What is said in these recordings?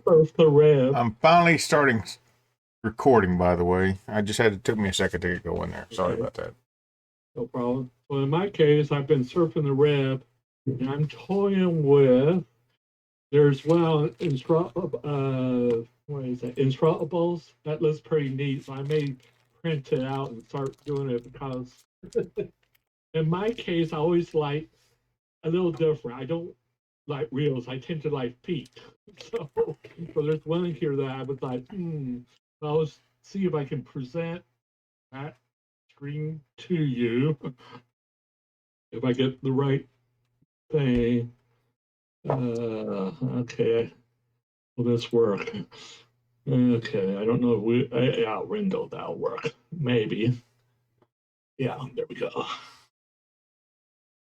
surf the web. I'm finally starting recording, by the way. It took me a second to get going there. Sorry about that. No problem. Well, in my case, I've been surfing the web, and I'm toying with, there's, well, what is that? Instructables. That looks pretty neat. So I may print it out and start doing it because in my case, I always like a little different. I don't like reels. I tend to like feet. So there's one here that I was like, I'll see if I can present that screen to you. If I get the right thing. Okay. Will this work? Okay, I don't know if yeah, window, that'll work. Maybe. Yeah, there we go.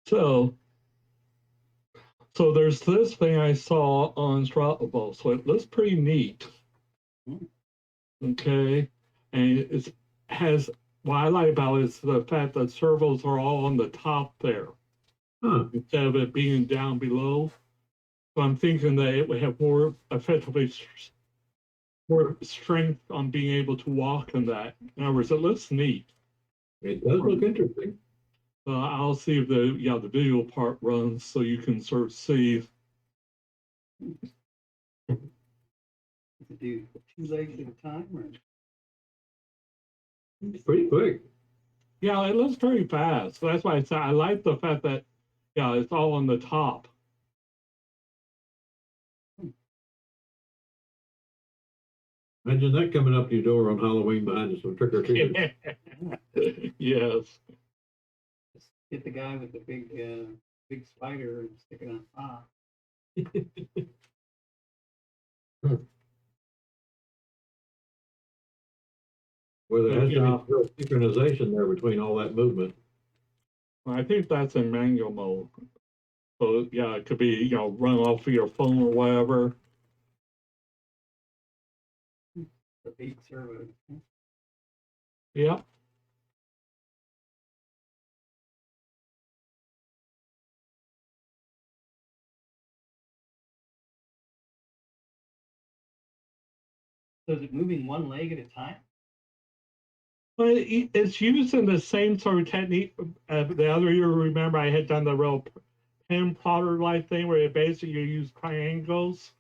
So there's this thing I saw on Strutable, so it looks pretty neat. Okay, and it has, what I like about it is the fact that servos are all on the top there, instead of it being down below. So I'm thinking that it would have more effectively more strength on being able to walk in that. In other words, it looks neat. It does look interesting. I'll see if the video part runs so you can sort of see. Do 2 legs at a time, or? It's pretty quick. Yeah, it looks very fast. So that's why I said I like the fact that, yeah, it's all on the top. Imagine that coming up your door on Halloween behind us with trick or treaters. Yes. Just get the guy with the big spider and stick it on top. Well, there has to be synchronization there between all that movement. I think that's in manual mode. So yeah, it could be, run off of your phone or whatever. The big servo. Yeah. So is it moving one leg at a time? But it's using the same sort of technique. The other year, remember, I had done the real pen plotter like thing where it basically you use triangles.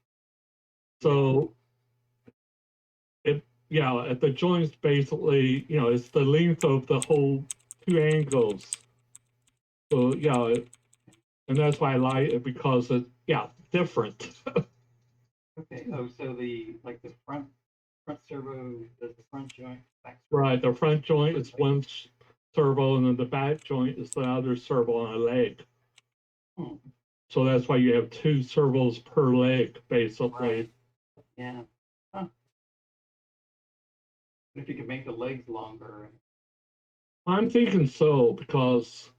So at the joints, basically, it's the length of the whole 2 angles. So yeah, and that's why I like it, because it's different. Okay. Oh, so the front servo does the front joint. Right, the front joint is one servo, and then the back joint is the other servo on a leg. So that's why you have 2 servos per leg, basically. Right. Yeah. Huh. If you could make the legs longer. I'm thinking so, because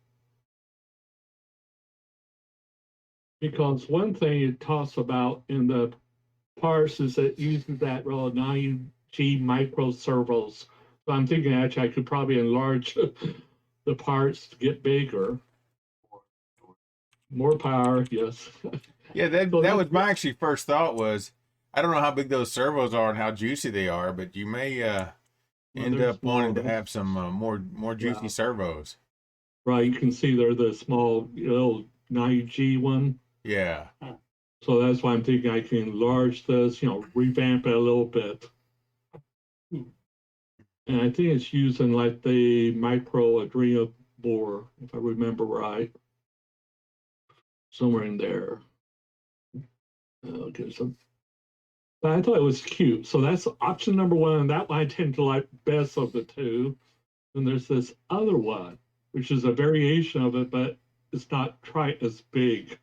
one thing it talks about in the parts is it uses that real 9G micro servos. So I'm thinking actually I could probably enlarge the parts to get bigger. More power, yes. Yeah, that was my actually first thought was, I don't know how big those servos are and how juicy they are, but you may end up wanting to have some more juicy servos. Right, you can see they're the small little 9G one. Yeah. So that's why I'm thinking I can enlarge this, revamp it a little bit. And I think it's using like the micro Adreno bore, if I remember right. Somewhere in there. Okay, but I thought it was cute. So that's option number 1, and that one I tend to like best of the 2. And there's this other one, which is a variation of it, but it's not quite as big.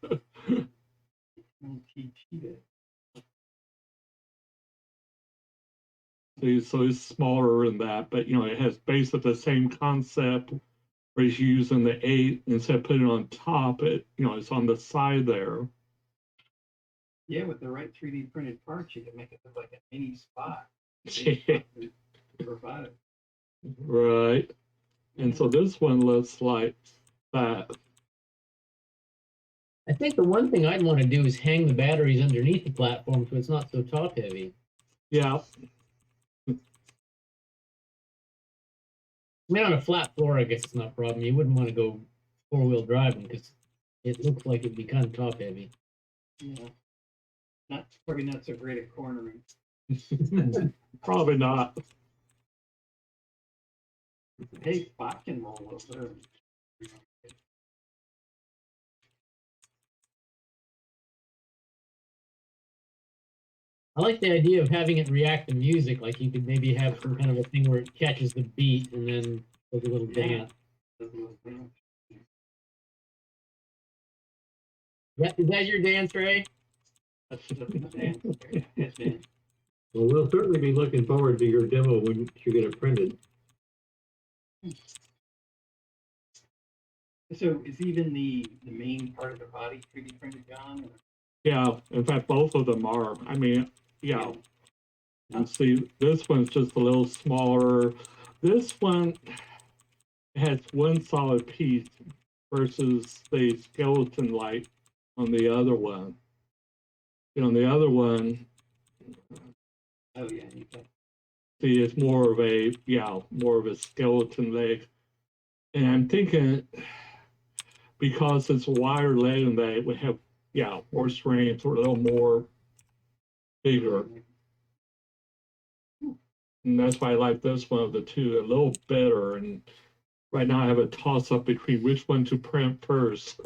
So it's smaller than that, but it has basically the same concept, where it's using the 8 instead of putting it on top. It's on the side there. Yeah, with the right 3D printed parts, you can make it look like a mini spot. Right. And so this one looks like that. I think the one thing I'd want to do is hang the batteries underneath the platform so it's not so top heavy. Yeah, I mean, on a flat floor, I guess it's not a problem. You wouldn't want to go four-wheel driving because it looks like it'd be kind of top heavy. Yeah. Probably not so great at cornering. probably not. Hey, spot can roll over. I like the idea of having it react to music. Like you could maybe have some kind of a thing where it catches the beat and then does a little dance. Is that your dance, Ray? That's my dance. Yes, man. Well, we'll certainly be looking forward to your demo when you get it printed. So is even the main part of the body 3D printed, John? Or? Yeah, in fact, both of them are. I mean, yeah. You see, this one's just a little smaller. This one has one solid piece versus the skeleton light on the other one. You know, on the other one, Oh yeah, you can. see, it's more of a skeleton leg. And I'm thinking, because it's a wider leg and they would have, more strength or a little more bigger. And that's why I like this one of the two a little better. And right now I have a toss up between which one to print first,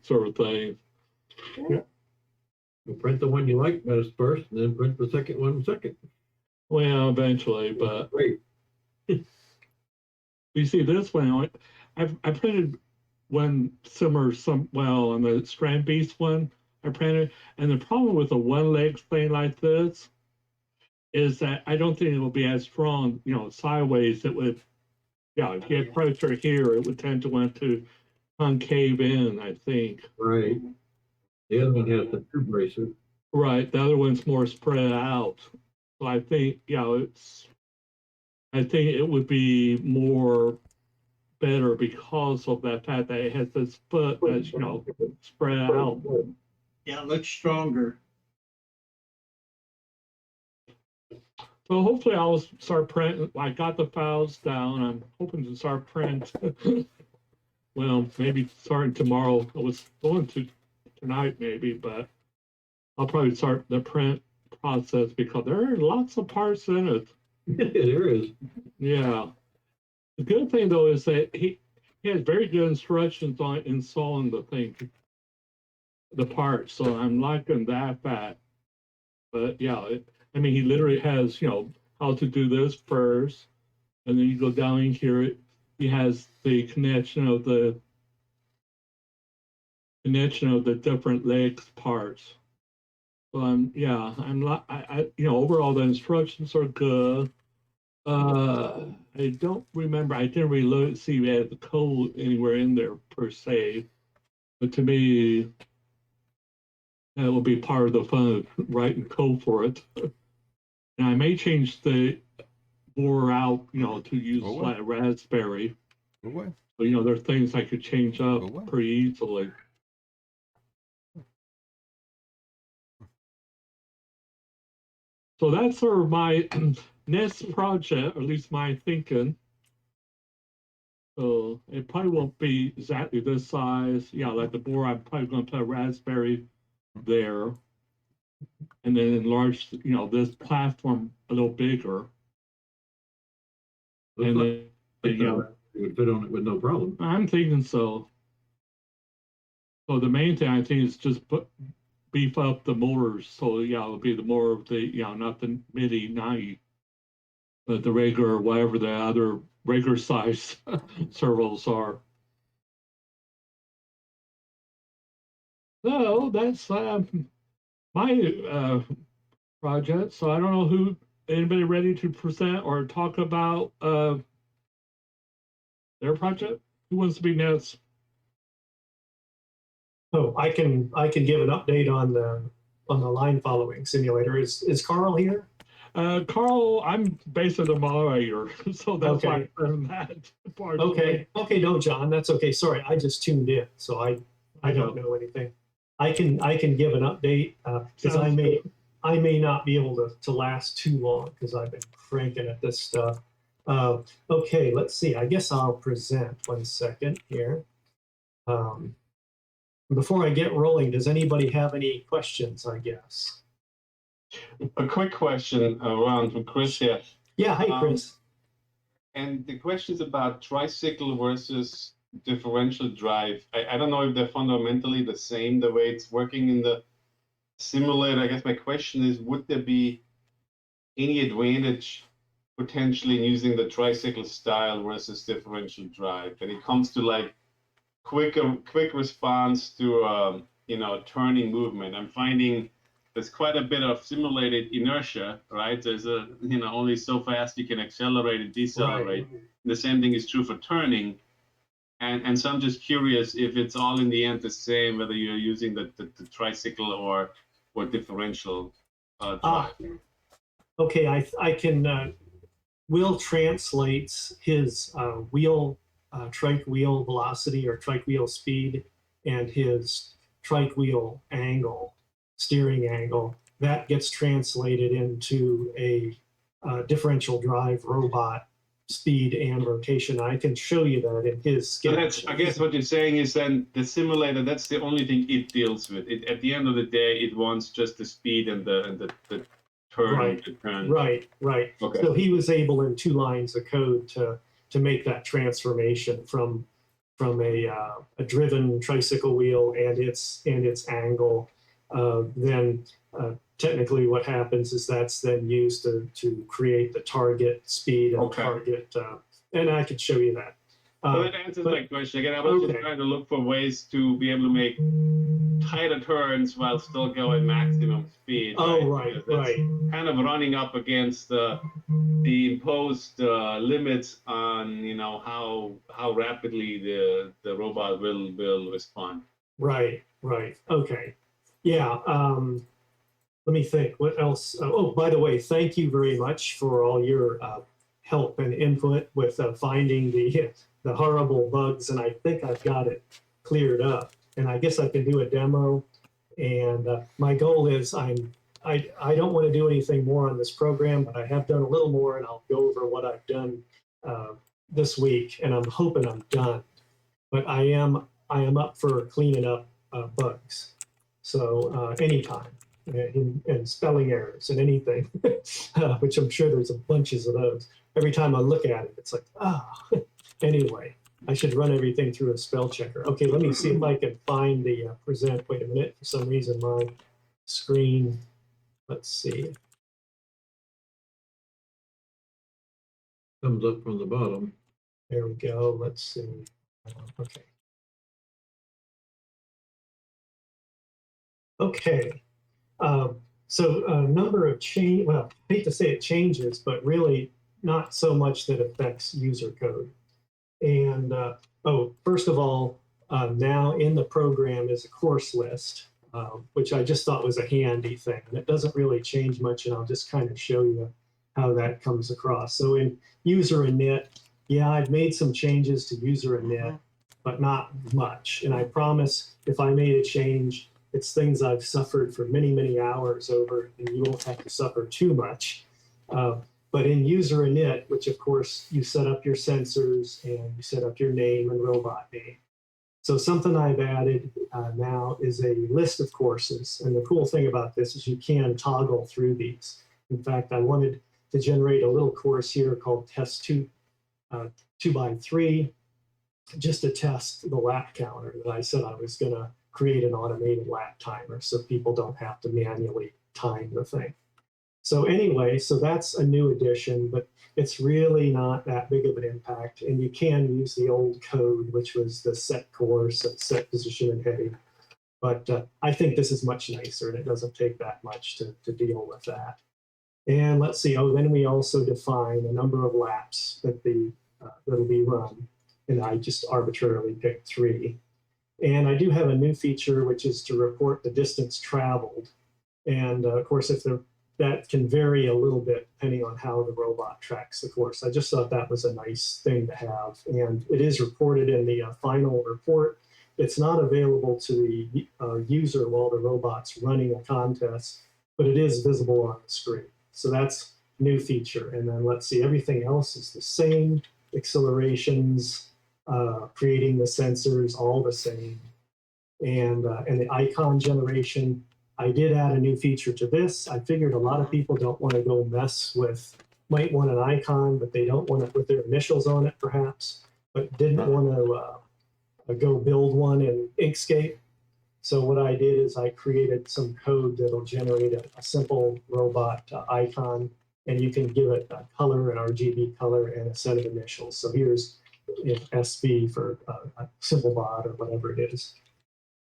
sort of thing. Yeah. You'll print the one you like best first, and then print the second one second. Well, eventually, but Wait. you see this one, I printed one similar on the Strand Beast one I printed, and the problem with a one leg thing like this is that I don't think it will be as strong, sideways. It would, if you had pressure here, it would tend to want to concave in, I think. Right. The other one has the two braces. Right. The other one's more spread out. So I think, I think it would be more better because of that fact that it has this foot that's, spread out. Yeah, it looks stronger. So hopefully I'll start printing. I got the files down. I'm hoping to start print. Well, maybe starting tomorrow. I was going to tonight maybe, but I'll probably start the print process because there are lots of parts in it. There is. Yeah. The good thing though is that he has very good instructions on installing the parts. So I'm liking that fact. But I mean, he literally has, how to do this first. And then you go down in here, he has the connection of the different legs parts. So overall the instructions are good. I don't remember, I didn't really see we had the code anywhere in there per se. But to me, that will be part of the fun of writing code for it. And I may change the board out, to use like a Raspberry. What? So, there are things I could change up pretty easily. So that's sort of my next project, or at least my thinking. So it probably won't be exactly this size. Like the board, I'm probably going to put a Raspberry there. And then enlarge, this platform a little bigger. And then, You would fit on it with no problem. I'm thinking so. So the main thing I think is just beef up the motors. So it'll be the more of the, not the MIDI 90, but the regular, whatever the other regular size servos are. So that's my project. So I don't know anybody ready to present or talk about their project? Who wants to be next? Oh, I can give an update on the line following simulator. Is Carl here? Carl, I'm basically the moderator, so that's Okay. why I'm that part. Okay, no, John, that's okay. Sorry, I just tuned in, so I I don't know anything. I can give an update because Sounds good. I may not be able to last too long because I've been cranking at this stuff. Okay, let's see. I guess I'll present 1 second here. Before I get rolling, does anybody have any questions? I guess. A quick question around from Chris here. Yeah. Hi, Chris. And the question is about tricycle versus differential drive. I don't know if they're fundamentally the same, the way it's working in the simulator. I guess my question is, would there be any advantage potentially in using the tricycle style versus differential drive when it comes to like quick response to turning movement? I'm finding there's quite a bit of simulated inertia, right? There's only so fast you can accelerate and decelerate. Right. The same thing is true for turning. And so I'm just curious if it's all in the end the same, whether you're using the tricycle or differential drive. Okay, I can. Will translates his trike wheel velocity or trike wheel speed and his trike wheel angle, steering angle. That gets translated into a differential drive robot speed and rotation. I can show you that in his So sketch. I guess what you're saying is then the simulator, that's the only thing it deals with. At the end of the day, it wants just the speed and the turn. Right. The turn. Right. Okay. So he was able in 2 lines of code to make that transformation from a driven tricycle wheel and its angle. Then technically what happens is that's then used to create the target speed and Okay. target, and I could show you that. So that answers my question. Again, I was just trying to look for ways to be able to make tighter turns while still going maximum speed. Oh, right. right. Because that's kind of running up against the imposed limits on how rapidly the robot will respond. Right. Okay. Yeah. Let me think. What else? Oh, by the way, thank you very much for all your help and input with finding the horrible bugs, and I think I've got it cleared up. And I guess I can do a demo. And my goal is I don't want to do anything more on this program, but I have done a little more, and I'll go over what I've done this week. And I'm hoping I'm done. But I am up for cleaning up bugs. So anytime. And spelling errors and anything, which I'm sure there's a bunches of those. Every time I look at it, it's like, anyway, I should run everything through a spell checker. Okay, let me see if I can find the present. Wait a minute, for some reason my screen, let's see. Comes up from the bottom. There we go, let's see. Okay. Okay. So a number of change, well, I hate to say it changes, but really not so much that affects user code. And first of all, now in the program is a course list, which I just thought was a handy thing. And it doesn't really change much, and I'll just kind of show you how that comes across. So in user init, yeah, I've made some changes to user init, but not much. And I promise if I made a change, it's things I've suffered for many, many hours over, and you won't have to suffer too much. But in user init, which of course you set up your sensors and you set up your name and robot name. So something I've added now is a list of courses. And the cool thing about this is you can toggle through these. In fact, I wanted to generate a little course here called test 2x3, just to test the lap counter that I said I was going to create an automated lap timer so people don't have to manually time the thing. So anyway, so that's a new addition, but it's really not that big of an impact. And you can use the old code, which was the set course, set position and heading. But I think this is much nicer, and it doesn't take that much to deal with that. And let's see, then we also define a number of laps that'll be run. And I just arbitrarily picked 3. And I do have a new feature, which is to report the distance traveled. And of course, that can vary a little bit depending on how the robot tracks the course. I just thought that was a nice thing to have. And it is reported in the final report. it's not available to the user while the robot's running a contest, but it is visible on the screen. So that's a new feature. And then let's see, everything else is the same. Accelerations, creating the sensors, all the same. And the icon generation, I did add a new feature to this. I figured a lot of people don't want to go mess with, might want an icon, but they don't want it with their initials on it perhaps, but didn't want to go build one in Inkscape. So what I did is I created some code that'll generate a simple robot icon, and you can give it a color, an RGB color, and a set of initials. So here's SB for a simple bot or whatever it is.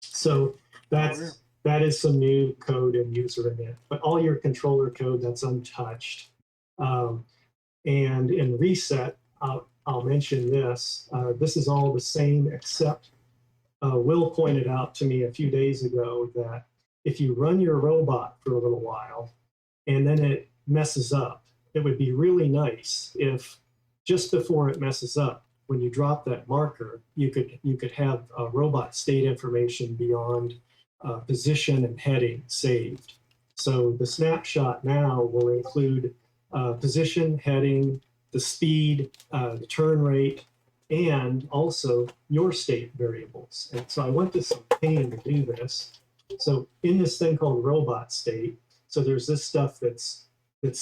So that is some new code and user init, but all your controller code, that's untouched. And in reset, I'll mention this. This is all the same, except Will pointed out to me a few days ago that if you run your robot for a little while and then it messes up, it would be really nice if just before it messes up, when you drop that marker, you could have robot state information beyond position and heading saved. So the snapshot now will include position, heading, the speed, the turn rate, and also your state variables. And so I went to some pain to do this. So in this thing called robot state, so there's this stuff that's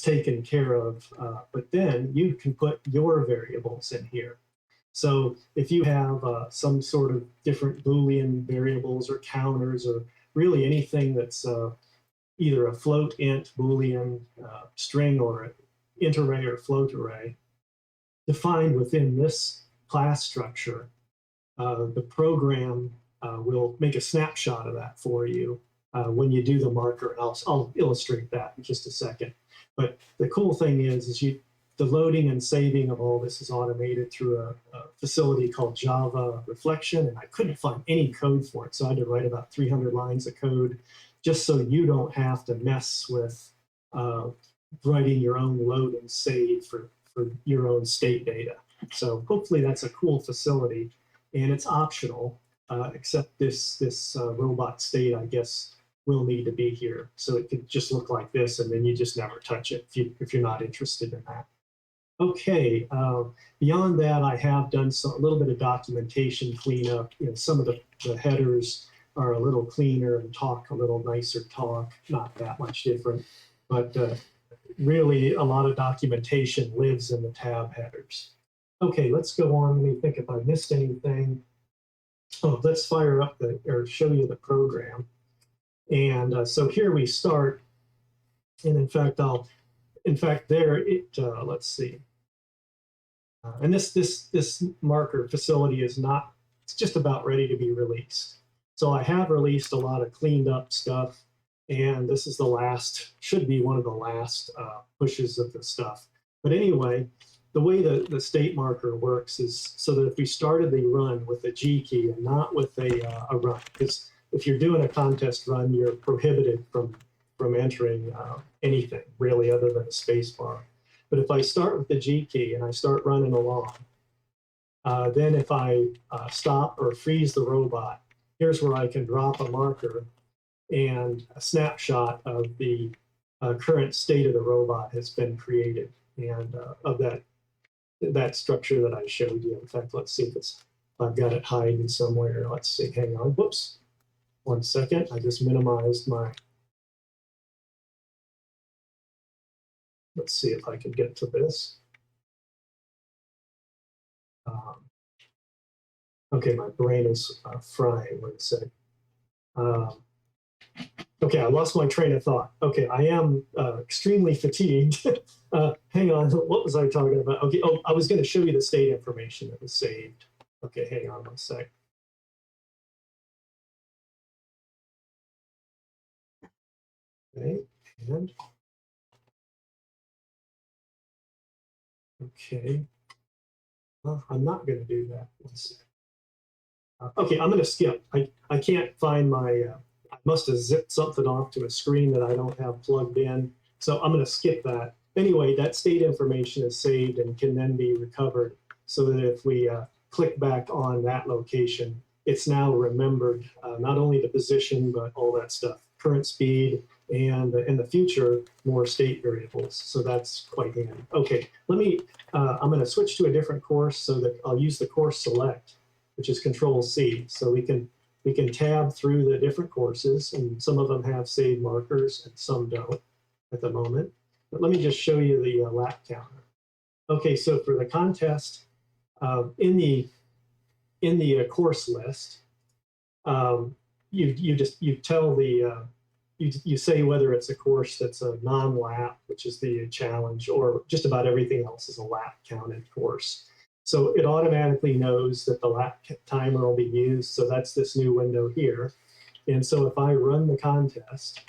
taken care of, but then you can put your variables in here. So if you have some sort of different Boolean variables or counters or really anything that's either a float, int, Boolean, string, or int array or float array, defined within this class structure, the program will make a snapshot of that for you when you do the marker. And I'll illustrate that in just a second. But the cool thing is the loading and saving of all this is automated through a facility called Java Reflection, and I couldn't find any code for it. So I had to write about 300 lines of code just so you don't have to mess with writing your own load and save for your own state data. So hopefully that's a cool facility, and it's optional, except this robot state, I guess, will need to be here. So it could just look like this, and then you just never touch it if you're not interested in that. Okay, beyond that, I have done a little bit of documentation cleanup. Some of the headers are a little cleaner and talk a little nicer talk, not that much different, but really a lot of documentation lives in the tab headers. Okay, let's go on. Let me think if I missed anything. Oh, let's fire up or show you the program. And so here we start. And in fact, let's see. And this marker facility is not, it's just about ready to be released. So I have released a lot of cleaned up stuff. And this is the last, should be one of the last pushes of the stuff. But anyway, the way the state marker works is so that if we started the run with a G key and not with a run, because if you're doing a contest run, you're prohibited from entering anything really other than a space bar. But if I start with the G key and I start running along, then if I stop or freeze the robot, here's where I can drop a marker, and a snapshot of the current state of the robot has been created, and of that structure that I showed you. In fact, let's see if I've got it hiding somewhere. Let's see, hang on, whoops. 1 second, I just minimized my, let's see if I can get to this. Okay, my brain is frying, let's say. Okay, I lost my train of thought. Okay, I am extremely fatigued. Hang on, what was I talking about? Okay, I was gonna show you the state information that was saved. Okay, hang on 1 sec. Okay, and okay, well, I'm not going to do that. Okay, I'm going to skip. I can't find my, I must have zipped something off to a screen that I don't have plugged in. So I'm going to skip that. Anyway, that state information is saved and can then be recovered so that if we click back on that location, it's now remembered not only the position, but all that stuff, current speed, and in the future, more state variables. So that's quite handy. Okay, I'm going to switch to a different course so that I'll use the course select, which is Control C. So we can tab through the different courses, and some of them have saved markers and some don't at the moment. But let me just show you the lap counter. Okay, so for the contest, in the course list, you tell the you say whether it's a course that's a non-lap, which is the challenge, or just about everything else is a lap counted course. So it automatically knows that the lap timer will be used. So that's this new window here. And so if I run the contest,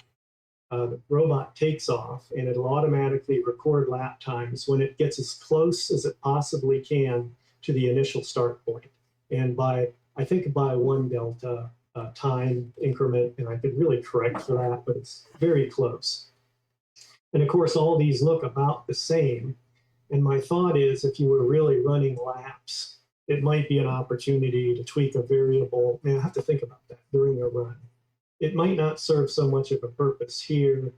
the robot takes off and it'll automatically record lap times when it gets as close as it possibly can to the initial start point. And I think by 1 delta time increment, and I could really correct for that, but it's very close. And of course, all these look about the same. And my thought is, if you were really running laps, it might be an opportunity to tweak a variable. I have to think about that during a run. It might not serve so much of a purpose here.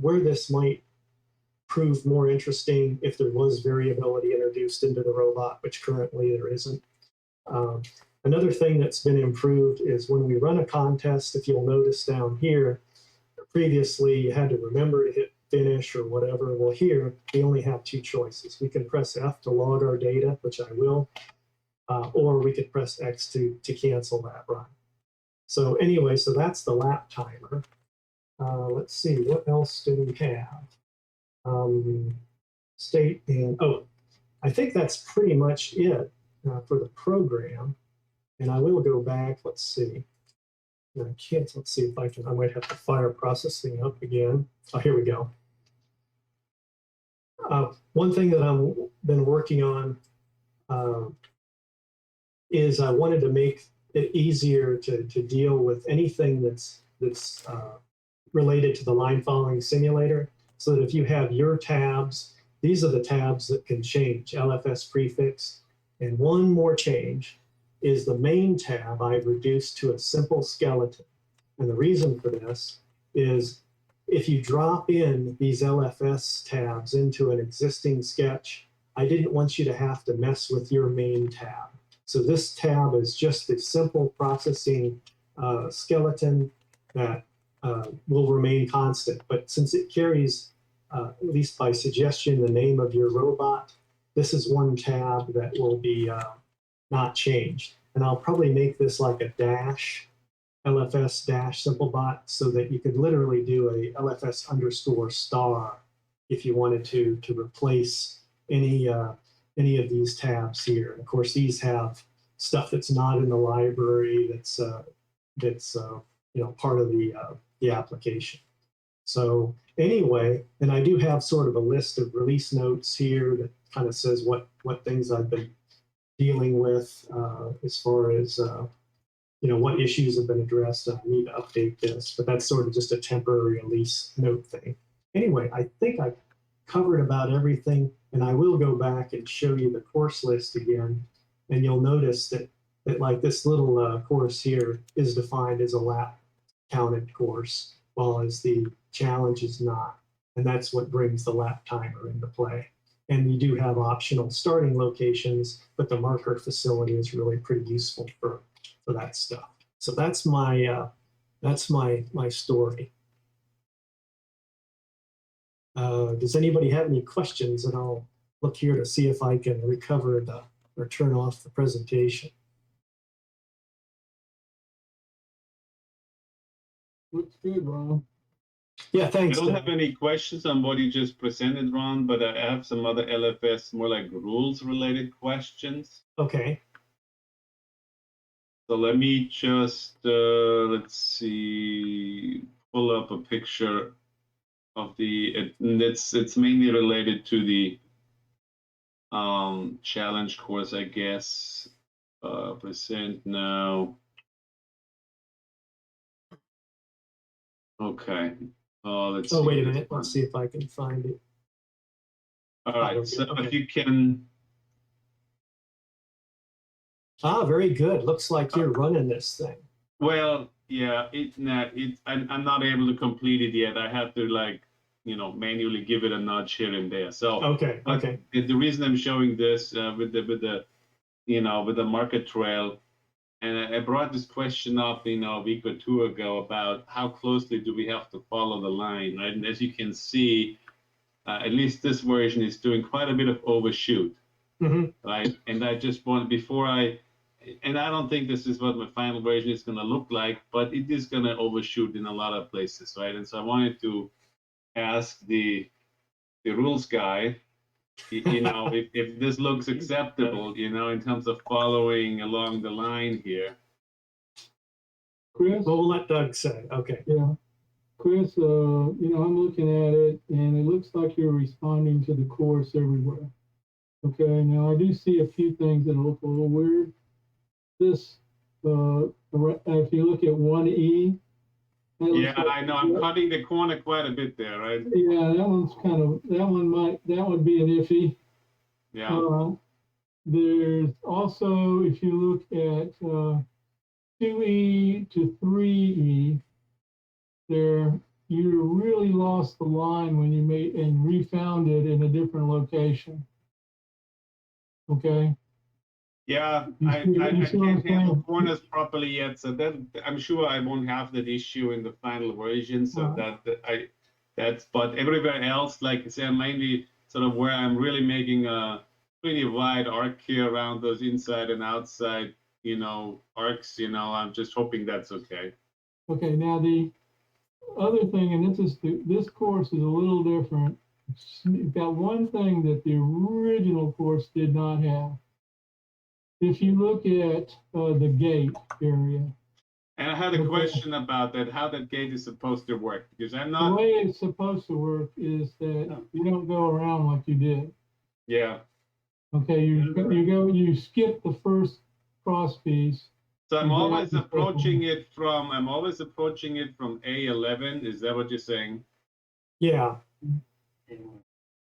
Where this might prove more interesting if there was variability introduced into the robot, which currently there isn't. Another thing that's been improved is when we run a contest, if you'll notice down here, previously you had to remember to hit finish or whatever. Well, here we only have 2 choices. We can press F to log our data, which I will, or we could press X to cancel that run. So anyway, so that's the lap timer. Let's see, what else do we have? State and, oh, I think that's pretty much it for the program. And I will go back, let's see. I can't, let's see if I might have to fire processing up again. Oh, here we go. One thing that I've been working on is I wanted to make it easier to deal with anything that's related to the line following simulator, so that if you have your tabs, these are the tabs that can change, LFS prefix. And one more change is the main tab I've reduced to a simple skeleton. And the reason for this is if you drop in these LFS tabs into an existing sketch, I didn't want you to have to mess with your main tab. So this tab is just a simple processing skeleton that will remain constant. But since it carries, at least by suggestion, the name of your robot, this is one tab that will be not changed. And I'll probably make this like a dash, LFS dash simplebot, so that you could literally do a LFS underscore star if you wanted to replace any of these tabs here. And of course, these have stuff that's not in the library that's part of the application. So anyway, and I do have sort of a list of release notes here that kind of says what things I've been dealing with as far as what issues have been addressed. I need to update this, but that's sort of just a temporary release note thing. Anyway, I think I've covered about everything, and I will go back and show you the course list again, and you'll notice that like this little course here is defined as a lap counted course, while as the challenge is not. And that's what brings the lap timer into play. And we do have optional starting locations, but the marker facility is really pretty useful for that stuff. So that's my story. Does anybody have any questions? And I'll look here to see if I can recover or turn off the presentation. Looks good, Ron. Yeah, I thanks. don't have any questions on what you just presented, Ron, but I have some other LFS, more like rules-related questions. Okay. So let me just, let's see, pull up a picture of it's mainly related to the challenge course, I guess. Present now. Okay. Let's see. Oh, wait a minute. Let's see if I can find it. All right. So Okay. if you can Ah, very good. Looks like you're running this thing. Well, yeah, I'm not able to complete it yet. I have to manually give it a nudge here and there. So Okay, but okay. the reason I'm showing this with the market trail, and I brought this question up, a week or two ago about how closely do we have to follow the line, right? And as you can see, at least this version is doing quite a bit of overshoot, right? And I just want and I don't think this is what my final version is going to look like, but it is going to overshoot in a lot of places, right? And so I wanted to ask the rules guy, if this looks acceptable, in terms of following along the line here. Chris? We'll let Doug say. Okay. Yeah. Chris, I'm looking at it and it looks like you're responding to the course everywhere. Okay, now I do see a few things that look a little weird. This, if you look at 1E. Yeah, I know. I'm cutting the corner quite a bit there, right? Yeah, that would be an iffy. Yeah. There's also, if you look at 2E to 3E, you really lost the line when you made and refound it in a different location. Okay. Yeah, I can't handle corners properly yet, so that I'm sure I won't have that issue in the final version. So but everywhere else, like I say, I'm mainly sort of where I'm really making a pretty wide arc here around those inside and outside, arcs. I'm just hoping that's okay. Okay. Now the other thing, and this course is a little different. It's got one thing that the original course did not have. If you look at the gate area. And I had a question about that, how that gate is supposed to work, because I'm not. The way it's supposed to work is that you don't go around like you did. Yeah. Okay, you skip the first cross piece. So I'm always approaching it from A11. Is that what you're saying? Yeah.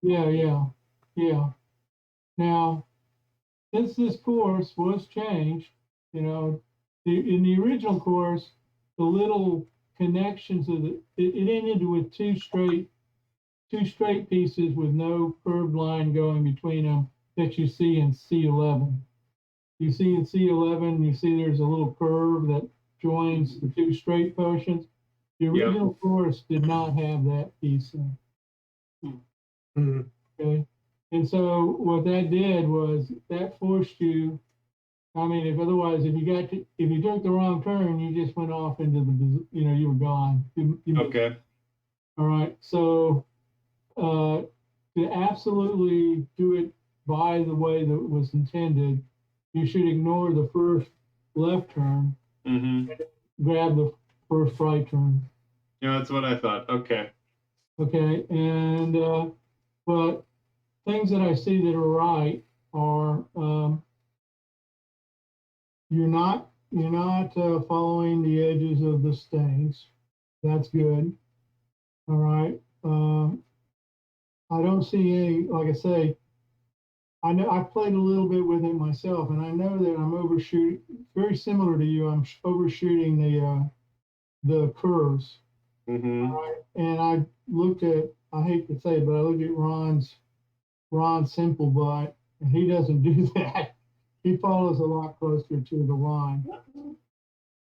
Yeah. Now, since this course was changed, in the original course, the little connections it ended with two straight pieces with no curved line going between them that you see in C11. You see in C11, you see there's a little curve that joins the two straight portions. The original course did not have that piece in. Okay. And so what that did was that forced you, if you took the wrong turn, you just went off into you were gone. Okay. All right. So to absolutely do it by the way that it was intended, you should ignore the first left turn, grab the first right turn. Yeah, that's what I thought. Okay. Okay. And, but things that I see that are right are, you're not following the edges of the stains. That's good. All right. I don't see any, like I say, I know I've played a little bit with it myself, and I know that I'm overshooting, very similar to you. I'm overshooting the curves. All right. And I looked at, I hate to say it, but I looked at Ron Simplebutt, and he doesn't do that. He follows a lot closer to the line.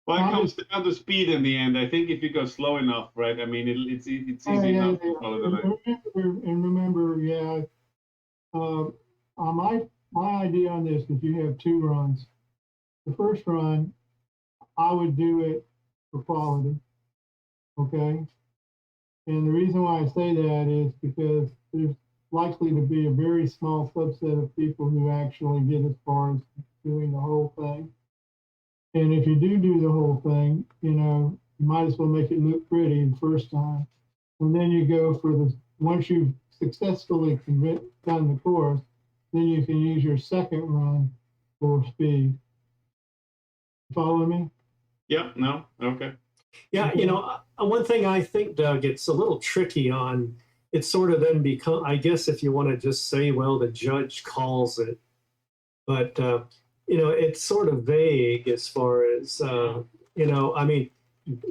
Well, it comes down to speed in the end. I think if you go slow enough, right? I mean, it's easy enough to follow the line. Remember, my idea on this, if you have two runs, the first run, I would do it for quality. Okay. And the reason why I say that is because there's likely to be a very small subset of people who actually get as far as doing the whole thing. And if you do the whole thing, you might as well make it look pretty the first time. And then you go for once you've successfully done the course, then you can use your second run for speed. Follow me? Yeah, no, okay. Yeah, one thing I think, Doug, it's a little tricky on, it's sort of then become, I guess if you want to just say, well, the judge calls it, but it's sort of vague as far as, I mean,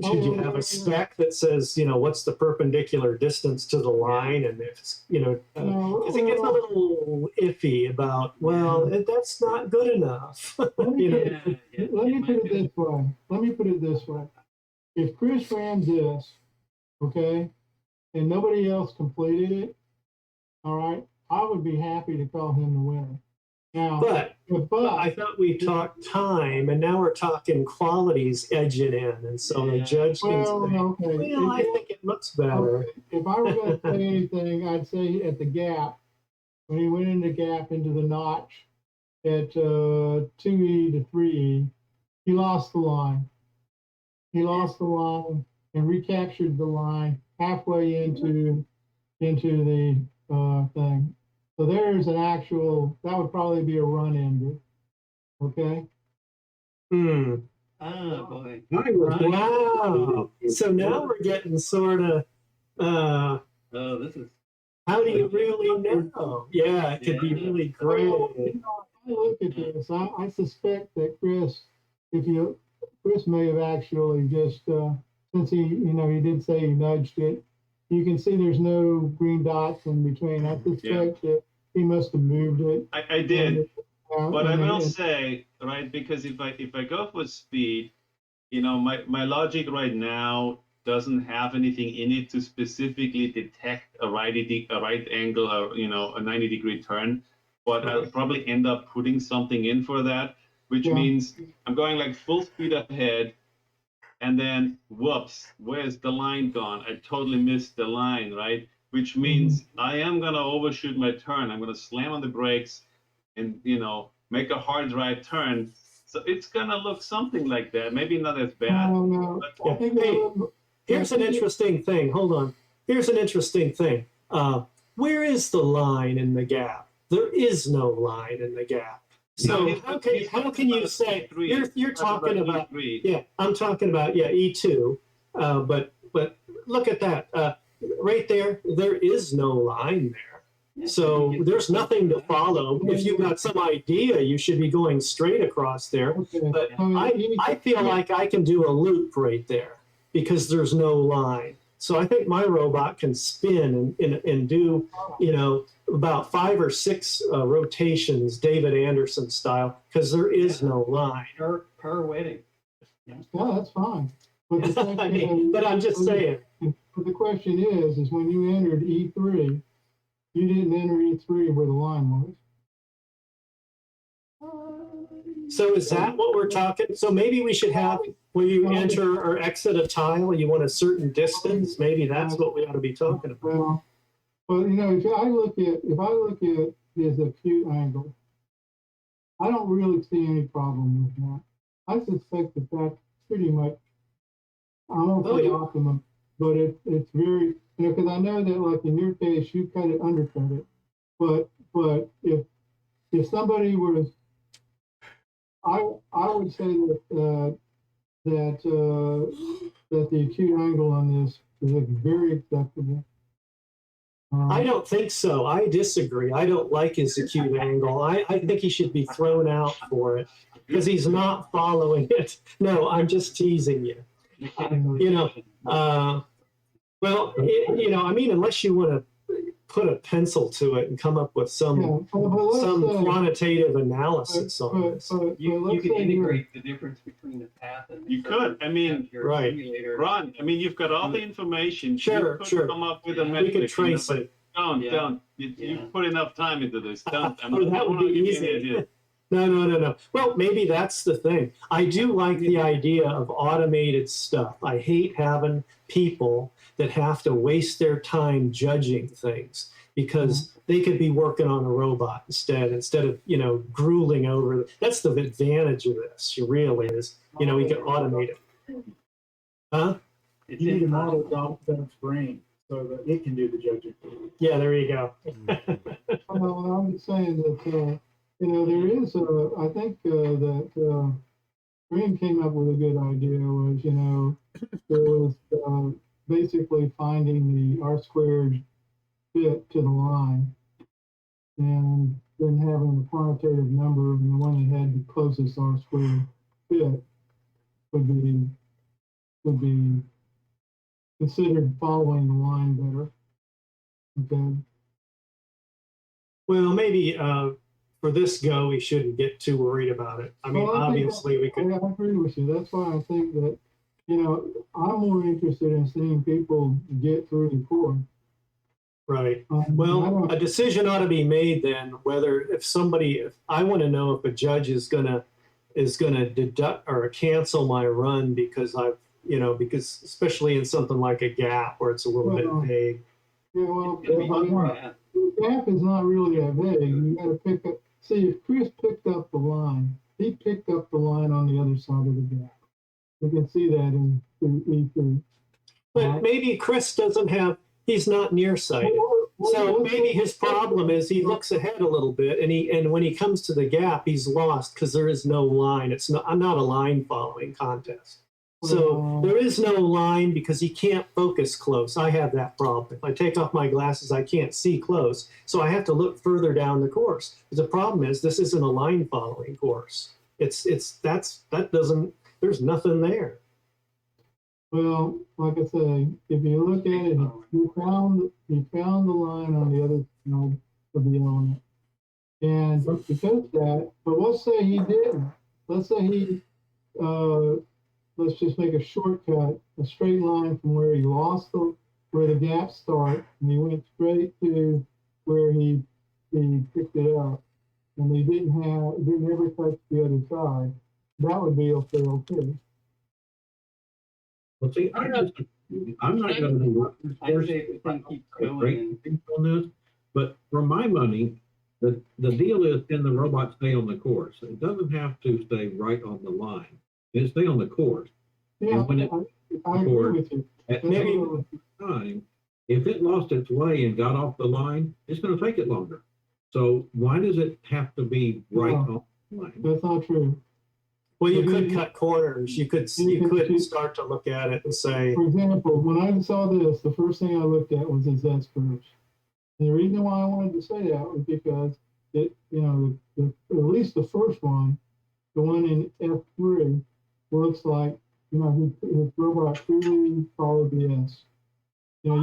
should you have a spec that says, what's the perpendicular distance to the line? And if it's, because it gets a little iffy about, well, that's not good enough. Let me put it this way. If Chris ran this, okay, and nobody else completed it, all right, I would be happy to call him the winner. Now, But I thought we talked time, and now we're talking qualities edging in, and so the judge can say, okay. well, I think it looks better. If I were going to say anything, I'd say at the gap, when he went in the gap into the notch at 2E to 3E, he lost the line. He lost the line and recaptured the line halfway into the thing. So there's an actual, that would probably be a run ender. Okay. Hmm. Oh, boy. Wow. So now we're getting sort of, Oh, this is. how do you really know? Yeah, it could be really great. I look at this. I suspect that Chris may have actually just, since he did say he nudged it, you can see there's no green dots in between. I suspect that he must have moved it. I did, but I will say, right, because if I go for speed, my logic right now doesn't have anything in it to specifically detect a right angle or a 90-degree turn, but I'll probably end up putting something in for that, which means I'm going like full speed ahead, and then whoops, where's the line gone? I totally missed the line, right? Which means I am gonna overshoot my turn. I'm gonna slam on the brakes and make a hard right turn. So it's gonna look something like that. Maybe not as bad. I think Here's an interesting thing. Hold on. Here's an interesting thing. Where is the line in the gap? There is no line in the gap. So how can you say you're talking about E3. I'm talking about E2, but look at that right there. There is no line there, so there's nothing to follow. If you've got some idea, you should be going straight across there. But I feel like I can do a loop right there because there's no line. So I think my robot can spin and do, about 5 or 6 rotations, David Anderson style, because there is no line. Per wedding. No, that's fine. But the question but I'm just saying. But the question is when you entered E3, you didn't enter E3 where the line was. So is that what we're talking? So maybe we should have, when you enter or exit a tile, you want a certain distance. Maybe that's what we ought to be talking about. Well, if I look at this acute angle, I don't really see any problem with that. I suspect that that's pretty much, I won't say optimum, but it's very, because I know that like in your case, you undercut it. But if somebody was, I would say that the acute angle on this is very acceptable. I don't think so. I disagree. I don't like his acute angle. I think he should be thrown out for it because he's not following it. No, I'm just teasing you. Unless you want to put a pencil to it and come up with some quantitative analysis on this. You can integrate the difference between the path and you could. I mean, right. Ron, I mean, you've got all the information. Sure. Come up with a metric. We could trace it. Don't. You put enough time into this. Don't. That would be easy. No. Well, maybe that's the thing. I do like the idea of automated stuff. I hate having people that have to waste their time judging things because they could be working on a robot instead of grueling over it. That's the advantage of this. It really is. We can automate it. Huh? You need a model that's brain so that it can do the judging. Yeah, there you go. Well, I'm just saying that there is I think that Green came up with a good idea was there was basically finding the R squared fit to the line, and than having the quantitative number, and the one that had the closest R squared fit would be considered following the line better. Okay. Well, maybe for this go, we shouldn't get too worried about it. I mean, Well, I think obviously we could. I agree with you. That's why I think that, you know, I'm more interested in seeing people get through the course. Right. I Well, don't- a decision ought to be made then whether if I want to know if a judge is gonna deduct or cancel my run because because especially in something like a gap where it's a little Well, bit vague. Yeah, well, It's gonna be the gap is not really that vague. You got to pick up. See, if Chris picked up the line, he picked up the line on the other side of the gap. You can see that in E3. But maybe Chris he's not nearsighted. So maybe his problem is he looks ahead a little bit, and when he comes to the gap, he's lost because there is no line. I'm not a line following contest. So there is no line because he can't focus close. I have that problem. If I take off my glasses, I can't see close. So I have to look further down the course. The problem is this isn't a line following course. There's nothing there. Well, like I say, if you look at it, you found the line on the other side of the element, and because of that. But let's say he didn't. Let's say he. Let's just make a shortcut, a straight line from where he where the gaps start, and he went straight to where he picked it up, and he didn't ever touch the other side. That would be a fail too. Well, see, I'm not going to I'd say if the thing keeps going, on this, but for my money, the deal is, can the robot stay on the course? It doesn't have to stay right on the line. It stay on the course. Yeah, And when I agree with you. at Maybe- any time, if it lost its way and got off the line, it's going to take it longer. So why does it have to be right on the line? That's not true. Well, you could cut corners. You could start to look at it and say, For example, when I saw this, the first thing I looked at was his S curves. And the reason why I wanted to say that was because at least the first one, the one in F3, looks like, his robot truly followed the S. And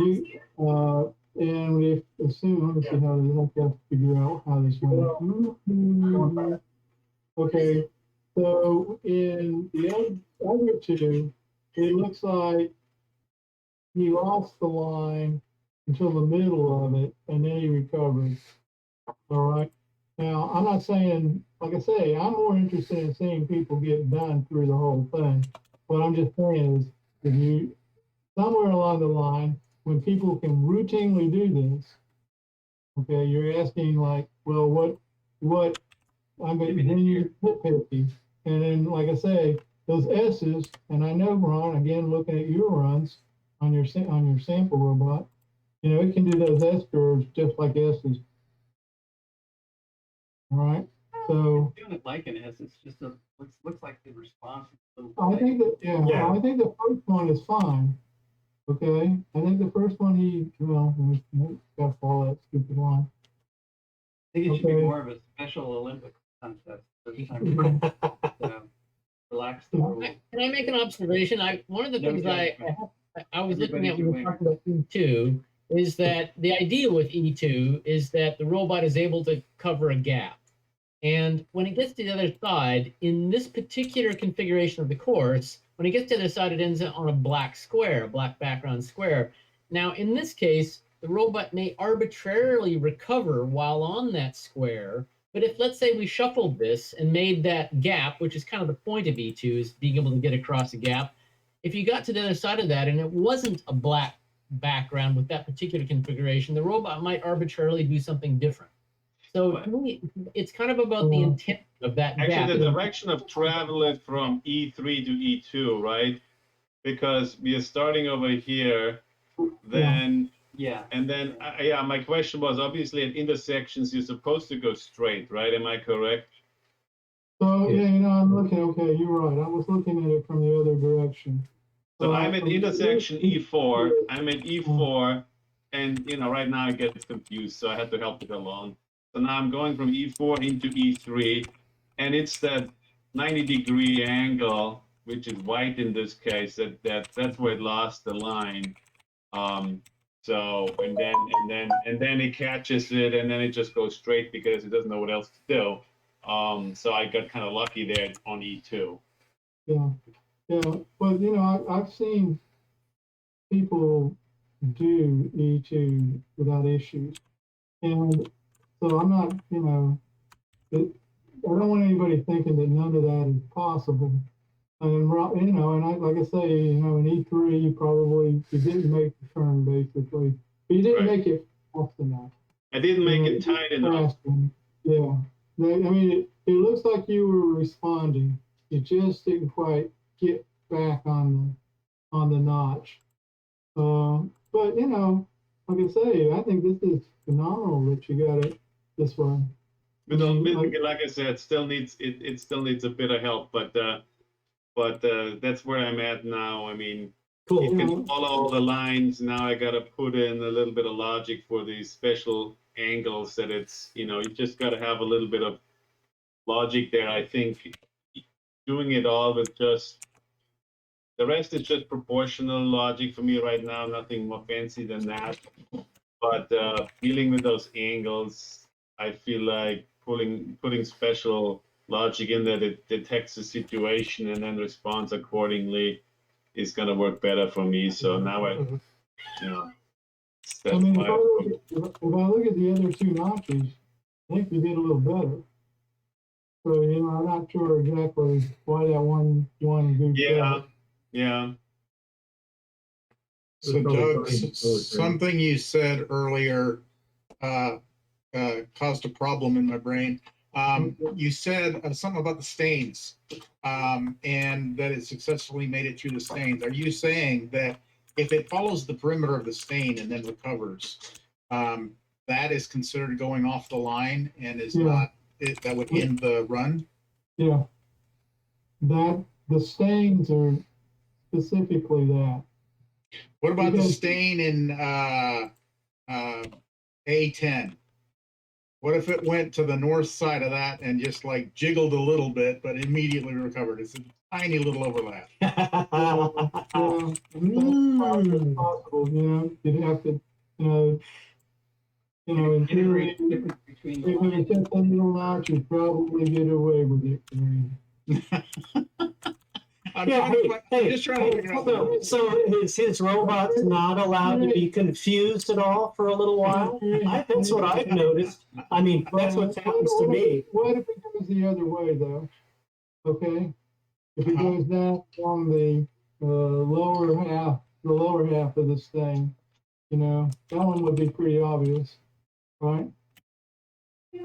we assume, let me see how this, I have to figure out how this went. Okay, so in the other two, it looks like he lost the line until the middle of it, and then he recovered. All right. Now, I'm not saying, like I say, I'm more interested in seeing people get done through the whole thing. What I'm just saying is, if you, somewhere along the line, when people can routinely do this, okay, you're asking like, well, what, I'm going to, then you're nitpicky. And then, like I say, those S's, and I know, Ron, again, looking at your runs on your sample robot, it can do those S curves just like S's. All right. So doing it like an S, it's just looks like the response is a little I think that, Yeah. I think the first one is fine. Okay. I think the first one got to follow that stupid line. I think it should be Okay. more of a special Olympic contest. This time. Relax the rules. Can I make an observation? One of the No things judgment. I was looking Everybody at can when we win. were talking about E2 is that the idea with E2 is that the robot is able to cover a gap. And when it gets to the other side, in this particular configuration of the course, when it gets to the other side, it ends up on a black square, a black background square. Now, in this case, the robot may arbitrarily recover while on that square. But if, let's say, we shuffled this and made that gap, which is kind of the point of E2, is being able to get across a gap. If you got to the other side of that and it wasn't a black background with that particular configuration, the robot might arbitrarily do something different. So to me, it's kind of about the intent of that gap. Actually, the direction of travel is from E3 to E2, right? Because we are starting over here, then, Yeah. and then, my question was, obviously at intersections, you're supposed to go straight, right? Am I correct? So, I'm looking, okay, you're right. I was looking at it from the other direction. So I'm at intersection E4, I'm at E4, and, right now I get confused, so I had to help it along. So now I'm going from E4 into E3, and it's that 90-degree angle, which is white in this case, that's where it lost the line. So and then it catches it, and then it just goes straight because it doesn't know what else to do. So I got kind of lucky there on E2. Yeah, yeah. But you know, I've seen people do E2 without issues, and so I'm not, you know, I don't want anybody thinking that none of that is possible. And you know, and like I say, you know, in E3, you didn't make the turn basically, but you didn't Right. make it fast enough. I didn't make it tight enough. Yeah, I mean, it looks like you were responding. You just didn't quite get back on the notch. But you know, like I say, I think this is phenomenal that you got it this one. But like I said, it still needs a bit of help. But that's where I'm at now. I mean, Cool. you can follow all the lines. Now I got to put in a little bit of logic for these special angles that it's, you know, you just got to have a little bit of logic there. I think doing it all with just the rest is just proportional logic for me right now. Nothing more fancy than that. But dealing with those angles, I feel like putting special logic in there that detects the situation and then responds accordingly is going to work better for me. So now I, you know, I mean, if I look at the other two notches, I think you did a little better. So, you know, I'm not sure exactly why that one goofed yeah, out. yeah. So Doug, something you said earlier caused a problem in my brain. You said something about the stains and that it successfully made it through the stains. Are you saying that if it follows the perimeter of the stain and then recovers, that is considered going off the line and is not, that would end the run? Yeah. That the stains are specifically that. What about the stain in A10? What if it went to the north side of that and just like jiggled a little bit, but immediately recovered? It's a tiny little overlap. Possible, you know, you'd have to, in theory, Difference between if it was just a little notch, you'd probably get away with it. So is his robots not allowed to be confused at all for a little while? That's what I've noticed. I mean, that's what happens to me. What if it goes the other way, though? Okay, if it goes down on the lower half of this thing, you know, that one would be pretty obvious, right?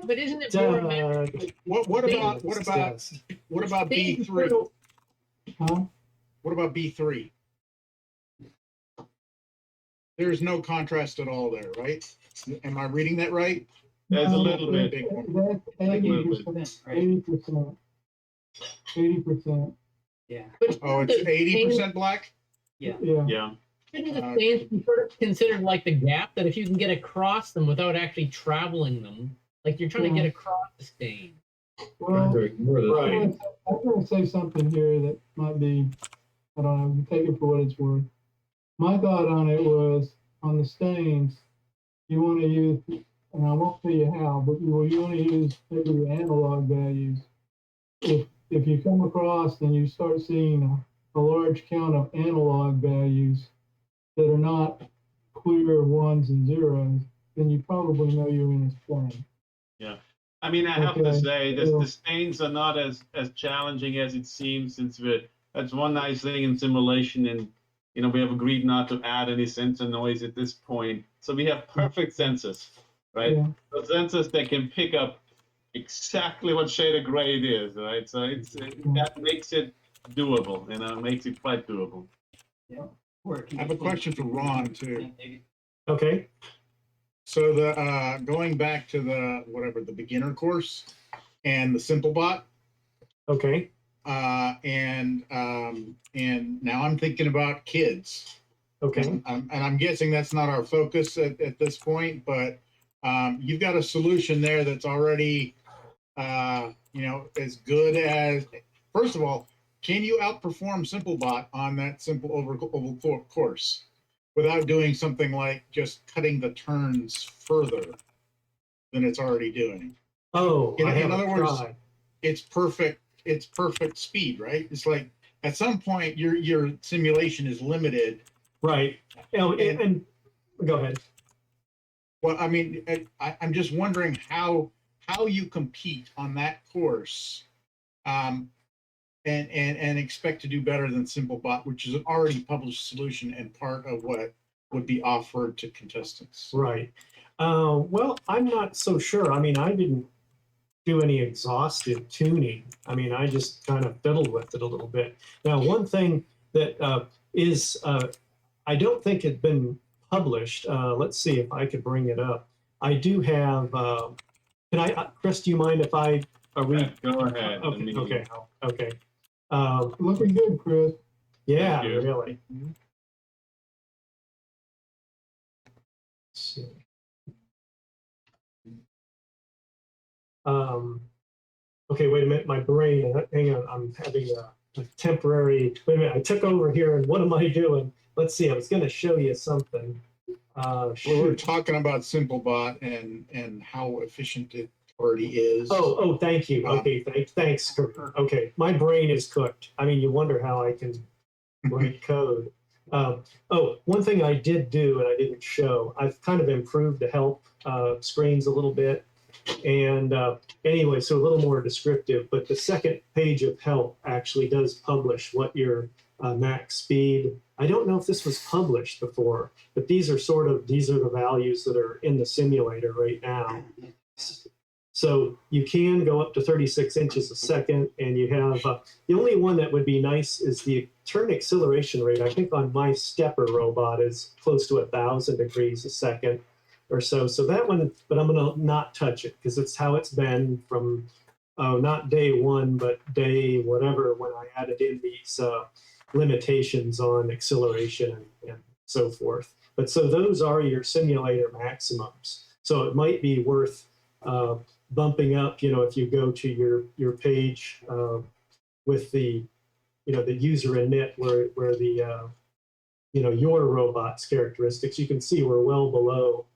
But isn't it more What about B3? Huh? What about B3? There's no contrast at all there, right? Am I reading that right? There's a little bit. That's 80%. 80%. Yeah. Oh, it's 80% black? Yeah. Yeah. Shouldn't the stains be sort of considered like the gap that if you can get across them without actually traveling them, like you're trying to get across the stain? Well, Right. I'm going to say something here that might be, I don't know, take it for what it's worth. My thought on it was, on the stains, you want to use, and I won't tell you how, but you want to use maybe the analog values. If you come across and you start seeing a large count of analog values that are not clear ones and zeros, then you probably know you're in a plane. Yeah. I mean, I have to say the stains are not as challenging as it seems, since that's one nice thing in simulation, and you know we have agreed not to add any sensor noise at this point, so we have perfect sensors, right? Yeah. The sensors that can pick up exactly what shade of gray it is, right? So that makes it doable, you know, makes it quite doable. Yeah. I have a question for Ron too. Okay. So the going back to the beginner course and the simple bot. Okay. And now I'm thinking about kids. Okay. And I'm guessing that's not our focus at this point, but You've got a solution there that's already, as good as, first of all, can you outperform SimpleBot on that simple oval course without doing something like just cutting the turns further than it's already doing? Oh, In other words, tried. it's perfect speed, right? It's like at some point your simulation is limited. Right. And go ahead. Well, I mean, I'm just wondering how you compete on that course, and expect to do better than SimpleBot, which is an already published solution and part of what would be offered to contestants. Right. Well, I'm not so sure. I mean, I didn't do any exhaustive tuning. I mean, I just kind of fiddled with it a little bit. Now, one thing that I don't think had been published. Let's see if I could bring it up. I do have. Can I, Chris? Do you mind if I? Are we? Go ahead. Okay. Looking good, Chris. Yeah, Thank you. really. Let's see. Okay, wait a minute. My brain. Hang on. I'm having a temporary. Wait a minute. I took over here, and what am I doing? Let's see. I was going to show you something. We were talking about SimpleBot and how efficient it already is. Oh, thank you. Okay, thanks. Okay, my brain is cooked. I mean, you wonder how I can write code. One thing I did do and I didn't show, I've kind of improved the help screens a little bit. And anyway, so a little more descriptive, but the second page of help actually does publish what your max speed. I don't know if this was published before, but these are the values that are in the simulator right now. So you can go up to 36 inches a second, and you have, the only one that would be nice is the turn acceleration rate. I think on my stepper robot is close to 1,000 degrees a second or so. So that one, but I'm gonna not touch it because it's how it's been from, not day one, but day whatever, when I added in these limitations on acceleration and so forth. But so those are your simulator maximums. So it might be worth bumping up, if you go to your page with the, the user init where the, your robot's characteristics, you can see we're well below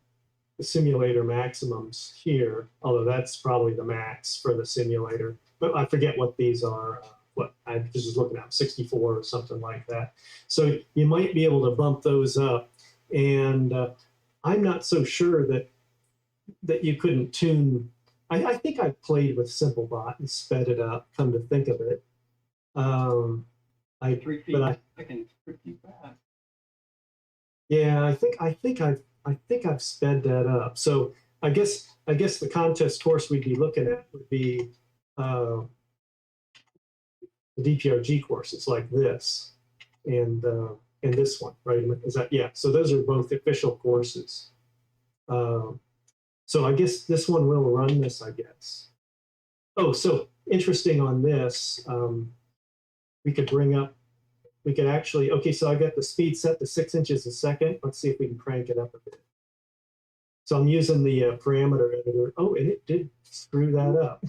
the simulator maximums here, although that's probably the max for the simulator. But I forget what these are. What I just was looking at, 64 or something like that. So you might be able to bump those up. And I'm not so sure that you couldn't tune. I think I've played with SimpleBot and sped it up, come to think of it. 3 feet a second is pretty fast. Yeah, I think I've sped that up. So I guess the contest course we'd be looking at would be the DPRG courses like this and this one, right? Is that, yeah? So those are both official courses. So I guess this one will run this, I guess. Oh, so interesting on this, we could actually, okay, so I got the speed set to 6 inches a second. Let's see if we can crank it up a bit. So I'm using the parameter editor. Oh, and it did screw that up.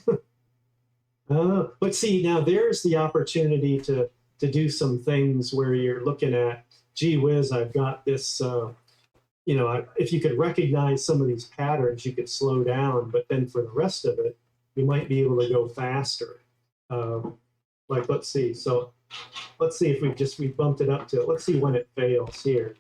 But see, now there's the opportunity to do some things where you're looking at, gee whiz, I've got this, if you could recognize some of these patterns, you could slow down, but then for the rest of it, you might be able to go faster. Like, let's see. So let's see if we bumped it up to, let's see when it fails here.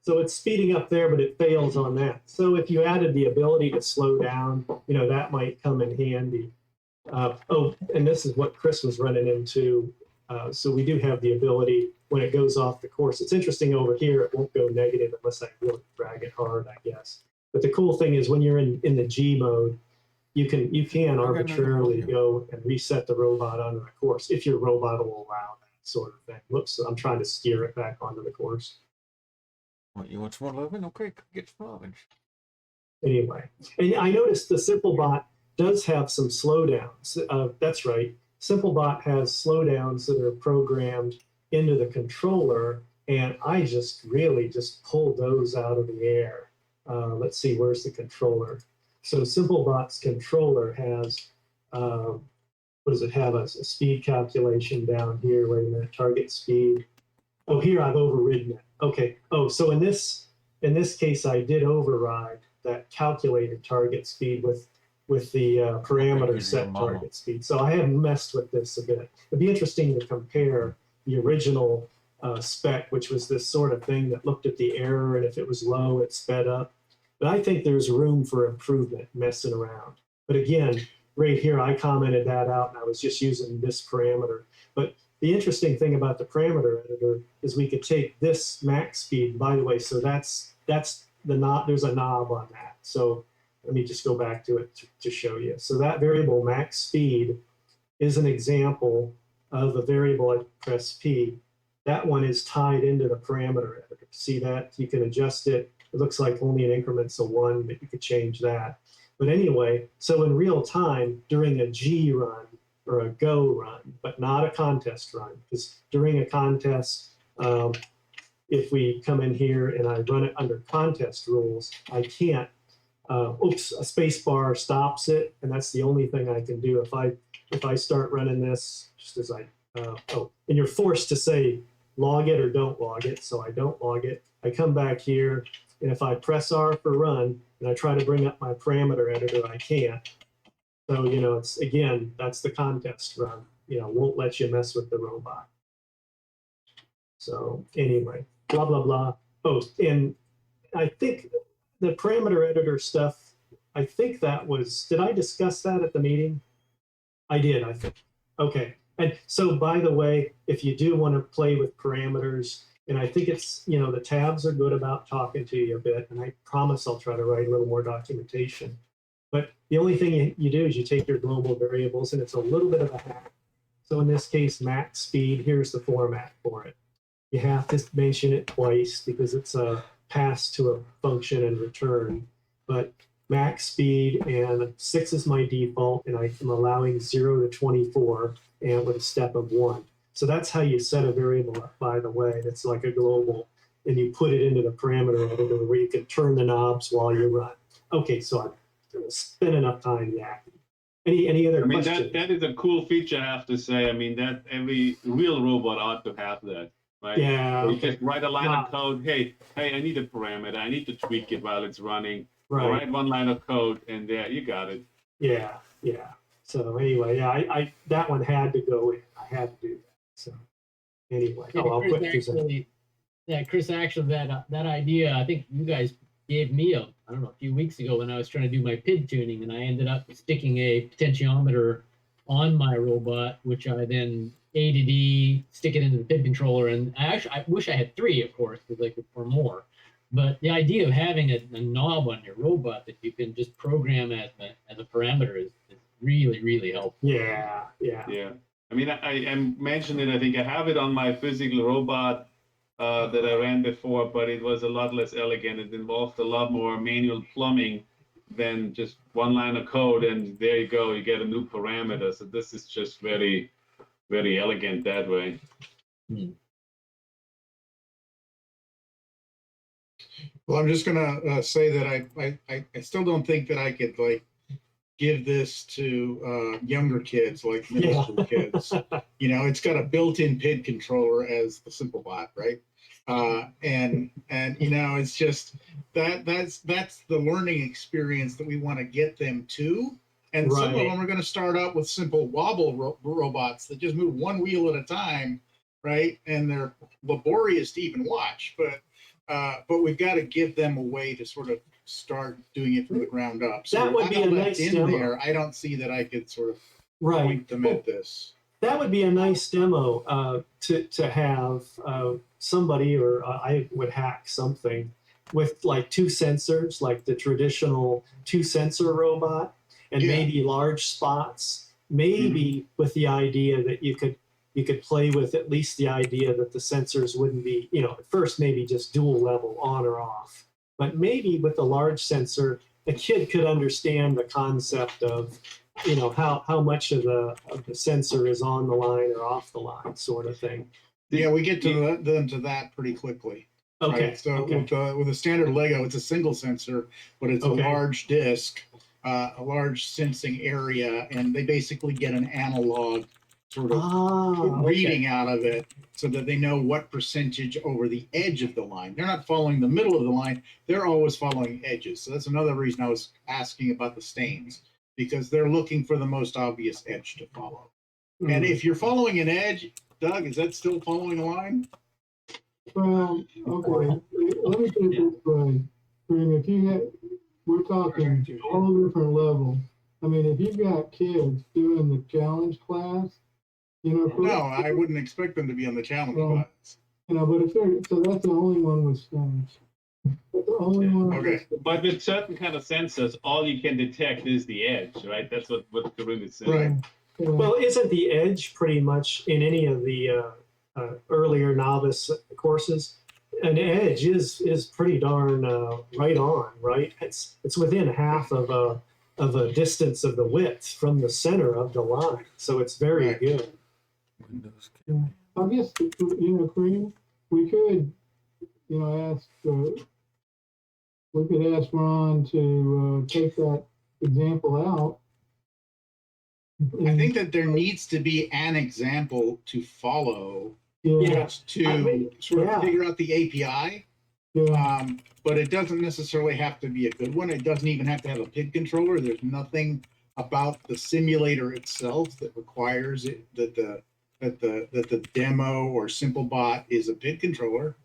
So it's speeding up there, but it fails on that. So if you added the ability to slow down, that might come in handy. And this is what Chris was running into. So we do have the ability when it goes off the course. It's interesting over here, it won't go negative unless I really drag it hard, I guess. But the cool thing is when you're in the G mode, you can arbitrarily go and reset the robot onto the course if your robot will allow that sort of thing. Whoops, I'm trying to steer it back onto the course. What, you want some more loving? Okay, get some loving. Anyway, and I noticed the SimpleBot does have some slowdowns. That's right. SimpleBot has slowdowns that are programmed into the controller And I just really just pulled those out of the air. Let's see, where's the controller? So SimpleBot's controller has, what does it have? A speed calculation down here. Wait a minute, target speed. Oh, here I've overridden it. Okay. Oh, so in this case, I did override that calculated target speed with the parameter set target speed. So I have messed with this a bit. It'd be interesting to compare the original spec, which was this sort of thing that looked at the error, and if it was low, it sped up. But I think there's room for improvement messing around. But again, right here, I commented that out, and I was just using this parameter. But the interesting thing about the parameter editor is we could take this max speed, by the way, so that's the knob, there's a knob on that. So let me just go back to it to show you. So that variable max speed is an example of a variable I press P. That one is tied into the parameter editor. See that? You can adjust it. It looks like only in increments of 1, but you could change that. But anyway, so in real time, during a G run or a go run, but not a contest run, because during a contest, if we come in here and I run it under contest rules, I can't, oops, a space bar stops it, and that's the only thing I can do. If I start running this, just as I, and you're forced to say log it or don't log it, so I don't log it. I come back here, and if I press R for run, and I try to bring up my parameter editor, I can't. So, you know, it's, again, that's the contest run, you know, won't let you mess with the robot. So anyway, blah, blah, blah. Oh, and I think the parameter editor stuff, I think that was, did I discuss that at the meeting? I did, I think. Okay. And so, by the way, if you do want to play with parameters, and I think it's, you know, the tabs are good about talking to you a bit, and I promise I'll try to write a little more documentation. But the only thing you do is you take your global variables, and it's a little bit of a hack. So in this case, max speed, here's the format for it. You have to mention it twice because it's a pass to a function and return. But max speed, and 6 is my default, and I am allowing 0 to 24, and with a step of 1. So that's how you set a variable up, by the way. It's like a global, and you put it into the parameter editor where you can turn the knobs while you run. Okay, so I've spent enough time yakking. Any other questions? That is a cool feature, I have to say. I mean, that every real robot ought to have that, right? Yeah. So you just write a line of code. Hey, I need a parameter. I need to tweak it while it's running. Right. Write one line of code, and there you got it. Yeah, yeah. So anyway, yeah, I that one had to go in. I had to do that. So anyway, I'll quit. Chris, actually, that idea, I think you guys gave me a few weeks ago when I was trying to do my PID tuning, and I ended up sticking a potentiometer on my robot, which I then A to D, stick it into the PID controller, and I wish I had 3, of course, because I could or more. But the idea of having a knob on your robot that you can just program as a parameter is really, really helpful. Yeah. I mean, I mentioned it. I think I have it on my physical robot that I ran before, but it was a lot less elegant. It involved a lot more manual plumbing than just one line of code, and there you go, you get a new parameter. So this is just very, very elegant that way. Well, I'm just gonna say that I still don't think that I could like give this to younger kids, like middle school kids. You know, it's got a built-in PID controller as the SimpleBot, right? And you know, it's just that's the learning experience that we want to get them to. And some of them are going to start out with simple wobble robots that just move one wheel at a time, right? And they're laborious to even watch, but we've got to give them a way to sort of start doing it from the ground up. So that would be a nice demo. There, I don't see that I could sort of point them at this. That would be a nice demo to have somebody, or I would hack something with like 2 sensors, like the traditional 2 sensor robot, and maybe large spots, maybe with the idea that you could play with at least the idea that the sensors wouldn't be, you know, at first maybe just dual level on or off. But maybe with a large sensor, a kid could understand the concept of, you know, how much of the sensor is on the line or off the line, sort of thing. Yeah, we get to that pretty quickly. Okay. Right? So Okay. with a standard Lego, it's a single sensor, but it's Okay. a large disc, a large sensing area, and they basically get an analog sort of reading out of it so that they know what percentage over the edge of the line. They're not following the middle of the line. They're always following edges. So that's another reason I was asking about the stains, because they're looking for the most obvious edge to follow. And if you're following an edge, Doug, is that still following a line? Well, okay, let me put it this way. If you had, we're talking all different levels. I mean, if you've got kids doing the challenge class, No, I wouldn't expect them to be on the challenge class. But if they're, so that's the only one with stones. That's the only one. Okay. But with certain kind of sensors, all you can detect is the edge, right? That's what Karun is saying. Right. Yeah. Well, isn't the edge pretty much in any of the earlier novice courses? An edge is pretty darn right on, right? It's within half of a distance of the width from the center of the line, so it's very good. I guess, Kareem, we could, ask, we could ask Ron to take that example out. I think that there needs to be an example to follow, Yeah. just to sort of figure out the API. Yeah. But it doesn't necessarily have to be a good one. It doesn't even have to have a PID controller. There's nothing about the simulator itself that requires it that the demo or SimpleBot is a PID controller.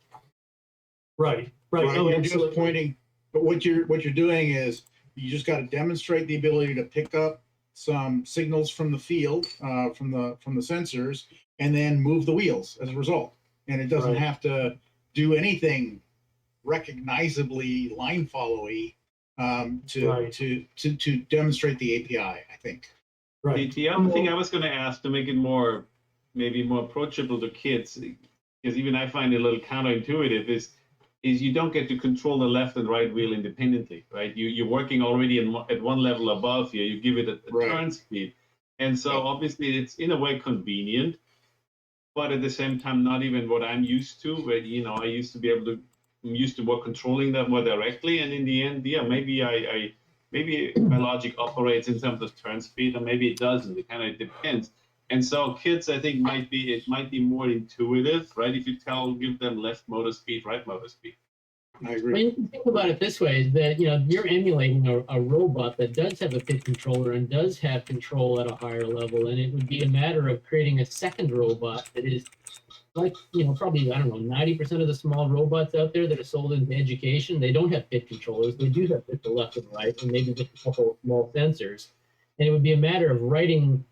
Right. Oh, you're just pointing, but what you're doing is you just got to demonstrate the ability to pick up some signals from the field, from the sensors, and then move the wheels as a result. And it doesn't have to do anything recognizably line followy to demonstrate the API, I think. Right. The other thing I was going to ask to make it maybe more approachable to kids, because even I find it a little counterintuitive, is you don't get to control the left and right wheel independently, right? You're working already at one level above here. You give it a turn speed. And so obviously it's in a way convenient, but at the same time, not even what I'm used to, where, I used to be able to, I'm used to more controlling that more directly. And in the end, maybe maybe my logic operates in terms of turn speed, or maybe it doesn't. It kind of depends. And so kids, I think, it might be more intuitive, right? If you give them left motor speed, right motor speed. I agree. I mean, you can think about it this way: is that you're emulating a robot that does have a PID controller and does have control at a higher level, and it would be a matter of creating a second robot that is like probably 90% of the small robots out there that are sold into education, they don't have PID controllers. They do have PID to left and right, and maybe just a couple of small sensors. And it would be a matter of writing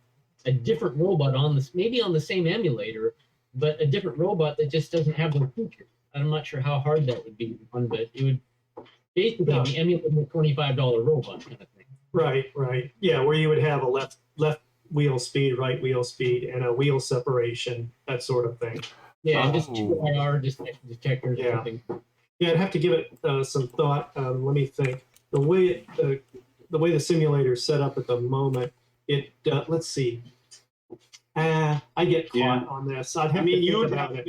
a different robot maybe on the same emulator, but a different robot that just doesn't have those features. I'm not sure how hard that would be, but it would basically be emulating a $25 robot kind of thing. Right. Yeah, where you would have a left wheel speed, right wheel speed, and a wheel separation, that sort of thing. Yeah, and just two IR detectors or something. Yeah, I'd have to give it some thought. Let me think. The way the simulator is set up at the moment, let's see. I get caught on this. I'd have to think about it.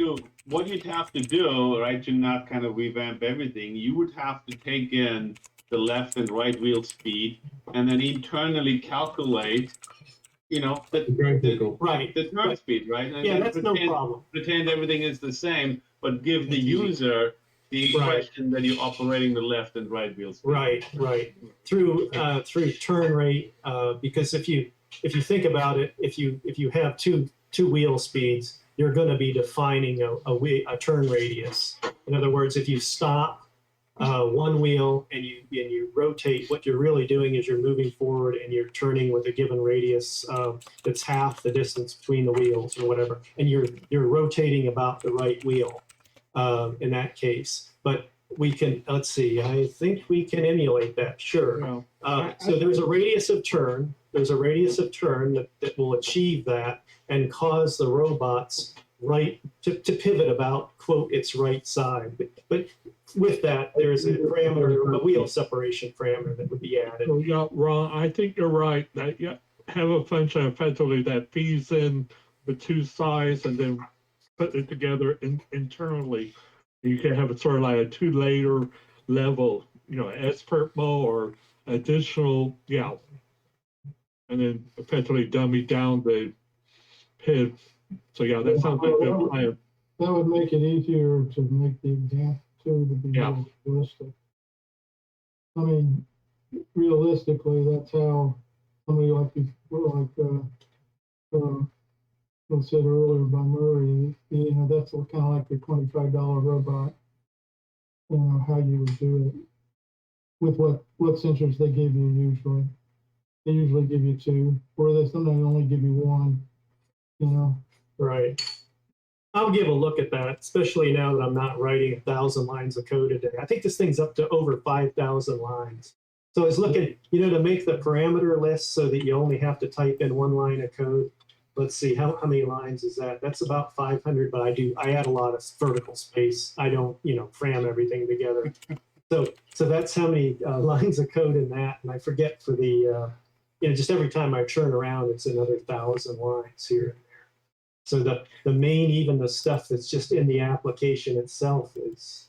What you'd have to do, right, to not kind of revamp everything, you would have to take in the left and right wheel speed and then internally calculate, the turn speed, right? And yeah, that's no problem. Pretend everything is the same, but give the user the impression that you're operating the left and right wheel speed. Right. Through turn rate, because if you think about it, if you have two wheel speeds, you're going to be defining a turn radius. In other words, if you stop one wheel and you rotate, what you're really doing is you're moving forward and you're turning with a given radius that's half the distance between the wheels or whatever, and you're rotating about the right wheel in that case. But we can, let's see, I think we can emulate that, sure. So there's a radius of turn. There's a radius of turn that will achieve that and cause the robots to pivot about, quote, its right side. But with that, there's a parameter, a wheel separation parameter that would be added. So, yeah, Ron, I think you're right that you have a function effectively that feeds in the two sides and then putting it together internally. You can have it sort of like a 2-layer level, expert mode or additional, and then effectively dummy down the PID. So yeah, that sounds like a good plan. That would make it easier to make the exam too, to be Yeah. realistic. I mean, realistically, that's how somebody like was said earlier by Murray, that's kind of like your $25 robot, how you would do it with what sensors they give you usually. They usually give you 2, or they sometimes only give you 1, Right. I'll give a look at that, especially now that I'm not writing 1,000 lines of code a day. I think this thing's up to over 5,000 lines. So I was looking, to make the parameter list so that you only have to type in 1 line of code. Let's see, how many lines is that? That's about 500, but I add a lot of vertical space. I don't, cram everything together. So that's how many lines of code in that. And I forget for the, just every time I turn around, it's another 1,000 lines here. So the main, even the stuff that's just in the application itself is,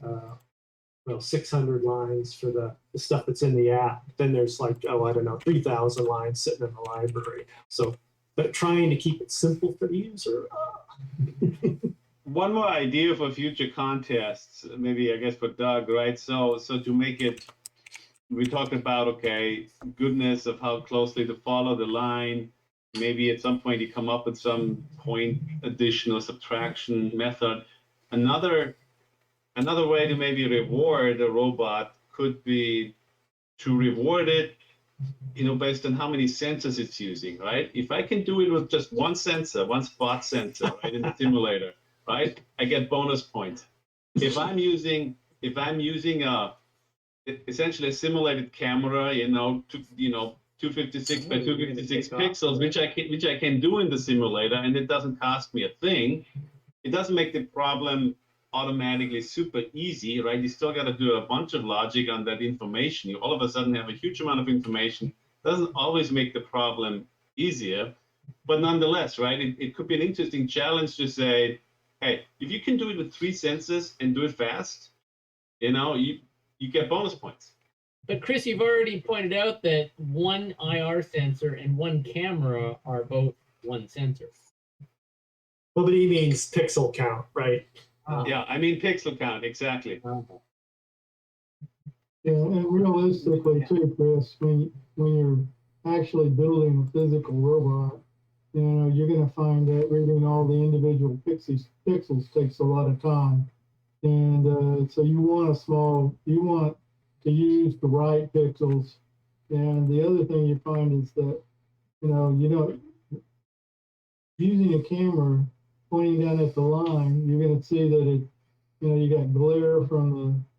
600 lines for the stuff that's in the app. Then there's 3,000 lines sitting in the library. So, but trying to keep it simple for the user. One more idea for future contests, maybe I guess for Doug, right? So to make it, we talked about, goodness of how closely to follow the line. Maybe at some point you come up with some point addition or subtraction method. Another way to maybe reward a robot could be to reward it, based on how many sensors it's using, right? If I can do it with just one sensor, one spot sensor, right, in the simulator, right, I get bonus points. If I'm using essentially a simulated camera, 256 by 256 pixels, which I can do in the simulator, and it doesn't cost me a thing. It doesn't make the problem automatically super easy, right? You still got to do a bunch of logic on that information. You all of a sudden have a huge amount of information. Doesn't always make the problem easier, but nonetheless, right? It could be an interesting challenge to say, hey, if you can do it with 3 sensors and do it fast, you get bonus points. But Chris, you've already pointed out that 1 IR sensor and 1 camera are both 1 sensor. Well, but he means pixel count, right? Yeah, I mean pixel count, exactly. Yeah, and realistically too, Chris, when you're actually building a physical robot, you're going to find that reading all the individual pixels takes a lot of time. And so you want to use the right pixels. And the other thing you find is that, using a camera, pointing down at the line, you're going to see that you got glare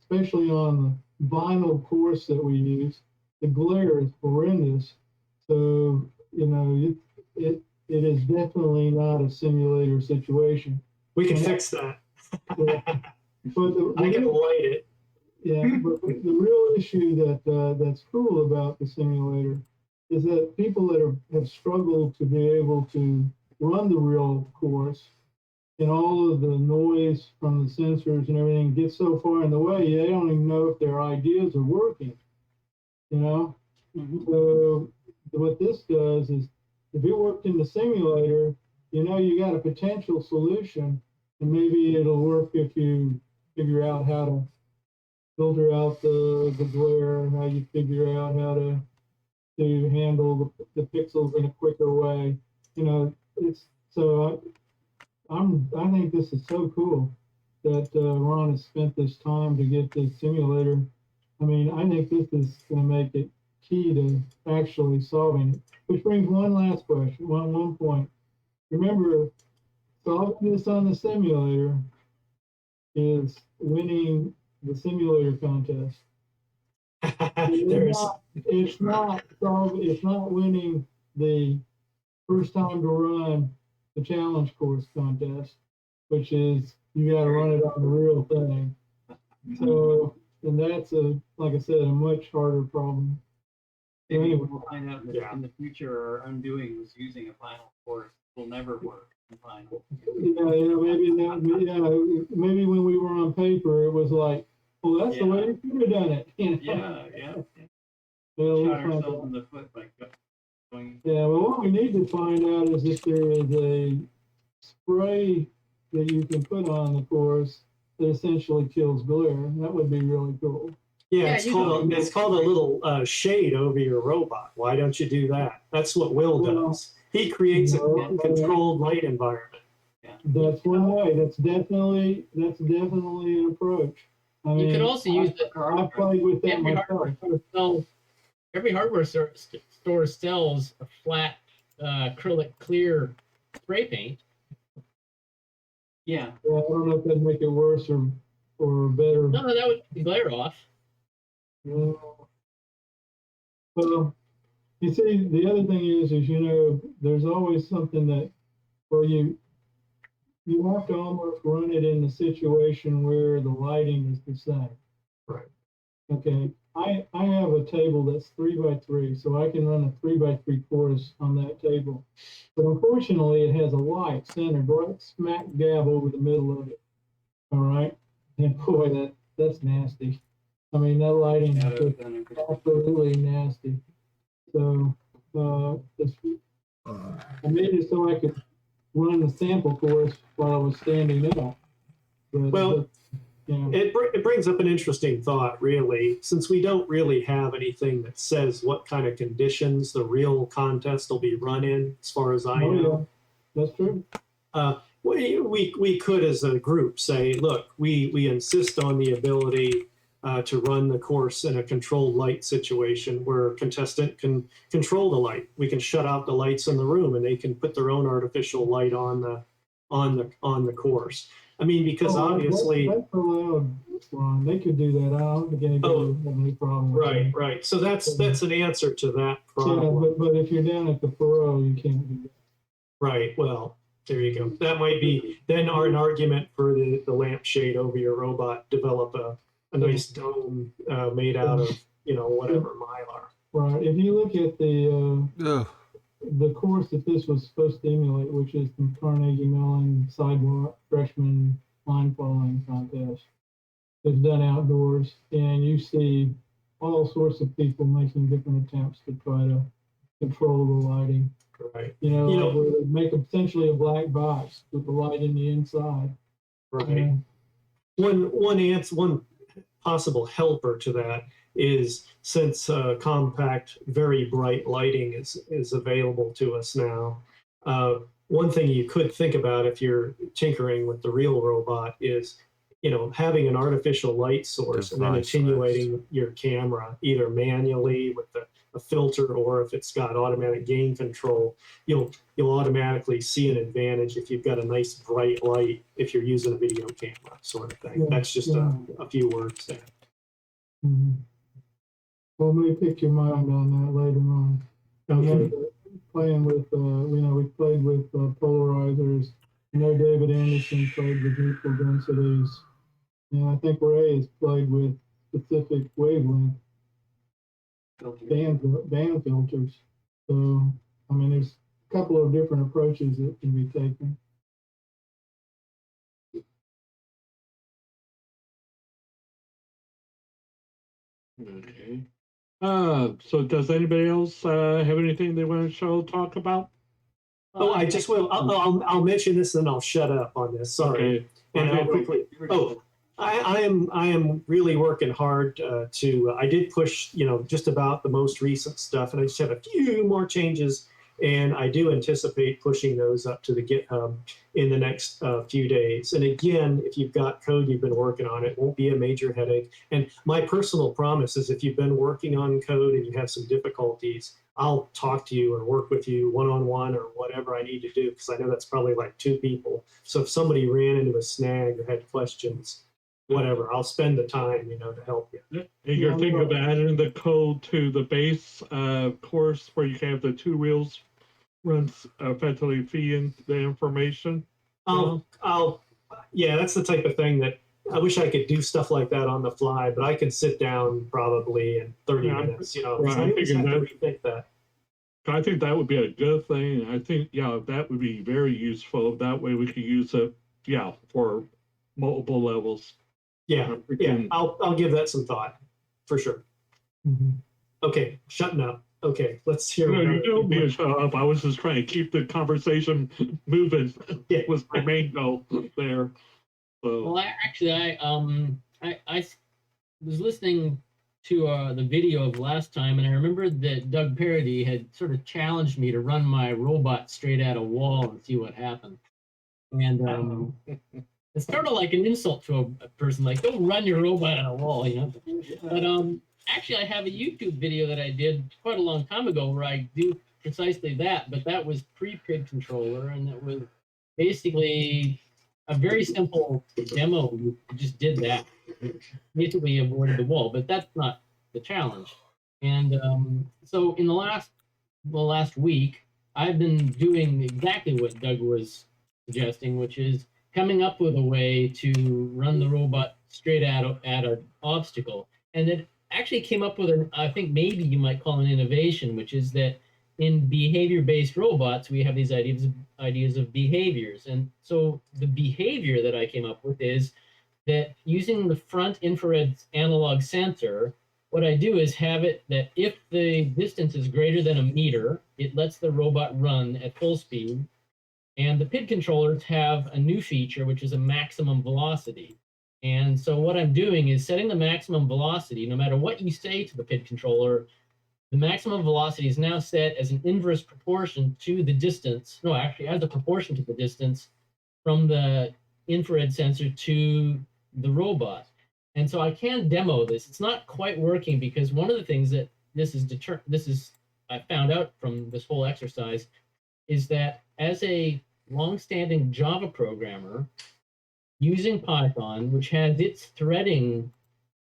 especially on the vinyl course that we use, the glare is horrendous. So, it is definitely not a simulator situation. We can fix that. Yeah. But I can light it. Yeah, but the real issue that's cool about the simulator is that people that have struggled to be able to run the real course, and all of the noise from the sensors and everything gets so far in the way, they don't even know if their ideas are working. So what this does is, if it worked in the simulator, you got a potential solution, and maybe it'll work if you figure out how to filter out the glare, and how you figure out how to handle the pixels in a quicker way. I think this is so cool that Ron has spent this time to get this simulator. I mean, I think this is going to make it key to actually solving it. Which brings one last question, one point. Remember, solving this on the simulator is winning the simulator contest. It's not winning the first time to run the challenge course contest, which is you got to run it on the real thing. So, and that's like I said, a much harder problem. Maybe we'll find out that in the future our undoing was using a final course will never work. Fine. Maybe when we were on paper, it was like, well, that's the way you could have done it. You know? Yeah. Well, Shot we'll find ourselves out. in the foot by going. Yeah, well, what we need to find out is if there is a spray that you can put on the course that essentially kills glare. That would be really cool. Yeah, Yeah, it's you called a little shade over your robot. Why don't you do that? That's what Will does. He creates a controlled light environment. That's one way. That's definitely an approach. I You mean, could also use the I played with that every myself. every hardware store sells a flat acrylic clear spray paint. Yeah. Yeah, I don't know if that'd make it worse or better. No, that would take the glare off. Yeah. Well, you see, the other thing is there's always something that where you have to almost run it in the situation where the lighting is the same. Right. Okay. I have a table that's 3x3, so I can run a 3x3 course on that table. But unfortunately, it has a light centered right smack dab over the middle of it. All right. And boy, that's nasty. I mean, that lighting is just absolutely nasty. So I made it so I could run the sample course while I was standing up. But, it brings up an interesting thought, really, since we don't really have anything that says what kind of conditions the real contest will be run in, as far as I know. Yeah, that's true. We could, as a group, say, look, we insist on the ability to run the course in a controlled light situation where a contestant can control the light. We can shut out the lights in the room, and they can put their own artificial light on the course. I mean, because obviously that's allowed, Ron. They could do that. I don't think anybody would have any problem with that. Right. So that's an answer to that problem. Yeah, but if you're down at the Perot, you can't do that. Right. Well, there you go. That might be then an argument for the lampshade over your robot. Develop a nice dome made out of whatever mylar. Right. If you look at the course that this was supposed to emulate, which is the Carnegie Mellon Sidewalk Freshman Line Following Contest, it's done outdoors, and you see all sorts of people making different attempts to try to control the lighting. Right. Where they make essentially a black box with the light in the inside. Right. One possible helper to that is, since compact, very bright lighting is available to us now, one thing you could think about if you're tinkering with the real robot is, having an artificial light source and then attenuating your camera either manually with a filter, or if it's got automatic gain control, you'll automatically see an advantage if you've got a nice bright light if you're using a video camera, sort of thing. That's just a few words there. Mm-hmm. Well, we pick your mind on that later on. Okay. Playing with, we played with polarizers. David Anderson played with neutral densities. And I think Ray has played with specific wavelength band filters. So, I mean, there's a couple of different approaches that can be taken. Okay. So does anybody else have anything they want to talk about? Oh, I just will. I'll mention this, and I'll shut up on this. Sorry. Okay. And I'll quickly. Oh, I am really working hard to. I did push, just about the most recent stuff, and I just have a few more changes, and I do anticipate pushing those up to the GitHub in the next few days. And again, if you've got code you've been working on, it won't be a major headache. And my personal promise is, if you've been working on code and you have some difficulties, I'll talk to you or work with you one-on-one or whatever I need to do, because I know that's probably like 2 people. So if somebody ran into a snag or had questions, whatever, I'll spend the time, to help you. And you're thinking of adding the code to the base course where you can have the 2 wheels runs effectively feed in the information? Yeah, that's the type of thing that I wish I could do stuff like that on the fly, but I can sit down probably in 30 minutes, Right, I always have to rethink that. So I think that would be a good thing. I think, yeah, that would be very useful. That way we could use it, yeah, for multiple levels. Yeah, yeah, I'll give that some thought, for sure. Okay, shutting up. Okay, let's hear. No, you don't need to shut up. I was just trying to keep the conversation moving. Yeah. Was my main goal there. So. Well, I was listening to the video of last time, and I remembered that Doug Parody had sort of challenged me to run my robot straight at a wall and see what happened. And it's sort of like an insult to a person, like, don't run your robot at a wall, you know. But actually, I have a YouTube video that I did quite a long time ago where I do precisely that, but that was pre-PID controller, and it was basically a very simple demo. You just did that, basically avoided the wall, but that's not the challenge. And so in the last week, I've been doing exactly what Doug was suggesting, which is coming up with a way to run the robot straight at an obstacle. And it actually came up with I think maybe you might call an innovation, which is that in behavior-based robots, we have these ideas of behaviors. And so the behavior that I came up with is that using the front infrared analog sensor, what I do is have it that if the distance is greater than a meter, it lets the robot run at full speed. And the PID controllers have a new feature, which is a maximum velocity. And so what I'm doing is setting the maximum velocity. No matter what you say to the PID controller, the maximum velocity is now set as an inverse proportion to the distance. No, actually, as a proportion to the distance from the infrared sensor to the robot. And so I can demo this. It's not quite working because one of the things that I found out from this whole exercise is that as a long-standing Java programmer, using Python, which has its threading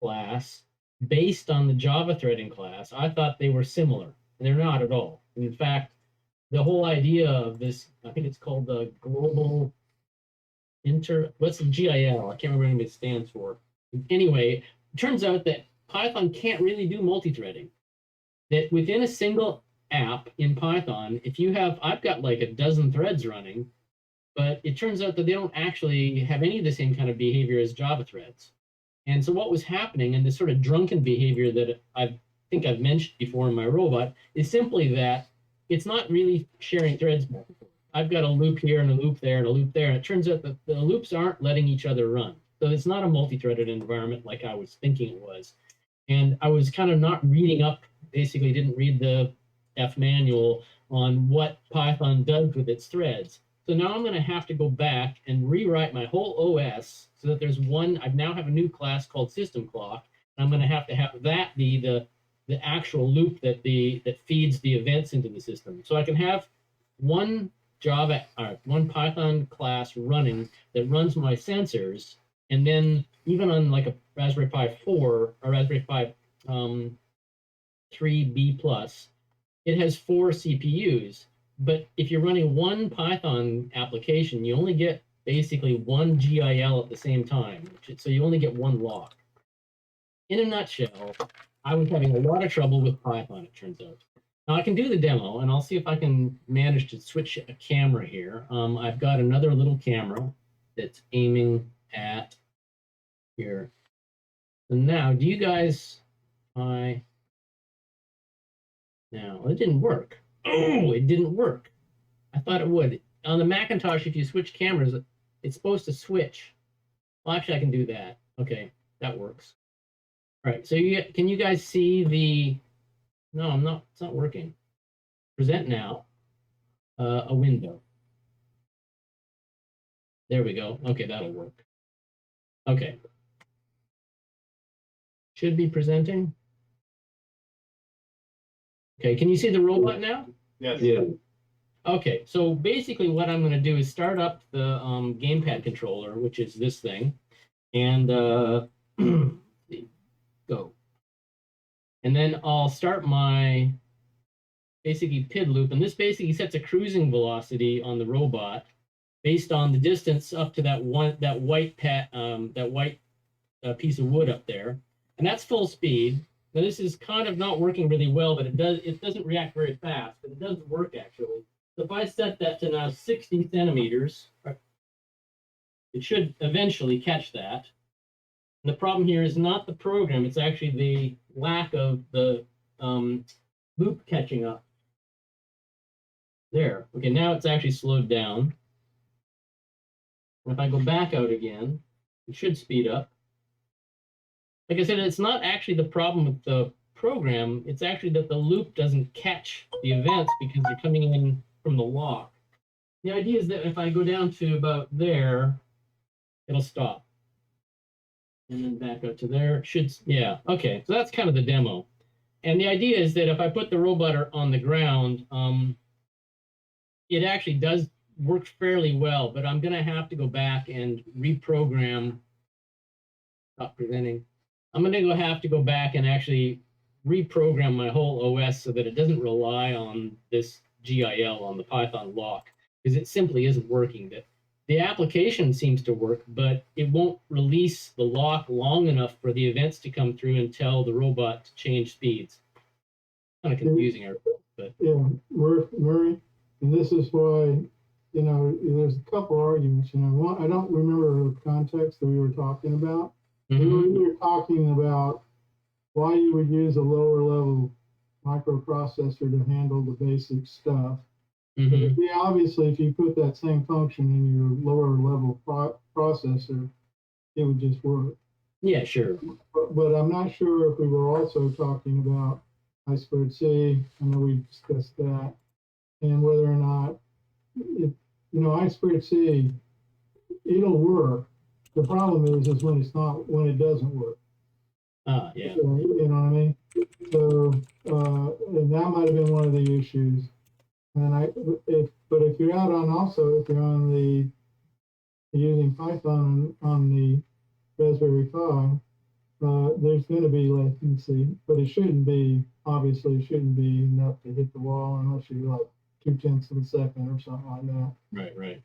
class based on the Java threading class, I thought they were similar, and they're not at all. In fact, the whole idea of this, I think it's called the global what's the GIL? I can't remember what it stands for. Anyway, it turns out that Python can't really do multi-threading. That within a single app in Python, if you have, I've got like a dozen threads running, but it turns out that they don't actually have any of the same kind of behavior as Java threads. And so what was happening, and this sort of drunken behavior that I think I've mentioned before in my robot, is simply that it's not really sharing threads. I've got a loop here and a loop there and a loop there, and it turns out that the loops aren't letting each other run. So it's not a multi-threaded environment like I was thinking it was. And I was kind of not reading up, basically didn't read the F manual on what Python does with its threads. So now I'm going to have to go back and rewrite my whole OS so that there's one, I now have a new class called system clock. And I'm going to have that be the actual loop that feeds the events into the system. So I can have one Python class running that runs my sensors, and then even on like a Raspberry Pi 4 or Raspberry Pi 3B Plus, it has 4 CPUs. But if you're running one Python application, you only get basically one GIL at the same time. So you only get one lock. In a nutshell, I was having a lot of trouble with Python, it turns out. Now I can do the demo, and I'll see if I can manage to switch a camera here. I've got another little camera that's aiming at here. So now, do you guys, now, it didn't work. Oh, it didn't work. I thought it would. On the Macintosh, if you switch cameras, it's supposed to switch. Well, actually, I can do that. Okay, that works. All right, so can you guys see the, no, it's not working. Present now, a window. There we go. Okay, that'll work. Okay. Should be presenting. Okay, can you see the robot now? Yes. Yeah. Okay, so basically what I'm going to do is start up the gamepad controller, which is this thing, and go. And then I'll start my basically PID loop, and this basically sets a cruising velocity on the robot based on the distance up to that white piece of wood up there, and that's full speed. Now this is kind of not working really well, but it doesn't react very fast, but it does work actually. So if I set that to now 60 centimeters, it should eventually catch that. And the problem here is not the program, it's actually the lack of the loop catching up. There. Okay, now it's actually slowed down. And if I go back out again, it should speed up. Like I said, it's not actually the problem with the program, it's actually that the loop doesn't catch the events because they're coming in from the lock. The idea is that if I go down to about there, it'll stop. And then back up to there, yeah, okay, so that's kind of the demo. And the idea is that if I put the robot on the ground, it actually does work fairly well, but I'm gonna have to go back and reprogram, stop presenting. I'm gonna have to go back and actually reprogram my whole OS so that it doesn't rely on this GIL on the Python lock, because it simply isn't working. The application seems to work, but it won't release the lock long enough for the events to come through and tell the robot to change speeds. Kind of confusing, but yeah, Murray, and this is why, you know, there's a couple arguments. You know, one, I don't remember the context that we were talking about. We were talking about why you would use a lower level microprocessor to handle the basic stuff. Yeah, obviously, if you put that same function in your lower level processor, it would just work. Yeah, sure. But I'm not sure if we were also talking about I2C. I know we discussed that, and whether or not you know, I2C, it'll work. The problem is when it's not, when it doesn't work. Yeah. So, you know what I mean? So, and that might have been one of the issues. And if you're out on also, if you're on the using Python on the Raspberry Pi, there's going to be latency, but it shouldn't be, obviously, it shouldn't be enough to hit the wall unless you're like 0.2 of a second or something like that. Right.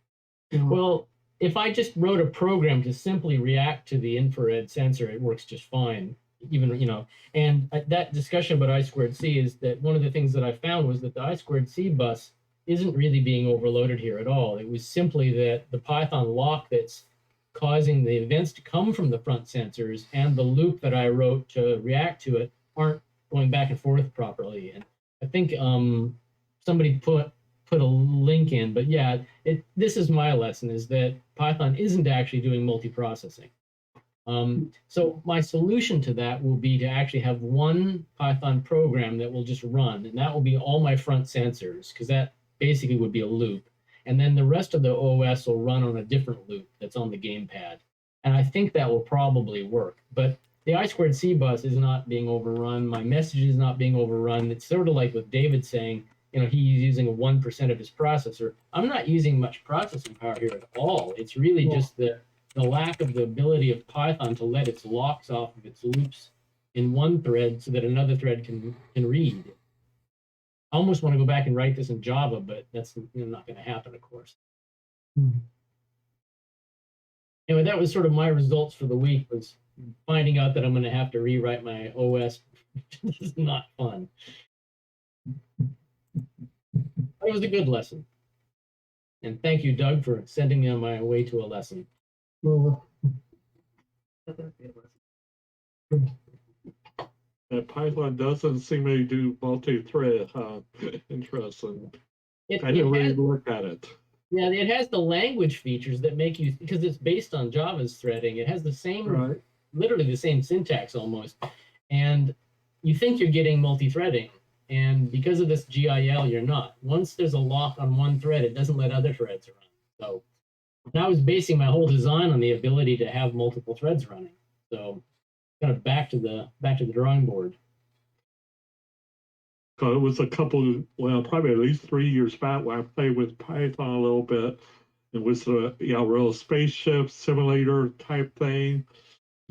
You know? Well, if I just wrote a program to simply react to the infrared sensor, it works just fine. Even, you know, and that discussion about I2C is that one of the things that I found was that the I2C bus isn't really being overloaded here at all. It was simply that the Python lock that's causing the events to come from the front sensors and the loop that I wrote to react to it aren't going back and forth properly. And I think somebody put a link in, but yeah, this is my lesson, is that Python isn't actually doing multiprocessing. So my solution to that will be to actually have one Python program that will just run, and that will be all my front sensors, because that basically would be a loop. And then the rest of the OS will run on a different loop that's on the gamepad. And I think that will probably work. But the I2C bus is not being overrun. My message is not being overrun. It's sort of like with David saying, you know, he's using 1% of his processor. I'm not using much processing power here at all. It's really just the lack of the ability of Python to let its locks off of its loops in one thread so that another thread can read. I almost want to go back and write this in Java, but that's not going to happen, of course. Anyway, that was sort of my results for the week, was finding out that I'm going to have to rewrite my OS. This is not fun. It was a good lesson. And thank you, Doug, for sending me on my way to a lesson. Well, Python doesn't seem to do multi-thread. Interesting. I It didn't really has, look at it. yeah, it has the language features that make you, because it's based on Java's threading. It has the same, Right. literally the same syntax almost. And you think you're getting multi-threading. And because of this GIL, you're not. Once there's a lock on one thread, it doesn't let other threads run. So and I was basing my whole design on the ability to have multiple threads running. So kind of back to the drawing board. So it was a couple, well, probably at least 3 years back when I played with Python a little bit. It was a real spaceship simulator type thing.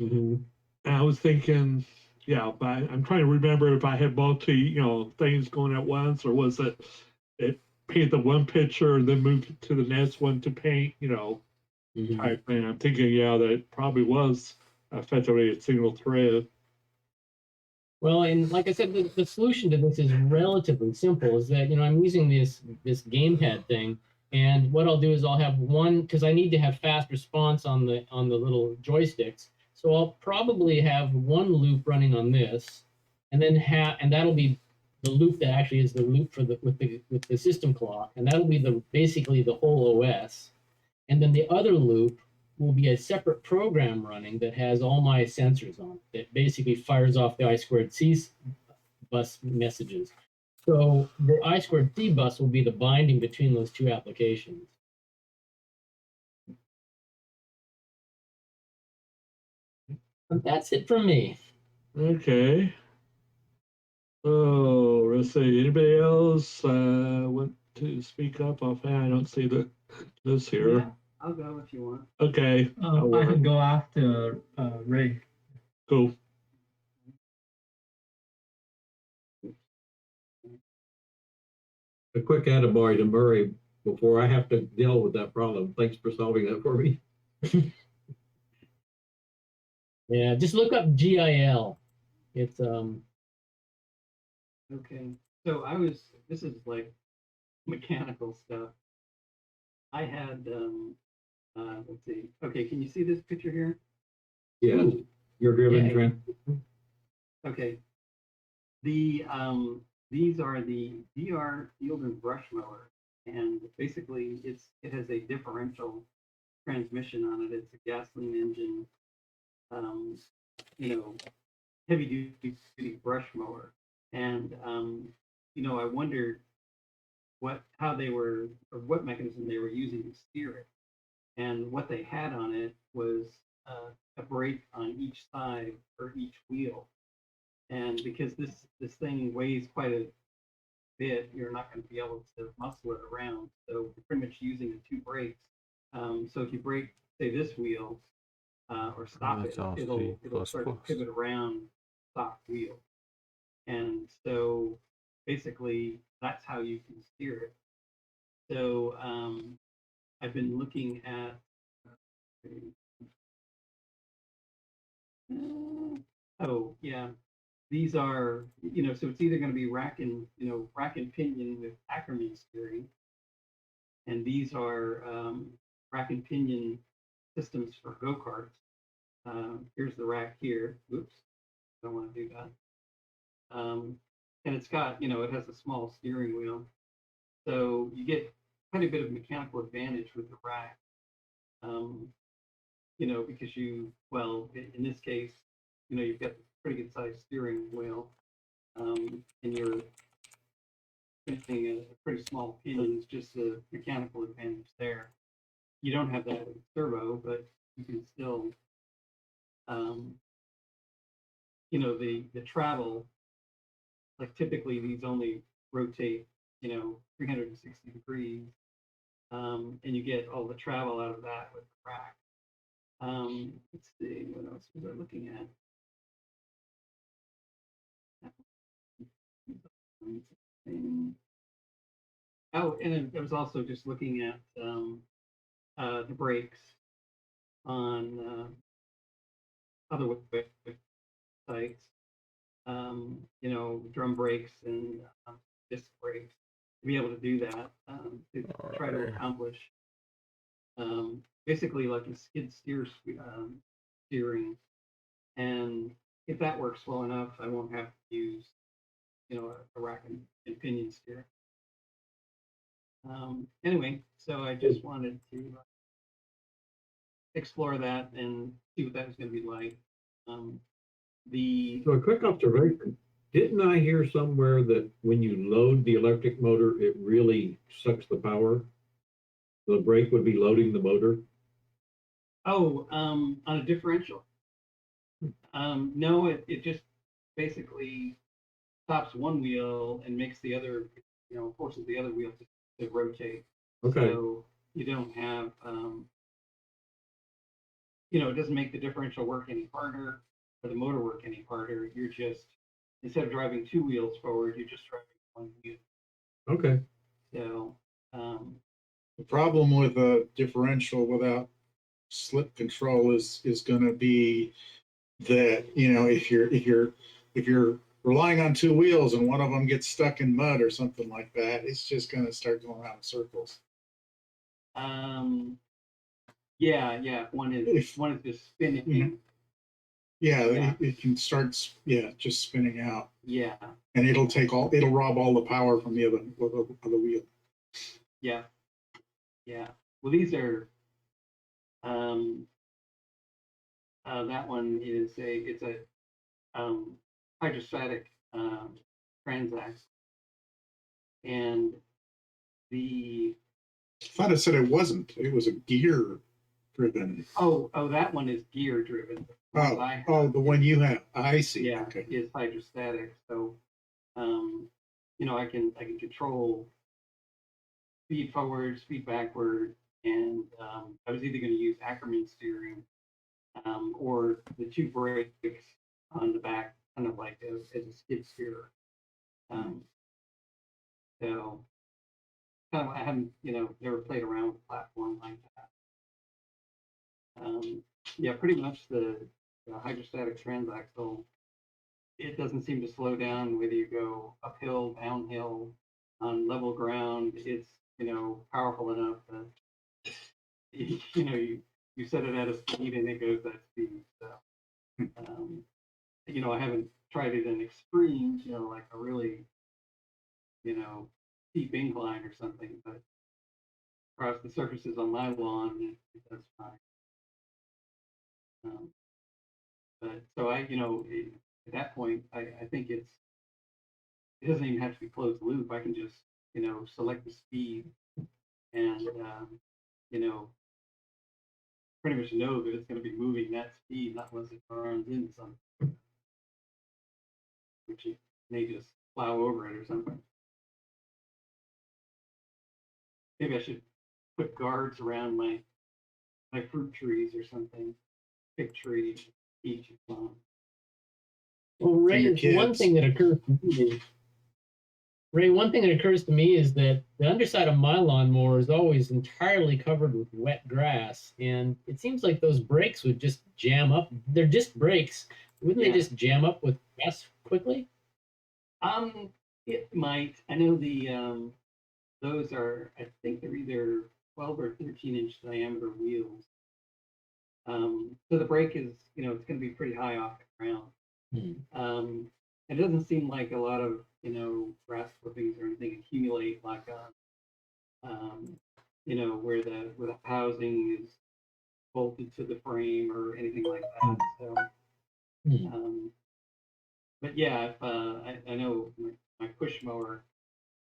And I was thinking, yeah, but I'm trying to remember if I had multi, things going at once, or was it paint the one picture and then move to the next one to paint, type thing. I'm thinking, yeah, that it probably was effectively a single thread. Well, and like I said, the solution to this is relatively simple. Is that I'm using this gamepad thing, and what I'll do is I'll have one because I need to have fast response on the little joysticks. So I'll probably have one loop running on this, and then and that'll be the loop that actually is the loop for with the system clock, and that'll be basically the whole OS. And then the other loop will be a separate program running that has all my sensors on it. That basically fires off the I2C bus messages. So the I2C bus will be the binding between those two applications. And that's it from me. Okay. Oh, let's see. Anybody else want to speak up offhand? I don't see this here. Yeah, I'll go if you want. Okay. I can go after Ray. Cool. A quick attaboy to Murray before I have to deal with that problem. Thanks for solving that for me. Yeah, just look up GIL. It's Okay, so this is like mechanical stuff. I had, let's see. Okay, can you see this picture here? Yeah, you're driven, Yeah. Trent. Okay. These are the DR field and brush mower, and basically it has a differential transmission on it. It's a gasoline engine, heavy duty brush mower. And I wondered what mechanism they were using to steer it. And what they had on it was a brake on each side for each wheel. And because this thing weighs quite a bit, you're not going to be able to muscle it around. So you're pretty much using the two brakes. So if you brake, say, this wheel or stop it, it'll start to pivot around stock wheel. And so basically that's how you can steer it. So I've been looking at these are, so it's either going to be rack and pinion with Ackerman steering, and these are rack and pinion systems for go-karts. Here's the rack here. Oops, don't want to do that. And it's got, it has a small steering wheel, so you get quite a bit of mechanical advantage with the rack. Because in this case, you've got a pretty good sized steering wheel, and you're getting a pretty small pinions, just the mechanical advantage there. You don't have that with turbo, but you can still, the travel, like typically these only rotate, 360 degrees, and you get all the travel out of that with the rack. Let's see, what else was I looking at? Oh, and then I was also just looking at the brakes on other websites, drum brakes and disc brakes, to be able to do that, to try to accomplish basically like a skid steer steering. And if that works well enough, I won't have to use, a rack and pinion steer. Anyway, so I just wanted to explore that and see what that was going to be like. So a quick observation. Didn't I hear somewhere that when you load the electric motor, it really sucks the power? The brake would be loading the motor? On a differential. No, it just basically stops one wheel and makes the other, forces the other wheel to rotate. Okay. So you don't have, it doesn't make the differential work any harder or the motor work any harder. You're just, instead of driving two wheels forward, you're just driving one wheel. Okay. So, The problem with a differential without slip control is going to be that, if you're relying on two wheels and one of them gets stuck in mud or something like that, it's just going to start going around in circles. Yeah. One is just spinning. Yeah, it can start, just spinning out. Yeah. And it'll rob all the power from the other wheel. Yeah. Well, these are, that one is it's a hydrostatic transax, and I thought it said it wasn't. It was a gear driven. Oh, that one is gear driven. The one you have. I see. Yeah, okay. is hydrostatic. So, I can control speed forward, speed backward, and I was either going to use Ackerman steering or the two brakes on the back, kind of like as a skid steer. So, kind of, I haven't never played around with a platform like that. Pretty much the hydrostatic transaxle. It doesn't seem to slow down whether you go uphill, downhill, on level ground. It's powerful enough that you set it at a speed and it goes that speed. So I haven't tried it in extremes, like a really steep incline or something, but across the surfaces on my lawn, it does fine. But so at that point, I think it doesn't even have to be closed loop. I can just, select the speed and, pretty much know that it's going to be moving that speed, not unless it runs into something, which it may just plow over it or something. Maybe I should put guards around my fruit trees or something, big tree, each one. Well, Ray, one thing that occurs to me is that the underside of my lawnmower is always entirely covered with wet grass, and it seems like those brakes would just jam up. They're disc brakes. Wouldn't they just jam up with grass quickly? It might. I know those are, I think they're either 12 or 13-inch diameter wheels. So the brake is, it's going to be pretty high off the ground. It doesn't seem like a lot of, grass clippings or anything accumulate like where the housing is bolted to the frame or anything like that. So, but yeah, if, I know my push mower,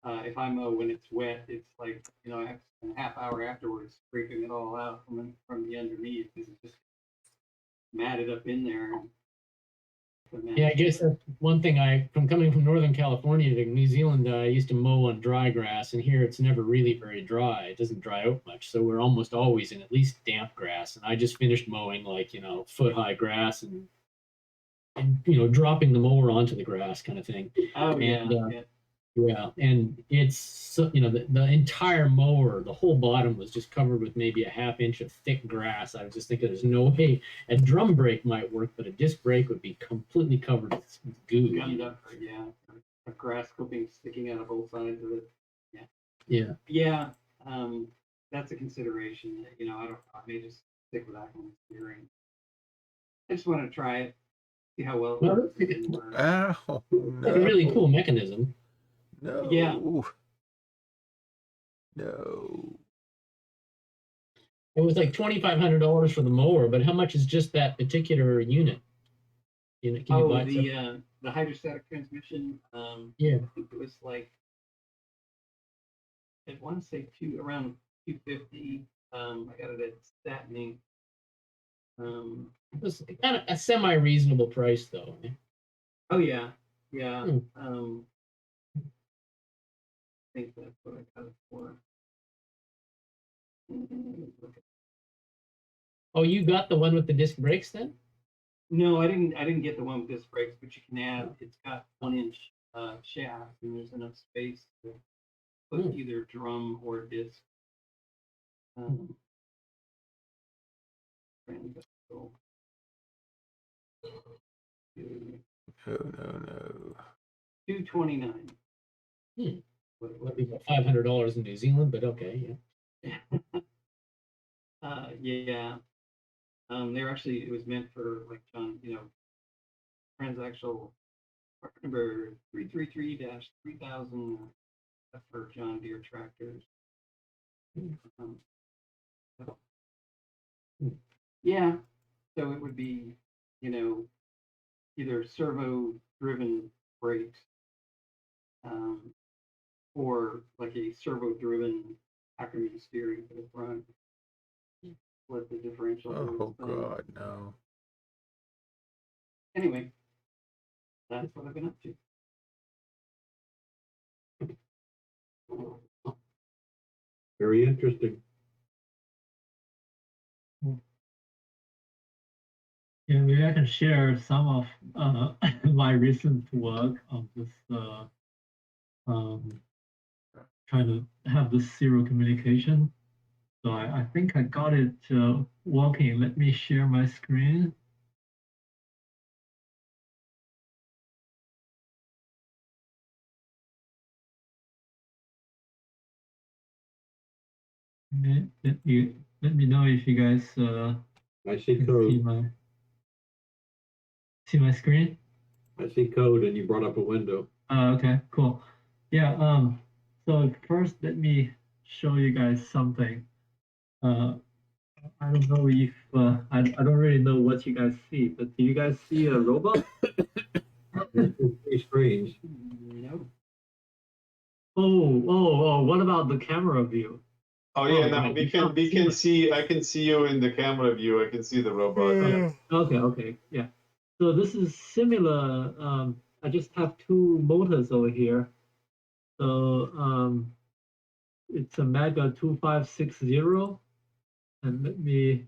if I mow when it's wet, it's like, I have to spend a half hour afterwards scraping it all out from the underneath because it's just matted up in there. Yeah, I guess that's one thing from coming from Northern California to New Zealand, I used to mow on dry grass, and here it's never really very dry. It doesn't dry out much. So we're almost always in at least damp grass. And I just finished mowing like, foot-high grass and dropping the mower onto the grass kind of thing. Oh, and, yeah. Yeah, and it's, the entire mower, the whole bottom was just covered with maybe a half inch of thick grass. I was just thinking there's no way a drum brake might work, but a disc brake would be completely covered with goo. Gummed up, yeah. A grass clipping sticking out of both sides of it. Yeah. Yeah. Yeah. That's a consideration. I don't know. I may just stick with Ackerman steering. I just want to try it, see how well it works. Oh, no. It's a really cool mechanism. No. Yeah. No. It was like $2,500 for the mower, but how much is just that particular unit? Can you buy it the hydrostatic transmission. Yeah. I think it was like, I want to say around 250. I got it at Statney. It was kind of a semi-reasonable price, though. Oh yeah. I think that's what I got it for. Oh, you got the one with the disc brakes then? No, I didn't get the one with disc brakes, but you can add. It's got 1-inch shaft, and there's enough space to put either drum or disc. No. 229. Would be about $500 in New Zealand, but okay, yeah. Yeah. They're actually, it was meant for like John, transactional part number 333-3000 for John Deere tractors. Yeah, so it would be, either servo-driven brakes, or like a servo-driven Ackerman steering for the front. Let the differential do its Oh thing. God, no. Anyway, that's what I've been up to. Very interesting. Yeah, maybe I can share some of my recent work on this, trying to have this serial communication. So I think I got it working. Let me share my screen. Let me know if you guys I see can code. see my screen. I see code, and you brought up a window. Okay, cool. Yeah. So first, let me show you guys something. I don't know if I don't really know what you guys see, but do you guys see a robot? Three screens. No. Oh! What about the camera view? Oh yeah, now right, we you can can't see I can see you in the camera view. I can see the robot. Okay, yeah. So this is similar. I just have two motors over here. So it's a Mega 2560, and let me.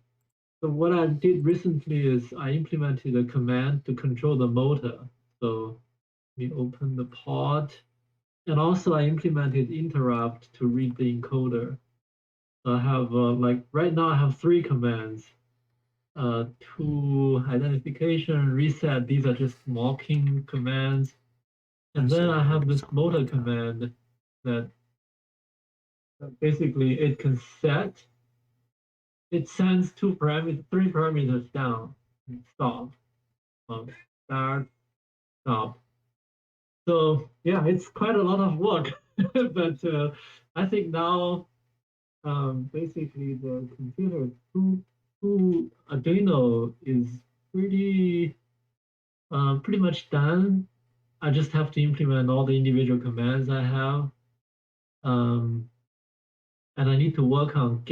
So what I did recently is I implemented a command to control the motor. So let me open the pod, and also I implemented interrupt to read the encoder. So I have like right now I have three commands. To identification, reset. These are just mocking commands, and then I have this motor command that basically it can set. It sends three parameters down. Stop, start, stop. So yeah, it's quite a lot of work, but I think now basically the computer to Arduino is pretty much done. I just have to implement all the individual commands I have, and I need to work on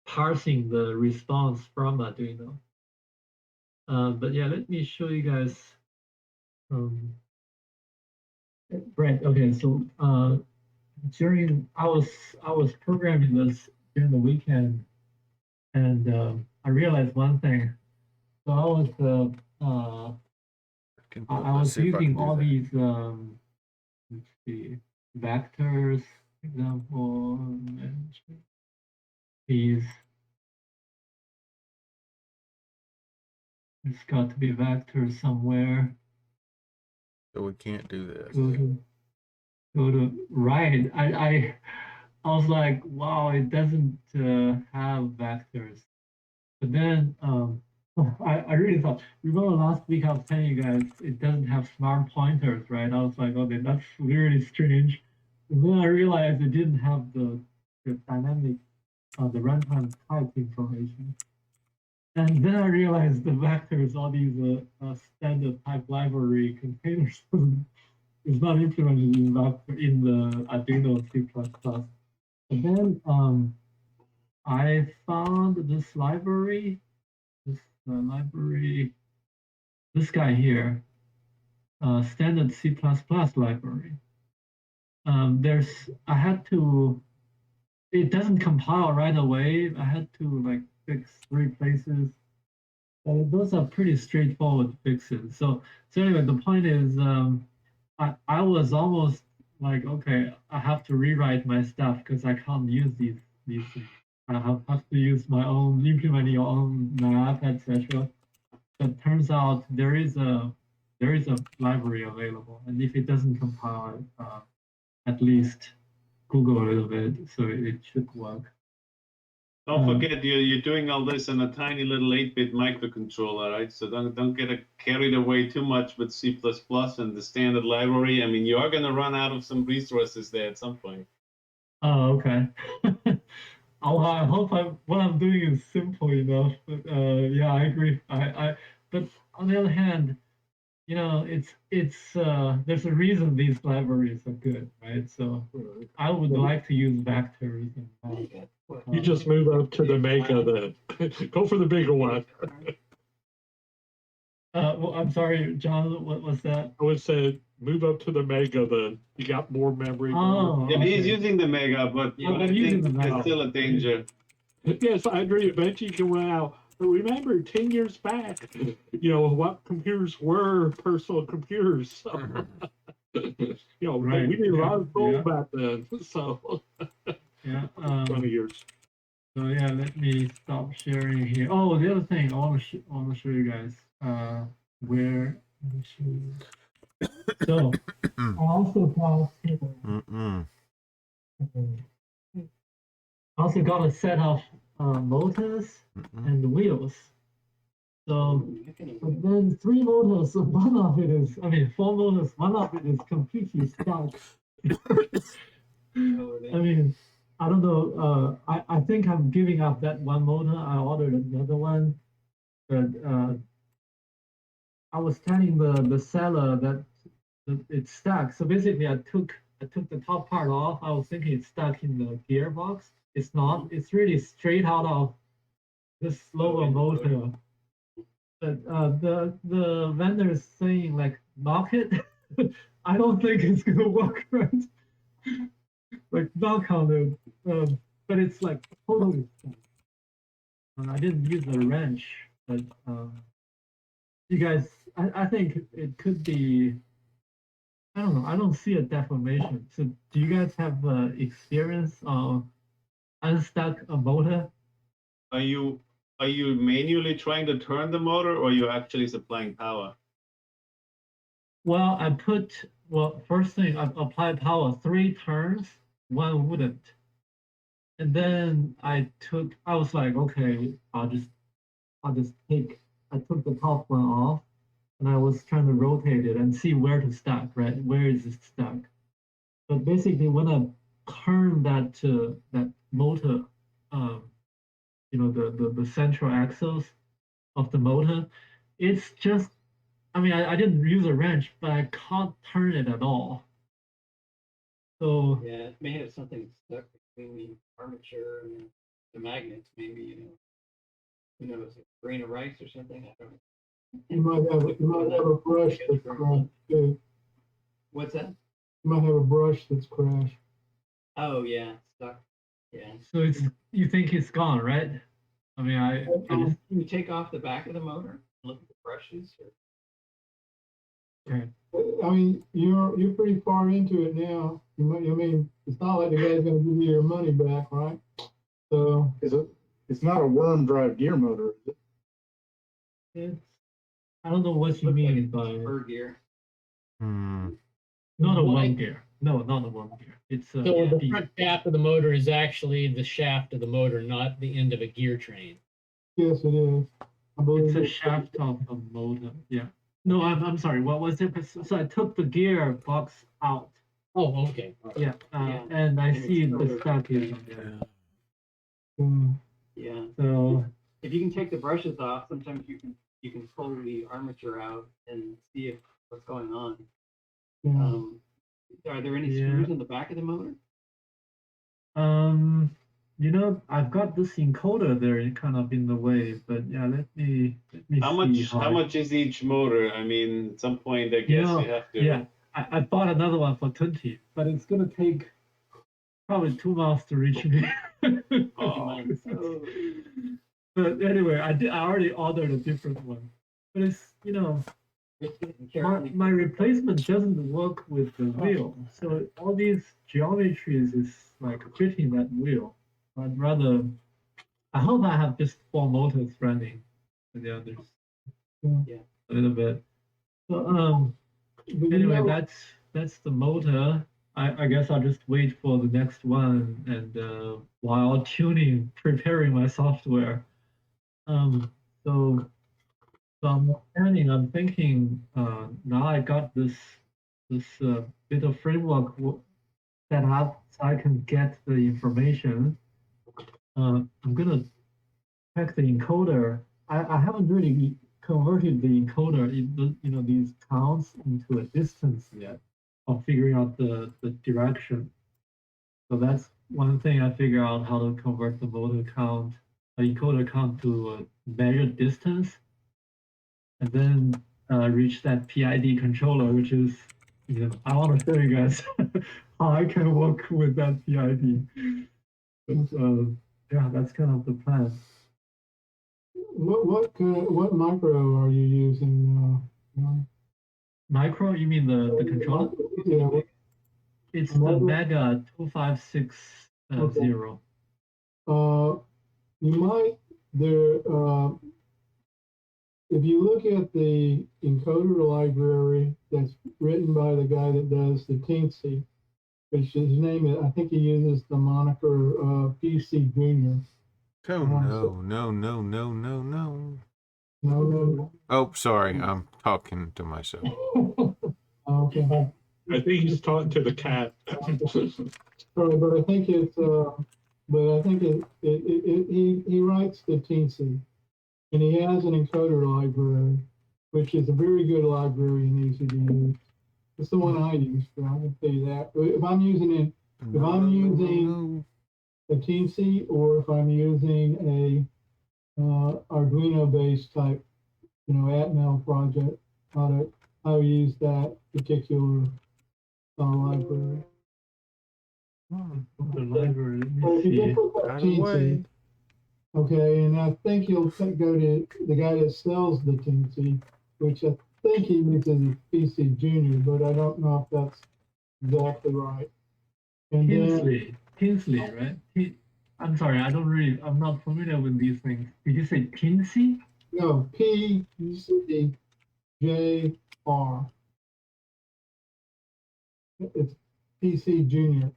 parsing the response from Arduino. But yeah, let me show you guys. Right. Okay. So during I was programming this during the weekend, and I realized one thing. So I was using all these let's see, vectors, for example, these. It's got to be vectors somewhere. So we can't do this. Go to right. I was like, wow, it doesn't have vectors. But then I really thought, remember last week I was telling you guys it doesn't have smart pointers, right? I was like, okay, that's really strange. And then I realized it didn't have the dynamic, the runtime type information. And then I realized the vectors, all these standard type library containers, is not implemented in the Arduino C++. And then I found this library, this guy here, standard C++ library. I had to, it doesn't compile right away. I had to like fix 3 places. Those are pretty straightforward fixes. So anyway, the point is, I was almost like, okay, I have to rewrite my stuff because I can't use these things. I have to use my own, implement your own math, etc. But turns out there is there is a library available, and if it doesn't compile, at least Google a little bit, so it should work. Don't forget, you're doing all this on a tiny little 8-bit microcontroller, right? So don't get carried away too much with C++ and the standard library. I mean, you are going to run out of some resources there at some point. Oh, okay. I hope what I'm doing is simple enough. But yeah, I agree. But on the other hand, you know, it's there's a reason these libraries are good, right? So I would like to use vectors. And, You just move up to the mega then. Go for the bigger one. well, I'm sorry, John. What was that? I would say move up to the mega then. You got more memory. Oh, Yeah, he's okay. using the mega, but I'm I using think the there's mega. still a danger. Yes, I agree. Eventually you can run out. But remember, 10 years back, you know, what computers were personal computers. So, you know, Right. we did a lot of gold Yeah. back then. So, Yeah. 20 years. So yeah, let me stop sharing here. Oh, the other thing I want to show you guys. Where? Let me show you. So I also got a set of motors and wheels. So, but then 3 motors, one of it is, I mean, 4 motors, one of it is completely stuck. I mean, I don't know. I think I'm giving up that one motor. I ordered another one, but I was telling the seller that it's stuck. So basically, I took the top part off. I was thinking it's stuck in the gearbox. It's not. It's really straight out of this lower motor. But the vendor is saying like knock it. I don't think it's gonna work right. Like knock on it, but it's like totally stuck. I didn't use a wrench, but you guys, I think it could be. I don't know. I don't see a deformation. So do you guys have experience of unstuck a motor? Are you manually trying to turn the motor, or are you actually supplying power? Well, first thing I applied power 3 turns, 1 wouldn't. And then I was like, okay, I took the top one off, and I was trying to rotate it and see where to stuck, right? Where is it stuck? But basically, when I turn that motor, you know, the central axles of the motor, it's just, I mean, I didn't use a wrench, but I can't turn it at all. So Yeah, it may have something stuck between the armature and the magnets, maybe, you know. Who knows, a grain of rice or something? I don't know. You might have a brush that's crashed too. What's that? You might have a brush that's crashed. Oh, yeah, stuck. Yeah. so you think it's gone, right? I mean, I just, Can you take off the back of the motor and look at the brushes? Or... okay. I mean, you're pretty far into it now. I mean, it's not like the guy's going to give you your money back, right? So It's not a worm drive gear motor, is it? It's, I don't know what you Looks like mean it's by spur gear. not a one gear. No, not a one gear. It's So the front shaft of the motor is actually the shaft of the motor, not the end of a gear train. yes, it is. I believe it's a it's shaft of a motor. Yeah. No, I'm sorry. What was it? So I took the gear box out. Oh, okay. Yeah. Yeah. And I And see it's the still stuck is on there. Yeah. So If you can take the brushes off, sometimes you can pull the armature out and see what's going on. yeah. Are there any Yeah. screws in the back of the motor? you know, I've got this encoder there kind of in the way, but yeah, let me How much is each motor? I mean, at some point, I guess you have to. Yeah, I bought another one for 20, but it's gonna take probably 2 months to reach me. Oh. But anyway, I already ordered a different one. But it's, you know, my replacement doesn't work with the wheel. So all these geometries is like fitting that wheel. I'd rather, I hope I have just 4 motors running and the others. Yeah. A little bit. So, But you anyway, know, that's the motor. I guess I'll just wait for the next one, and while preparing my software. Um, so, so I'm thinking, now I got this bit of framework set up so I can get the information. I'm gonna check the encoder. I haven't really converted the encoder, these counts into a distance yet of figuring out the direction. So that's one thing I figure out how to convert the motor count, the encoder count to a measured distance, and then reach that PID controller, which is, I want to show you guys how I can work with that PID. But, yeah, that's kind of the plan. what micro are you using? Micro, you mean the controller? Yeah. It's the Mega 2560. You might there. If you look at the encoder library that's written by the guy that does the Teensy, which his name is, I think he uses the moniker PC Junior. Oh no, no, no, no, no, no. No. Oh, sorry, I'm talking to myself. Okay. I think he's talking to the cat. Sorry, but I think it's he writes the Teensy, and he has an encoder library, which is a very good library and easy to use. It's the one I use, but I can tell you that. If I'm using a Teensy, or if I'm using a Arduino-based type, Atmel project, I'll use that particular library. The library. So if you just look up Teensy, okay, and I think you'll go to the guy that sells the Teensy, which I think he uses PC Junior, but I don't know if that's exactly right. And Tinsley, right? I'm sorry, I'm not familiar with these things. Did you say Tinsy? No, PCJR. It's PC Junior.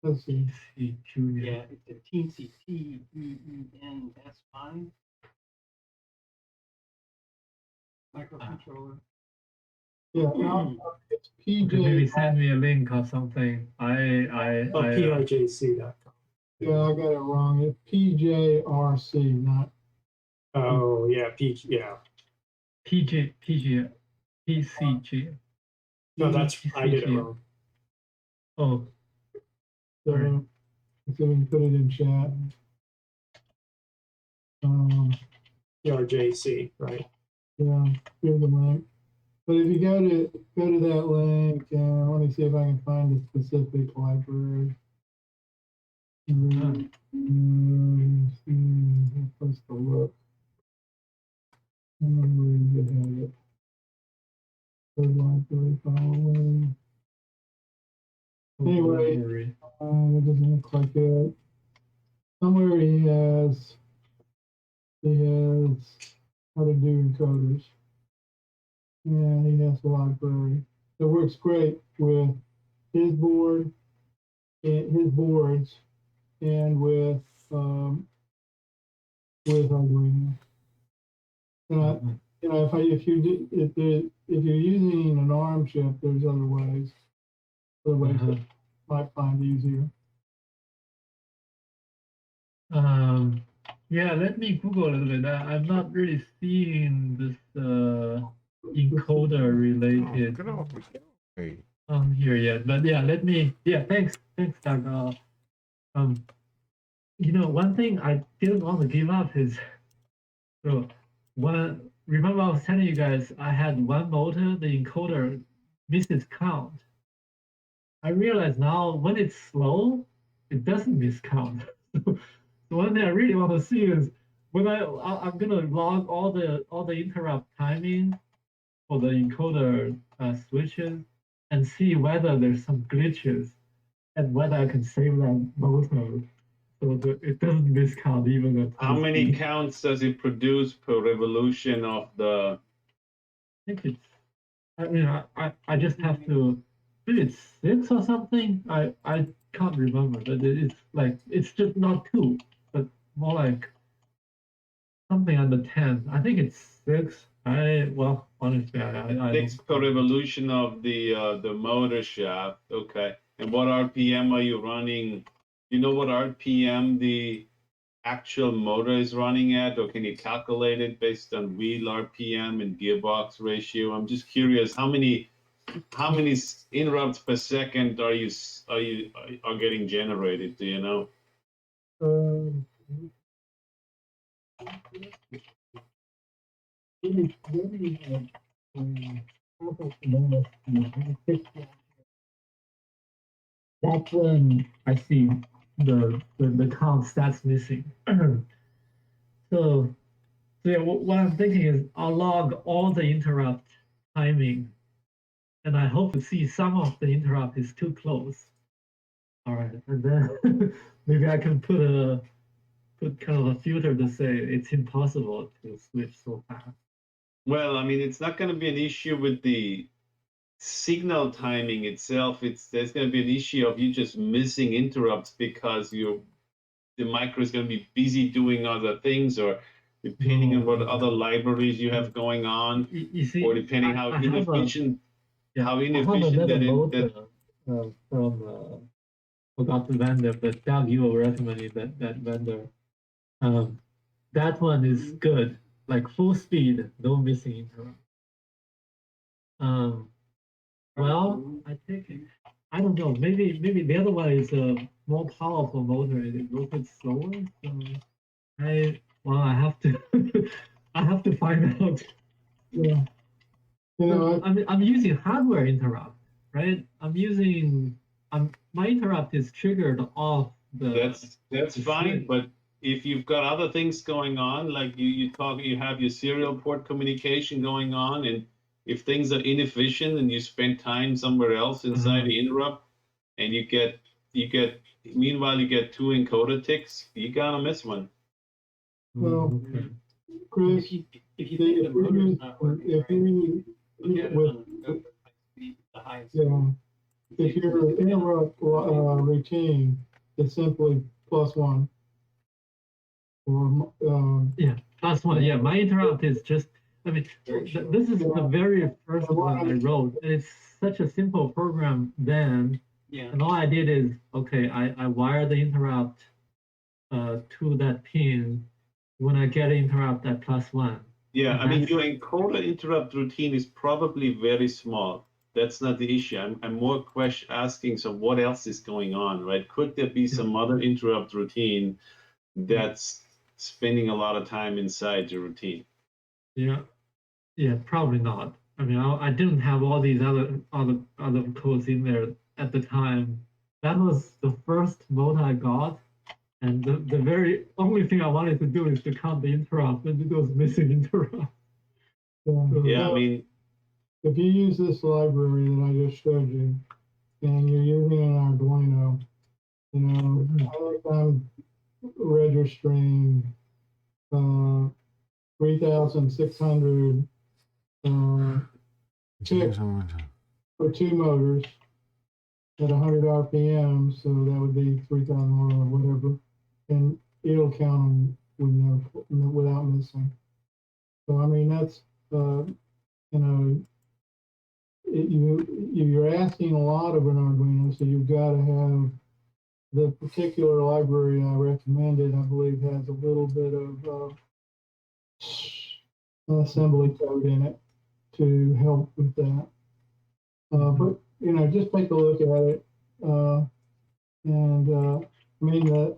Let's see. PC Junior. Yeah, it's a teensy, TEENS5 microcontroller. Yeah, it's PJ. Maybe send me a link or something. PIJC.com. Yeah, I got it wrong. It's PJRC, not. Oh yeah, PCG. No, that's I did it wrong. Oh, So, so we can put it in chat. PRJC, right? Yeah, here's the link. But if you go to that link, let me see if I can find a specific library. Place to look. Where you have it. Third library following. Anyway, it doesn't look like it. Somewhere he has how to do encoders. And he has a library that works great with his board and his boards and with Arduino. And if you're using an ARM chip, there's other ways that you might find easier. Yeah, let me Google a little bit. I'm not really seeing this encoder related here yet, but yeah, thanks, Doug. One thing I didn't want to give up is, remember I was telling you guys I had one motor, the encoder misses count. I realize now when it's slow, it doesn't miss count. So one thing I really want to see is when I'm gonna log all the interrupt timing for the encoder switches and see whether there's some glitches and whether I can save that motor so that it doesn't miscount even at. How many counts does it produce per revolution of the? I think it's I mean, I just have to, maybe it's 6 or something. I can't remember, but it's like, it's just not 2, but more like something under 10. I think it's 6. Well, honestly, I 6 per revolution of the motor shaft. Okay. And what RPM are you running? You know what RPM the actual motor is running at, or can you calculate it based on wheel RPM and gearbox ratio? I'm just curious, how many interrupts per second are getting generated? Do you know? That's when I see the count starts missing. So yeah, what I'm thinking is I'll log all the interrupt timing, and I hope to see some of the interrupt is too close. All right, and then maybe I can put kind of a filter to say it's impossible to switch so fast. Well, I mean, it's not going to be an issue with the signal timing itself. There's going to be an issue of you just missing interrupts because the micro is going to be busy doing other things, or depending on what other libraries you have going on, you see, or depending how inefficient that from forgot the vendor, but Doug, you were recommending that vendor. That one is good, like full speed, no missing interrupt. Well, I think I don't know. Maybe the other one is a more powerful motor. It rotates slower. So I have to I have to find out. Yeah. You know, I'm using hardware interrupt, right? My interrupt is triggered off the. That's fine, but if you've got other things going on, like you have your serial port communication going on, and if things are inefficient and you spend time somewhere else inside the interrupt, and meanwhile you get 2 encoder ticks, you're gonna miss one. Well, Chris, if you think the motor's not working, if you the highest. Yeah, if your interrupt routine is simply +1, or yeah, +1. Yeah, my interrupt is just. I mean, this is the very first one I wrote. It's such a simple program then. Yeah. And all I did is, okay, I wire the interrupt to that pin. When I get interrupt at +1. Yeah, I mean, your encoder interrupt routine is probably very small. That's not the issue. I'm more asking, so what else is going on, right? Could there be some other interrupt routine that's spending a lot of time inside your routine? Yeah, probably not. I mean, I didn't have all these other codes in there at the time. That was the first mode I got, and the very only thing I wanted to do is to count the interrupt and those missing interrupts. Yeah, I mean, if you use this library that I just showed you, and you're using an Arduino, you know, I'm registering 3,600 ticks for 2 motors at 100 RPM, so that would be 3,000 or whatever, and it'll count them without missing. So I mean, that's you know, you're asking a lot of an Arduino, so you've got to have the particular library I recommended. I believe has a little bit of assembly code in it to help with that. But you know, just take a look at it, and I mean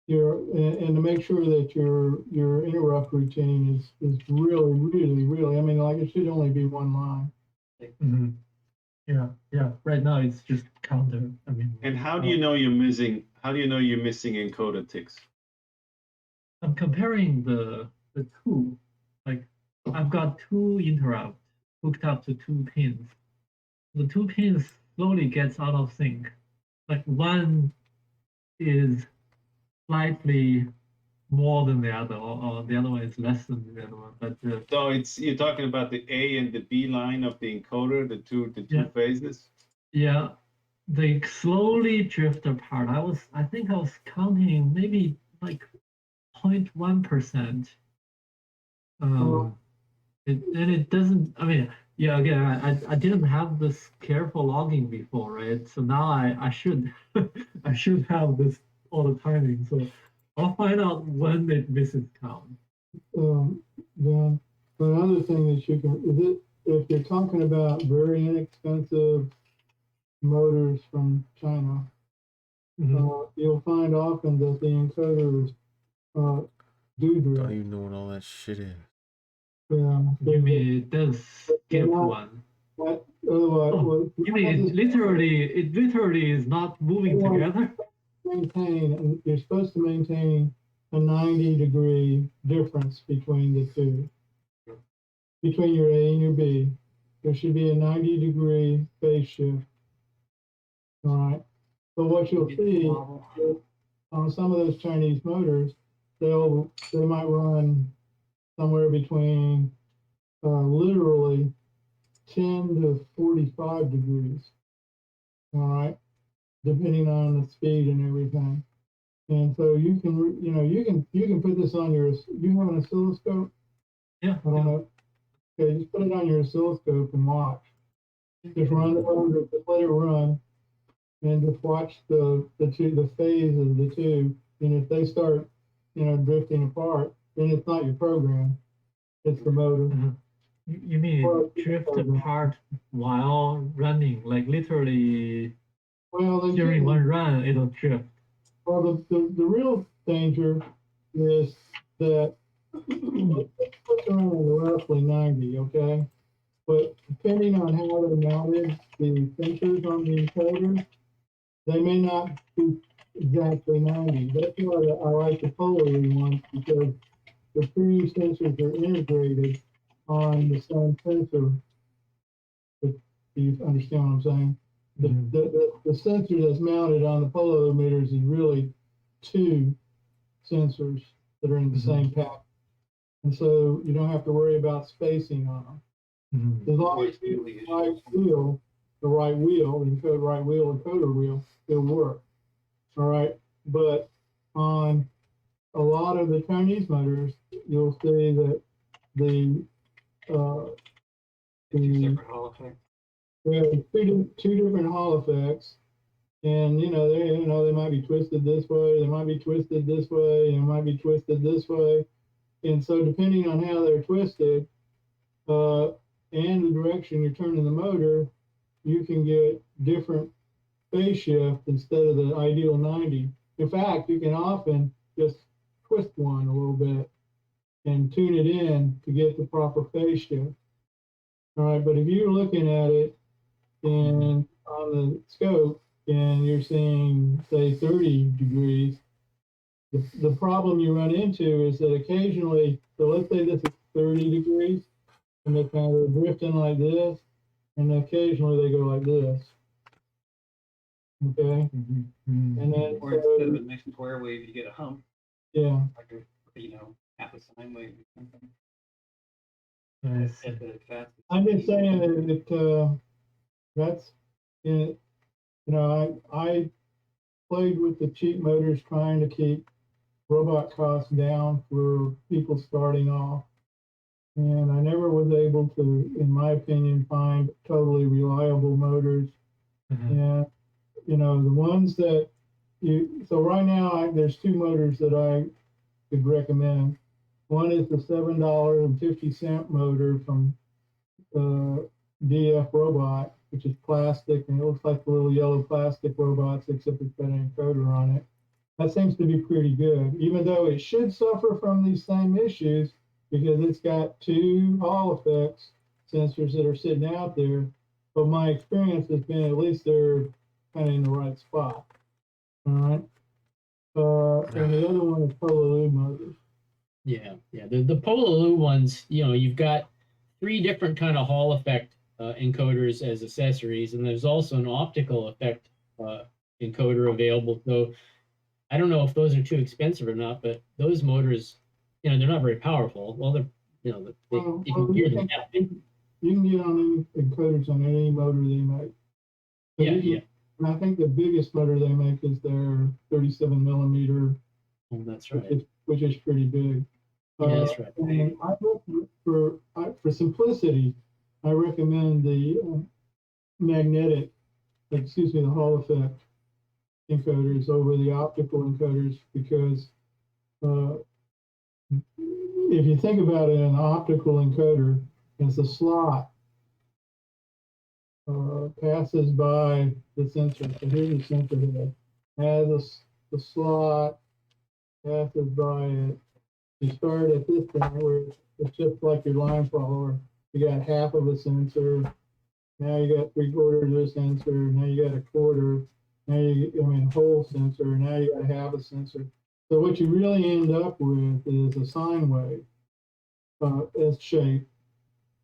and to make sure that your interrupt routine is really. I mean, like it should only be 1 line. Mm-hmm. Yeah. Right now it's just counter. I mean. And how do you know you're missing? How do you know you're missing encoder ticks? I'm comparing the 2. Like I've got 2 interrupts hooked up to 2 pins. The 2 pins slowly gets out of sync. Like one is slightly more than the other, or the other one is less than the other one. But So you're talking about the A and the B line of the encoder, the two Yeah. phases. yeah, they slowly drift apart. I think I was counting maybe like 0.1%. And it doesn't. I mean, yeah. Again, I didn't have this careful logging before, right? So now I should I should have this all the timing. So I'll find out when it misses count. Then another thing that you can is it if you're talking about very inexpensive motors from China, you'll find often that the encoders do drift. Don't even know what all that shit is. Yeah, You mean it does skip one? What? Otherwise, Oh, you mean it literally is not moving together? and you're supposed to maintain a 90-degree difference between the two. Between your A and your B, there should be a 90-degree phase shift. All right. But what you'll see on some of those Chinese motors, they might run somewhere between literally 10 to 45 degrees. All right, depending on the speed and everything. And so you can put this on your. You have an oscilloscope? Yeah. I don't know. Okay, just put it on your oscilloscope and watch. Just run the motor, just let it run, and just watch the phase of the two. And if they start, drifting apart, then it's not your program; it's the motor. You mean it drift apart while running, like literally? Well, during one run, it'll drift. Well, the real danger is that it's around roughly 90, okay? But depending on how they're mounted, the sensors on the encoder, they may not be exactly 90. That's why I like the polarly ones, because the two sensors are integrated on the same sensor. If you understand what I'm saying? The sensor that's mounted on the polarimeters is really two sensors that are in the same pack. And so you don't have to worry about spacing on them. As long as you use the right wheel, encode right wheel, encoder wheel, it'll work. All right. But on a lot of the Chinese motors, you'll see that the Separate Hall effects. we have two different Hall effects, and they might be twisted this way, they might be twisted this way, and might be twisted this way, and so depending on how they're twisted, and the direction you're turning the motor, you can get different phase shift instead of the ideal 90. In fact, you can often just twist one a little bit and tune it in to get the proper phase shift. All right, but if you're looking at it and on the scope and you're seeing, say, 30 degrees, the problem you run into is that occasionally, so let's say this is 30 degrees, and they're kind of drifting like this, and occasionally they go like this. Okay? And then, or instead of a nice square wave, you get a hump. Yeah. Like half a sine wave or something. Nice. I'm just saying that that's it. I played with the cheap motors trying to keep robot costs down for people starting off. And I never was able to, in my opinion, find totally reliable motors. And, the ones that so right now there's two motors that I could recommend. One is the $7.50 motor from DF Robot, which is plastic, and it looks like the little yellow plastic robots, except it's got an encoder on it. That seems to be pretty good, even though it should suffer from these same issues because it's got two Hall effects sensors that are sitting out there. But my experience has been at least they're kind of in the right spot. All right. And the other one is Pololu motors. Yeah. The Pololu ones, you've got three different kind of Hall effect encoders as accessories, and there's also an optical effect encoder available. So I don't know if those are too expensive or not, but those motors, you know, they're not very powerful. Well, they're, you know, you can hear them happening. You can get on any encoders on any motor they make. So Yeah, yeah. And I think the biggest motor they make is their 37 millimeter, Oh, that's right. which is pretty big. Yeah, that's right. And for simplicity, I recommend the magnetic, the Hall effect encoders over the optical encoders because if you think about it, an optical encoder is the slot passes by the sensor. So here's the sensor head. As the slot passes by it, you start at this point where it's just like your line follower. You got half of a sensor. Now you got 3/4 of a sensor. Now you got a quarter. Now whole sensor. Now you got half a sensor. So what you really end up with is a sine wave, as shape,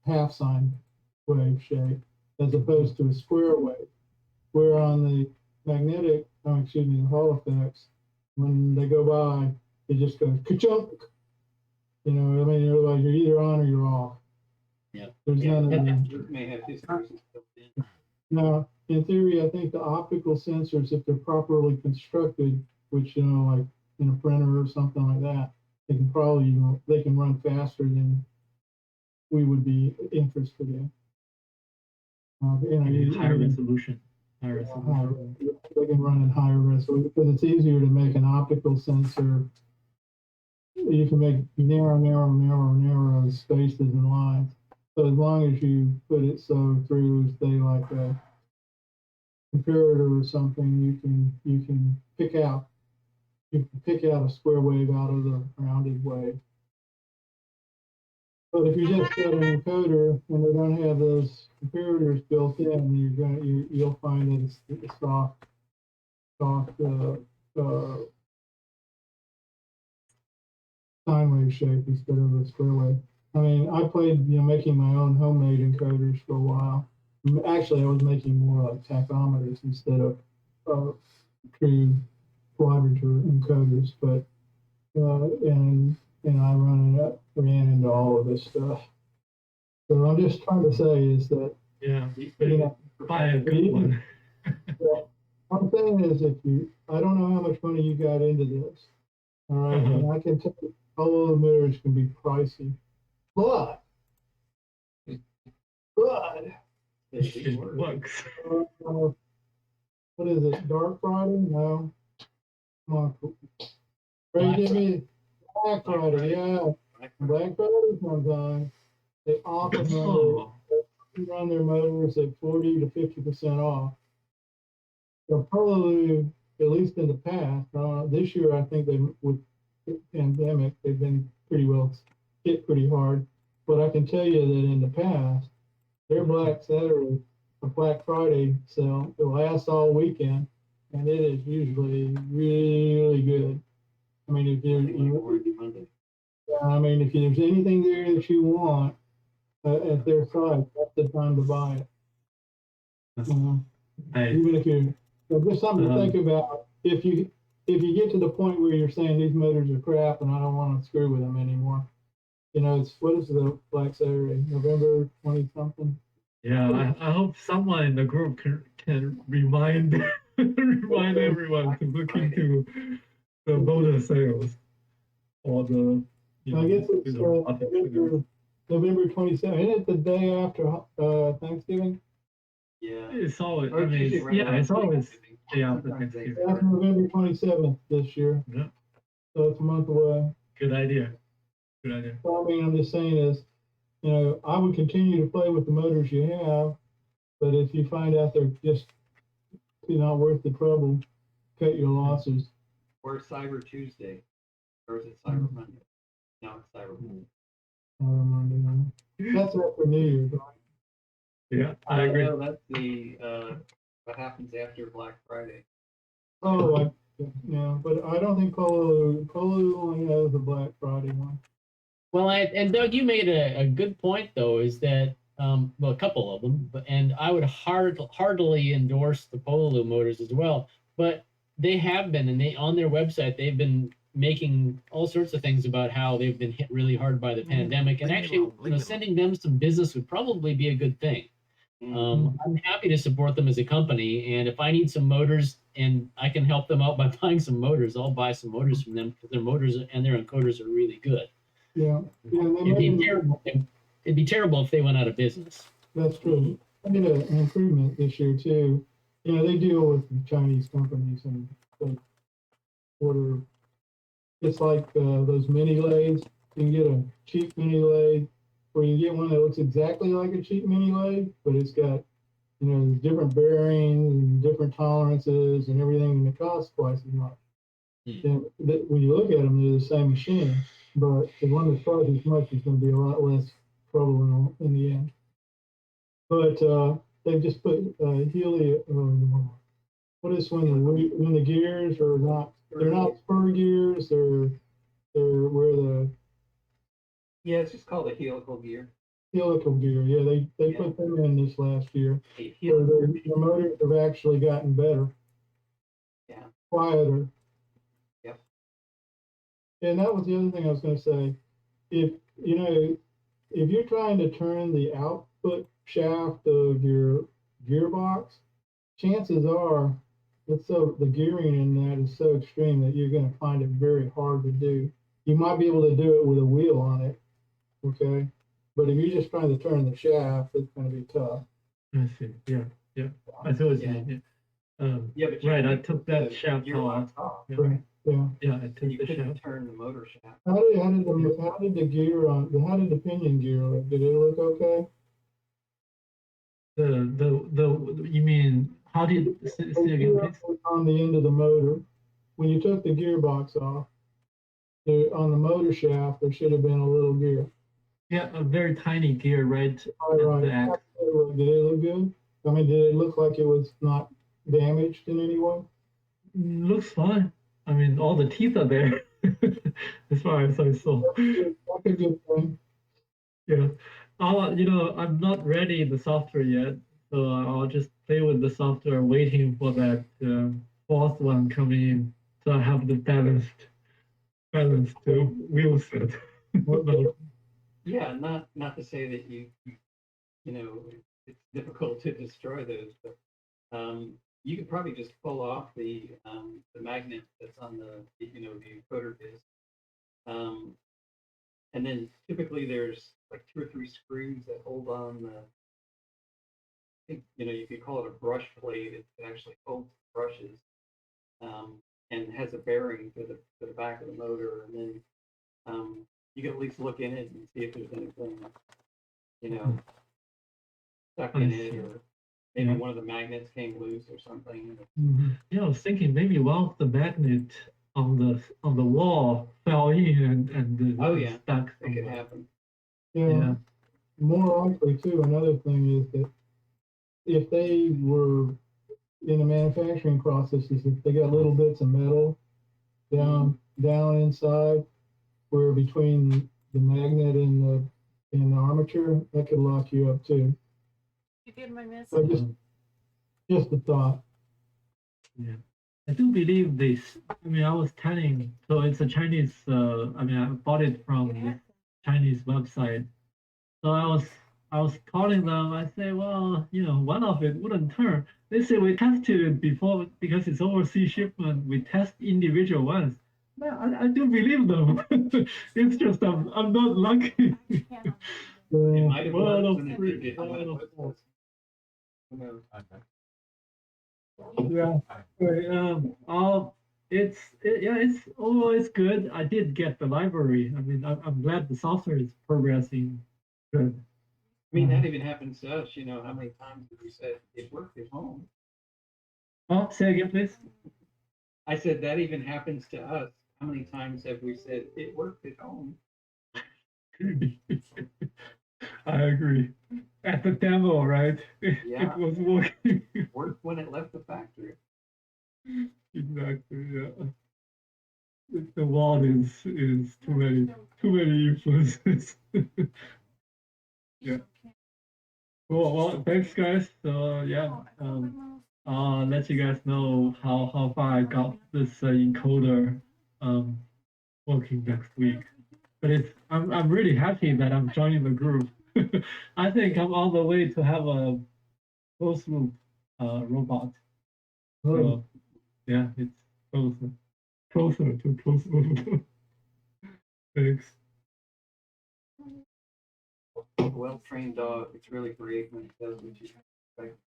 half sine wave shape, as opposed to a square wave. Where on the magnetic, the Hall effects, when they go by, it just goes ka-chunk. You know, you're like you're either on or you're off. Yeah. There's none of them. It may have distortions built in. Now, in theory, I think the optical sensors, if they're properly constructed, which like in a printer or something like that, they can probably they can run faster than we would be interested in. Higher resolution. They can run in higher resolution because it's easier to make an optical sensor. You can make narrow spaces and lines. So as long as you put it through, say, like a comparator or something, you can pick out a square wave out of the rounded wave. But if you just got an encoder and they don't have those comparators built in, you'll find that it's a soft sine wave shape instead of a square wave. I played making my own homemade encoders for a while. Actually, I was making more like tachometers instead of true quadrature encoders, but and I ran into all of this stuff. So I'm just trying to say is that buy a good one. What I'm saying is I don't know how much money you got into this. All right, and I can tell you all the mirrors can be pricey, but What is it? Dark Friday? No. Come on. Give me Black Friday. Yeah. Black Friday sometime. They often run their motors at 40 to 50% off. They'll probably, at least in the past, this year I think with the pandemic, they've been pretty well hit pretty hard. But I can tell you that in the past, their Black Saturday or Black Friday sale, it lasts all weekend, and it is usually really good. If there's anything there that you want at their site, that's the time to buy it. Even if just something to think about. If you get to the point where you're saying these motors are crap and I don't want to screw with them anymore, what is the Black Saturday? November 20 something. Yeah, I hope someone in the group can remind everyone to look into the motor sales or the. I guess it's November 27th. Isn't it the day after Thanksgiving? Yeah. It's always. It's always day after Thanksgiving. That's November 27th this year. Yeah. So it's a month away. Good idea. Well, I'm just saying is, I would continue to play with the motors you have, but if you find out they're just not worth the trouble, cut your losses. Or Cyber Tuesday, or is it Cyber Monday? No, it's Cyber Monday. Monday. That's after New Year's, right? Yeah, I agree. No, that's the what happens after Black Friday. Oh, yeah, but I don't think Polo only has a Black Friday one. Well, and Doug, you made a good point, though, is that, a couple of them, and I would heartily endorse the Polo motors as well. But they have been, and they on their website they've been making all sorts of things about how they've been hit really hard by the pandemic, and actually, sending them some business would probably be a good thing. I'm happy to support them as a company, and if I need some motors and I can help them out by buying some motors, I'll buy some motors from them because their motors and their encoders are really good. Yeah, It'd be terrible if they went out of business. that's true. I made an improvement this year too. You know, they deal with Chinese companies and they order. It's like those mini lathes. You can get a cheap mini lathe, or you can get one that looks exactly like a cheap mini lathe, but it's got, you know, different bearings and different tolerances and everything, and it costs twice as much. And when you look at them, they're the same machine, but the one that costs as much is going to be a lot less trouble in the end. But they've just put what is when the gears are not, they're not spur gears, they're where the Yeah, it's just called a helical gear. helical gear. Yeah, they put them in this last year. A So helical the motors have actually gotten better. Yeah. Quieter. Yep. And that was the other thing I was going to say. If you're trying to turn the output shaft of your gearbox, chances are the gearing in that is so extreme that you're going to find it very hard to do. You might be able to do it with a wheel on it, okay? But if you're just trying to turn the shaft, it's going to be tough. I see. Yeah. I see what you mean. Yeah, but you right. I can took put that the shaft gearbox off. off, Yeah. Right. Yeah. Yeah, I and took you the couldn't shaft. turn the motor shaft. How did the pinion gear look? Did it look okay? You mean how did say again, please? On the end of the motor, when you took the gearbox off, on the motor shaft, there should have been a little gear. Yeah, a very tiny gear right All at right. the axe. Did it look good? I mean, did it look like it was not damaged in any way? Looks fine. I mean, all the teeth are there, as far as I saw. That's a good thing. Yeah. I'm not ready in the software yet, so I'll just play with the software, waiting for that fourth one coming in, so I have the balanced wheel set. Yeah, not to say that you it's difficult to destroy those, but you could probably just pull off the magnet that's on the encoder disc, and then typically there's like 2 or 3 screws that hold on you could call it a brush plate. It actually holds brushes, and has a bearing to the back of the motor, and then you can at least look in it and see if there's anything stuck in it, or maybe one of the magnets came loose or something. Yeah, I was thinking maybe one of the magnet on the wall fell in and stuck. It could happen. Yeah. More likely too, another thing is that if they were in the manufacturing processes, if they got little bits of metal down inside, where between the magnet and the armature, that could lock you up too. You get my message? So just a thought. Yeah, I do believe this. I mean, I was telling, so it's a Chinese. I bought it from the Chinese website. So I was calling them. I say, well, one of it wouldn't turn. They say we tested it before because it's overseas shipment. We test individual ones. I do believe them. It's just I'm not lucky. It might have worked when it did it. Yeah. It's always good. I did get the library. I mean, I'm glad the software is progressing good. I mean, that even happens to us. How many times have we said it worked at home? Oh, say again, please. I said that even happens to us. How many times have we said it worked at home? I agree. At the demo, right? Yeah. It was working. Worked when it left the factory. Exactly. Yeah. The world is too many influences. Yeah. Well, thanks, guys. So yeah. let you guys know how far I got this encoder working next week. But I'm really happy that I'm joining the group. I think I'm on the way to have a closed loop robot. So yeah, it's closer to closed loop. Thanks. A well-trained dog, it's really great when it does what you expect.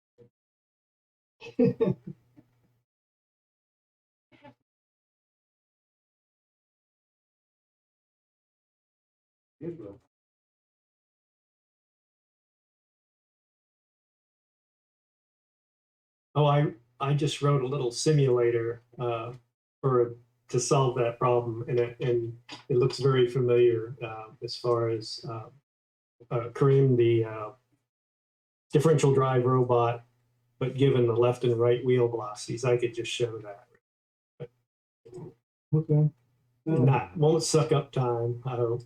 Good, Will. Oh, I just wrote a little simulator to solve that problem, and it looks very familiar as far as Kareem, the differential drive robot, but given the left and right wheel velocities. I could just show that. But Okay. won't suck up time, I hope.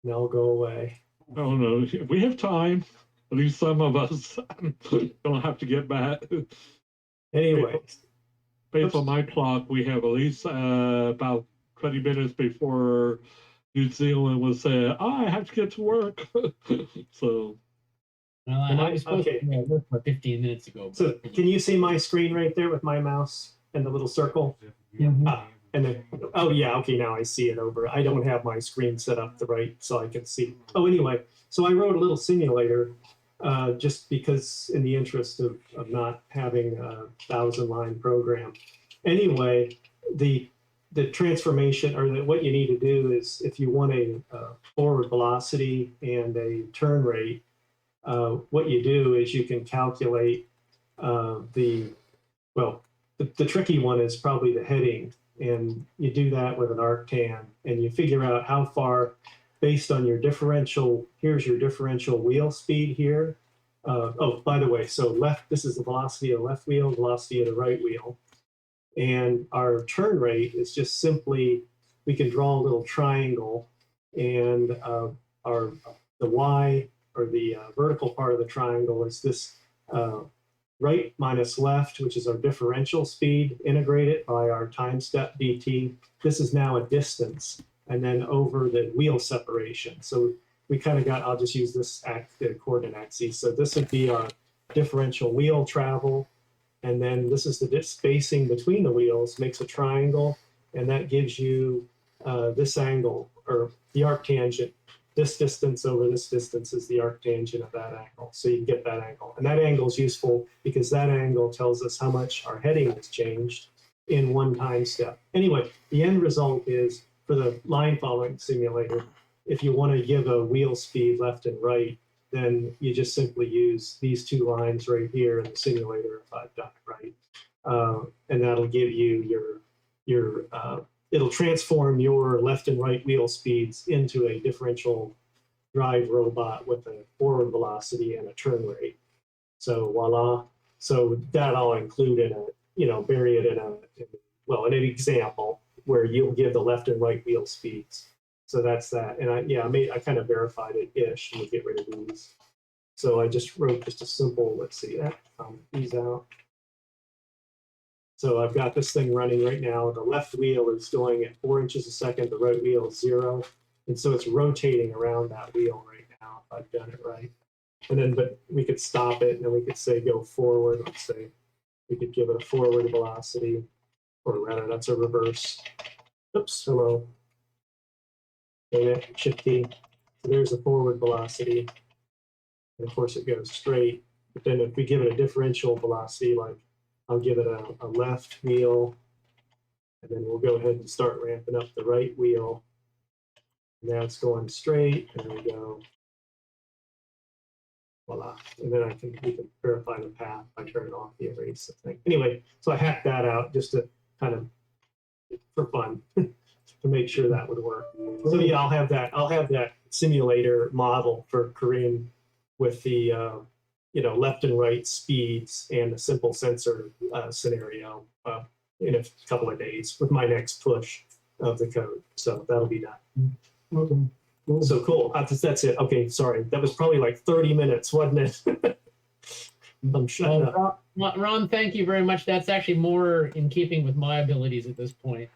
They'll go away. Oh no, we have time. At least some of us don't have to get back. Anyway, Based on my clock, we have at least about 20 minutes before New Zealand will say, I have to get to work. So. I was supposed to be at work 15 minutes ago. So can you see my screen right there with my mouse and the little circle? And then, oh yeah, okay, now I see it over. I don't have my screen set up the right so I can see. Oh, anyway, so I wrote a little simulator just because in the interest of not having a 1,000-line program. Anyway, the transformation, or what you need to do is if you want a forward velocity and a turn rate, what you do is you can calculate the tricky one is probably the heading. And you do that with an arctan, and you figure out how far, based on your differential. Here's your differential wheel speed here. Oh, by the way, so this is the velocity of the left wheel, velocity of the right wheel. And our turn rate is just simply, we can draw a little triangle, and the Y, or the vertical part of the triangle, is this right minus left, which is our differential speed, integrated by our time step dt. This is now a distance, and then over the wheel separation. So we kind of got, I'll just use this the coordinate axis. So this would be our differential wheel travel, and then this is the spacing between the wheels, makes a triangle, and that gives you this angle, or the arctangent. This distance over this distance is the arctangent of that angle. So you can get that angle. And that angle is useful because that angle tells us how much our heading has changed in one time step. Anyway, the end result is, for the line following simulator, if you want to give a wheel speed left and right, then you just simply use these two lines right here in the simulator if I've done it right. And that'll give you your it'll transform your left and right wheel speeds into a differential drive robot with a forward velocity and a turn rate. So voila. So that I'll include in a, bury it in an example where you'll give the left and right wheel speeds. So that's that. And I kind of verified it ish, and we'll get rid of these. So I just wrote just a simple, let's see that, these out. So I've got this thing running right now. The left wheel is going at 4 inches a second. The right wheel is 0. And so it's rotating around that wheel right now, if I've done it right. And then, but we could stop it, and then we could say go forward. Let's say we could give it a forward velocity, or rather that's a reverse. Oops, hello. Okay, shift key. So there's a forward velocity. And of course it goes straight. But then if we give it a differential velocity, like I'll give it a left wheel, and then we'll go ahead and start ramping up the right wheel. Now it's going straight, and we go, voila. And then we can verify the path by turning off the erase thing. Anyway, so I hacked that out just to kind of, for fun, to make sure that would work. So yeah, I'll have that simulator model for Kareem with the left and right speeds and a simple sensor scenario in a couple of days with my next push of the code. So that'll be done. Okay. Cool. So cool. That's it. Okay, sorry. That was probably like 30 minutes, wasn't it? I'm shutting up. Ron, thank you very much. That's actually more in keeping with my abilities at this point.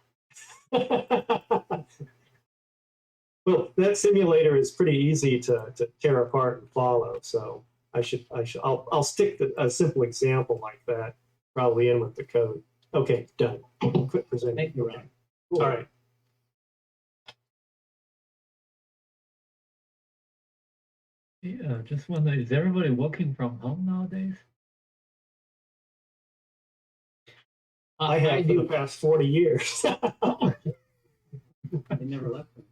Well, that simulator is pretty easy to tear apart and follow. So I'll stick to a simple example like that, probably in with the code. Okay, done. Quit presenting. Thank you, Ron. All right. Yeah, just wonder, is everybody working from home nowadays? I have for the past 40 years. I never left them.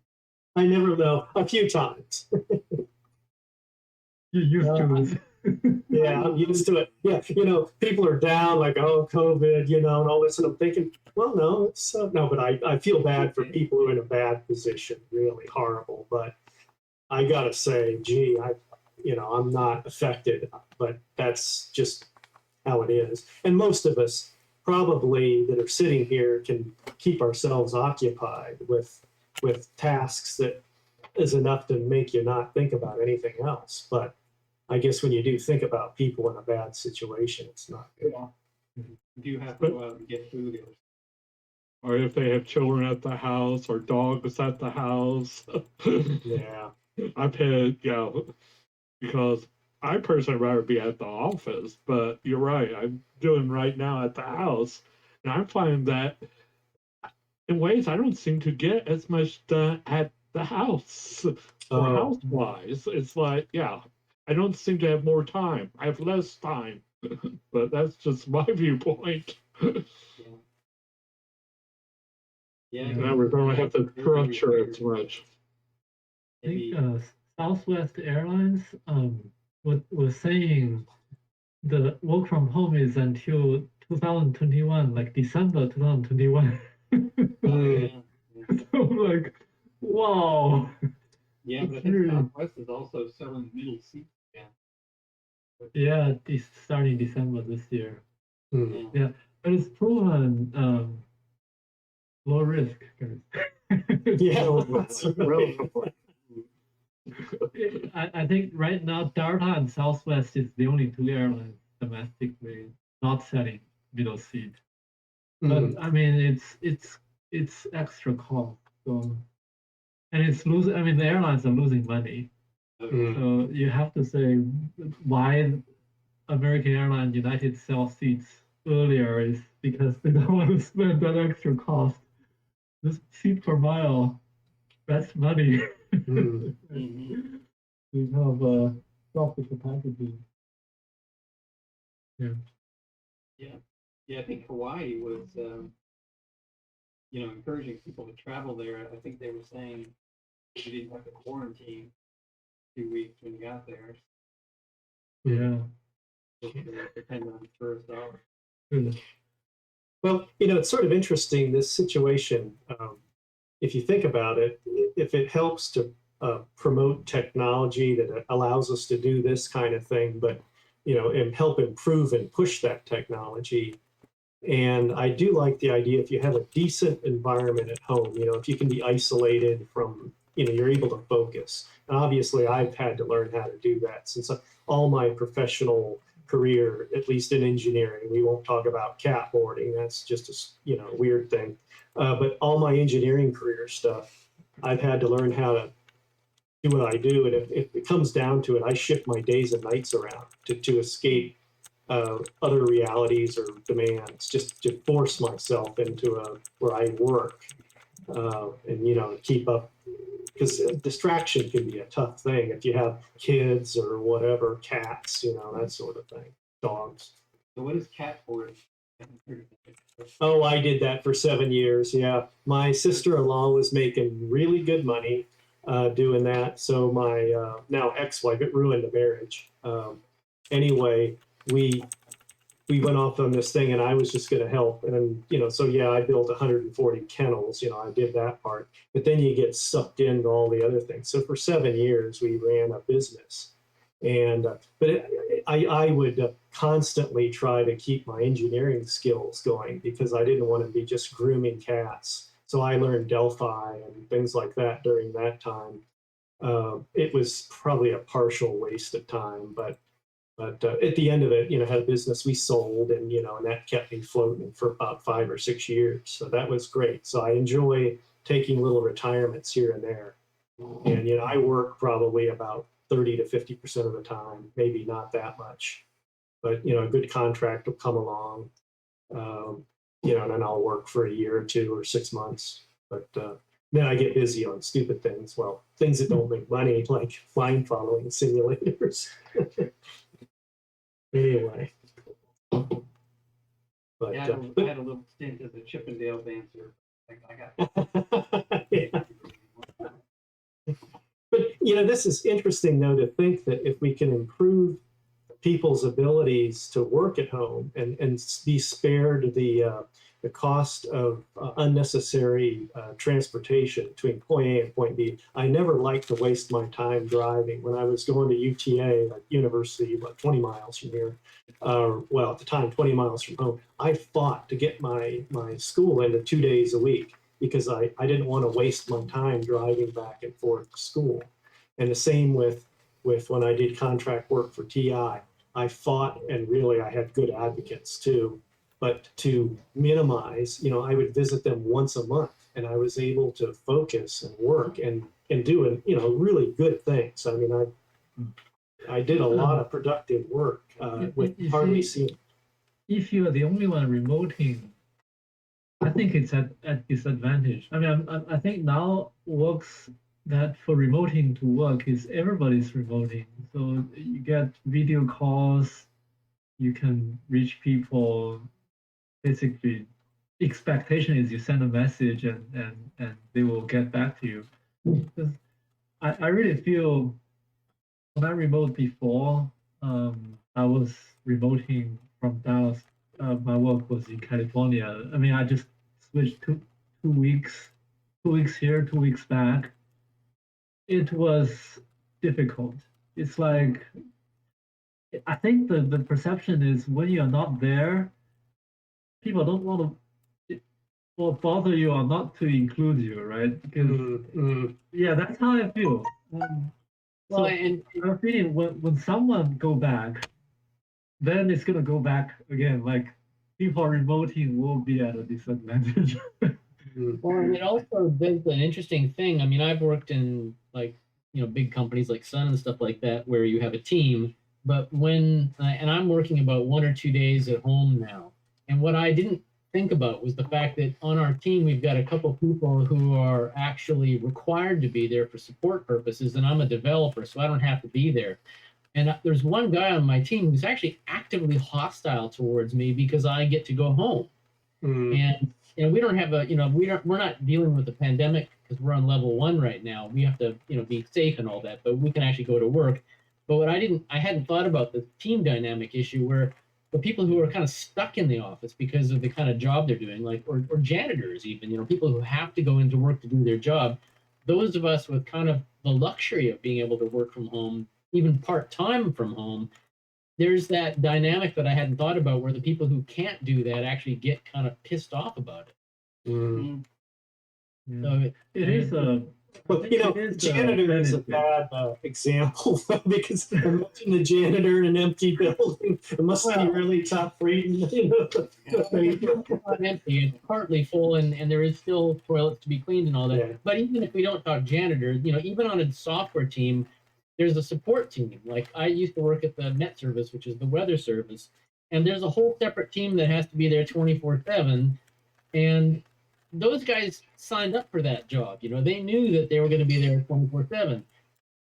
I never know, a few times. You're used to it. Yeah, I'm used to it. Yeah, people are down like, oh, COVID, and all this, and I'm thinking, well, no, it's no, but I feel bad for people who are in a bad position, really horrible. But I gotta say, gee, I'm not affected, but that's just how it is. And most of us probably that are sitting here can keep ourselves occupied with tasks that is enough to make you not think about anything else. But I guess when you do think about people in a bad situation, it's not good. Do you have to go out and get food? Or if they have children at the house or dogs at the house. Yeah. I've had, because I personally rather be at the office, but you're right. I'm doing right now at the house. And I find that in ways I don't seem to get as much done at the house or house-wise. It's like, I don't seem to have more time. I have less time, but that's just my viewpoint. Now we don't have to structure it too much. I think Southwest Airlines was saying the work from home is until 2021, like December 2021. So I'm like, wow. Yeah, but I think Southwest is also selling middle seats again. Yeah, it's starting December this year. Mm. Yeah, but it's proven low risk. Yeah, I think right now Delta and Southwest is the only two airlines domestically not selling middle seat. But I mean, it's extra cost. So, and it's losing. I mean, the airlines are losing money. So you have to say why American Airlines, United sell seats earlier is because they don't want to spend that extra cost. This seat per mile, that's money. We have profit packaging. Yeah. I think Hawaii was, encouraging people to travel there. I think they were saying you didn't have to quarantine 2 weeks when you got there. Yeah. Depend on tourist dollars. Well, it's sort of interesting, this situation. If you think about it, if it helps to promote technology that allows us to do this kind of thing, but, and help improve and push that technology. And I do like the idea if you have a decent environment at home, if you can be isolated from, you're able to focus. And obviously, I've had to learn how to do that since all my professional career, at least in engineering. We won't talk about catboarding. That's just a weird thing. But all my engineering career stuff, I've had to learn how to do what I do. And if it comes down to it, I shift my days and nights around to escape other realities or demands, just to force myself into where I work and keep up, because distraction can be a tough thing if you have kids or whatever, cats, that sort of thing, dogs. So what is catboarding? Oh, I did that for 7 years. Yeah, my sister-in-law was making really good money doing that. So my now ex-wife, it ruined the marriage. Anyway, we went off on this thing, and I was just going to help. And so yeah, I built 140 kennels. I did that part. But then you get sucked into all the other things. So for 7 years, we ran a business. And I would constantly try to keep my engineering skills going because I didn't want to be just grooming cats. So I learned Delphi and things like that during that time. It was probably a partial waste of time, but But at the end of it, had a business we sold, and and that kept me floating for about 5 or 6 years. So that was great. So I enjoy taking little retirements here and there. And I work probably about 30 to 50% of the time, maybe not that much. But a good contract will come along, and then I'll work for a year or 2 or 6 months. But then I get busy on stupid things. Well, things that don't make money, like line following simulators. Anyway. But, Yeah, I had a little stint as a Chippendale dancer. I got. Yeah. But this is interesting, though, to think that if we can improve people's abilities to work at home and be spared the cost of unnecessary transportation between point A and point B. I never liked to waste my time driving. When I was going to UTA, like university, about 20 miles from here, well, at the time, 20 miles from home, I fought to get my school into 2 days a week because I didn't want to waste my time driving back and forth to school. And the same with when I did contract work for TI. I fought, and really I had good advocates too, but to minimize, I would visit them once a month, and I was able to focus and work and do, really good things. I mean, I did a lot of productive work with hardly seeing. If you are the only one remoting, I think it's at disadvantage. I mean, I think now works that for remoting to work is everybody's remoting. So you get video calls, you can reach people. Basically, expectation is you send a message and they will get back to you. Because I really feel when I remote before, I was remoting from Dallas. My work was in California. I mean, I just switched 2 weeks, 2 weeks here, 2 weeks back. It was difficult. It's like, I think the perception is when you're not there, people don't want to bother you or not to include you, right? Because yeah, that's how I feel. Well, so and I'm feeling when someone go back, then it's gonna go back again. Like people remoting will be at a disadvantage. well, and it also does an interesting thing. I mean, I've worked in big companies like Sun and stuff like that, where you have a team. But when and I'm working about 1 or 2 days at home now, and what I didn't think about was the fact that on our team we've got a couple people who are actually required to be there for support purposes, and I'm a developer, so I don't have to be there. And there's one guy on my team who's actually actively hostile towards me because I get to go home. And we don't have we're not dealing with the pandemic because we're on level 1 right now. We have to be safe and all that, but we can actually go to work. But what I hadn't thought about the team dynamic issue where the people who are kind of stuck in the office because of the kind of job they're doing, like or janitors even, people who have to go into work to do their job. Those of us with kind of the luxury of being able to work from home, even part-time from home, there's that dynamic that I hadn't thought about where the people who can't do that actually get kind of pissed off about it. Yeah. So it is a. But janitor is a bad example because imagine the janitor in an empty building. It must be really tough reading. It's not empty; it's partly full, and there is still toilets to be cleaned and all that. Yeah. But even if we don't talk janitor, even on a software team, there's a support team. Like I used to work at the Met Service, which is the weather service, and there's a whole separate team that has to be there 24/7, and those guys signed up for that job. They knew that they were going to be there 24/7.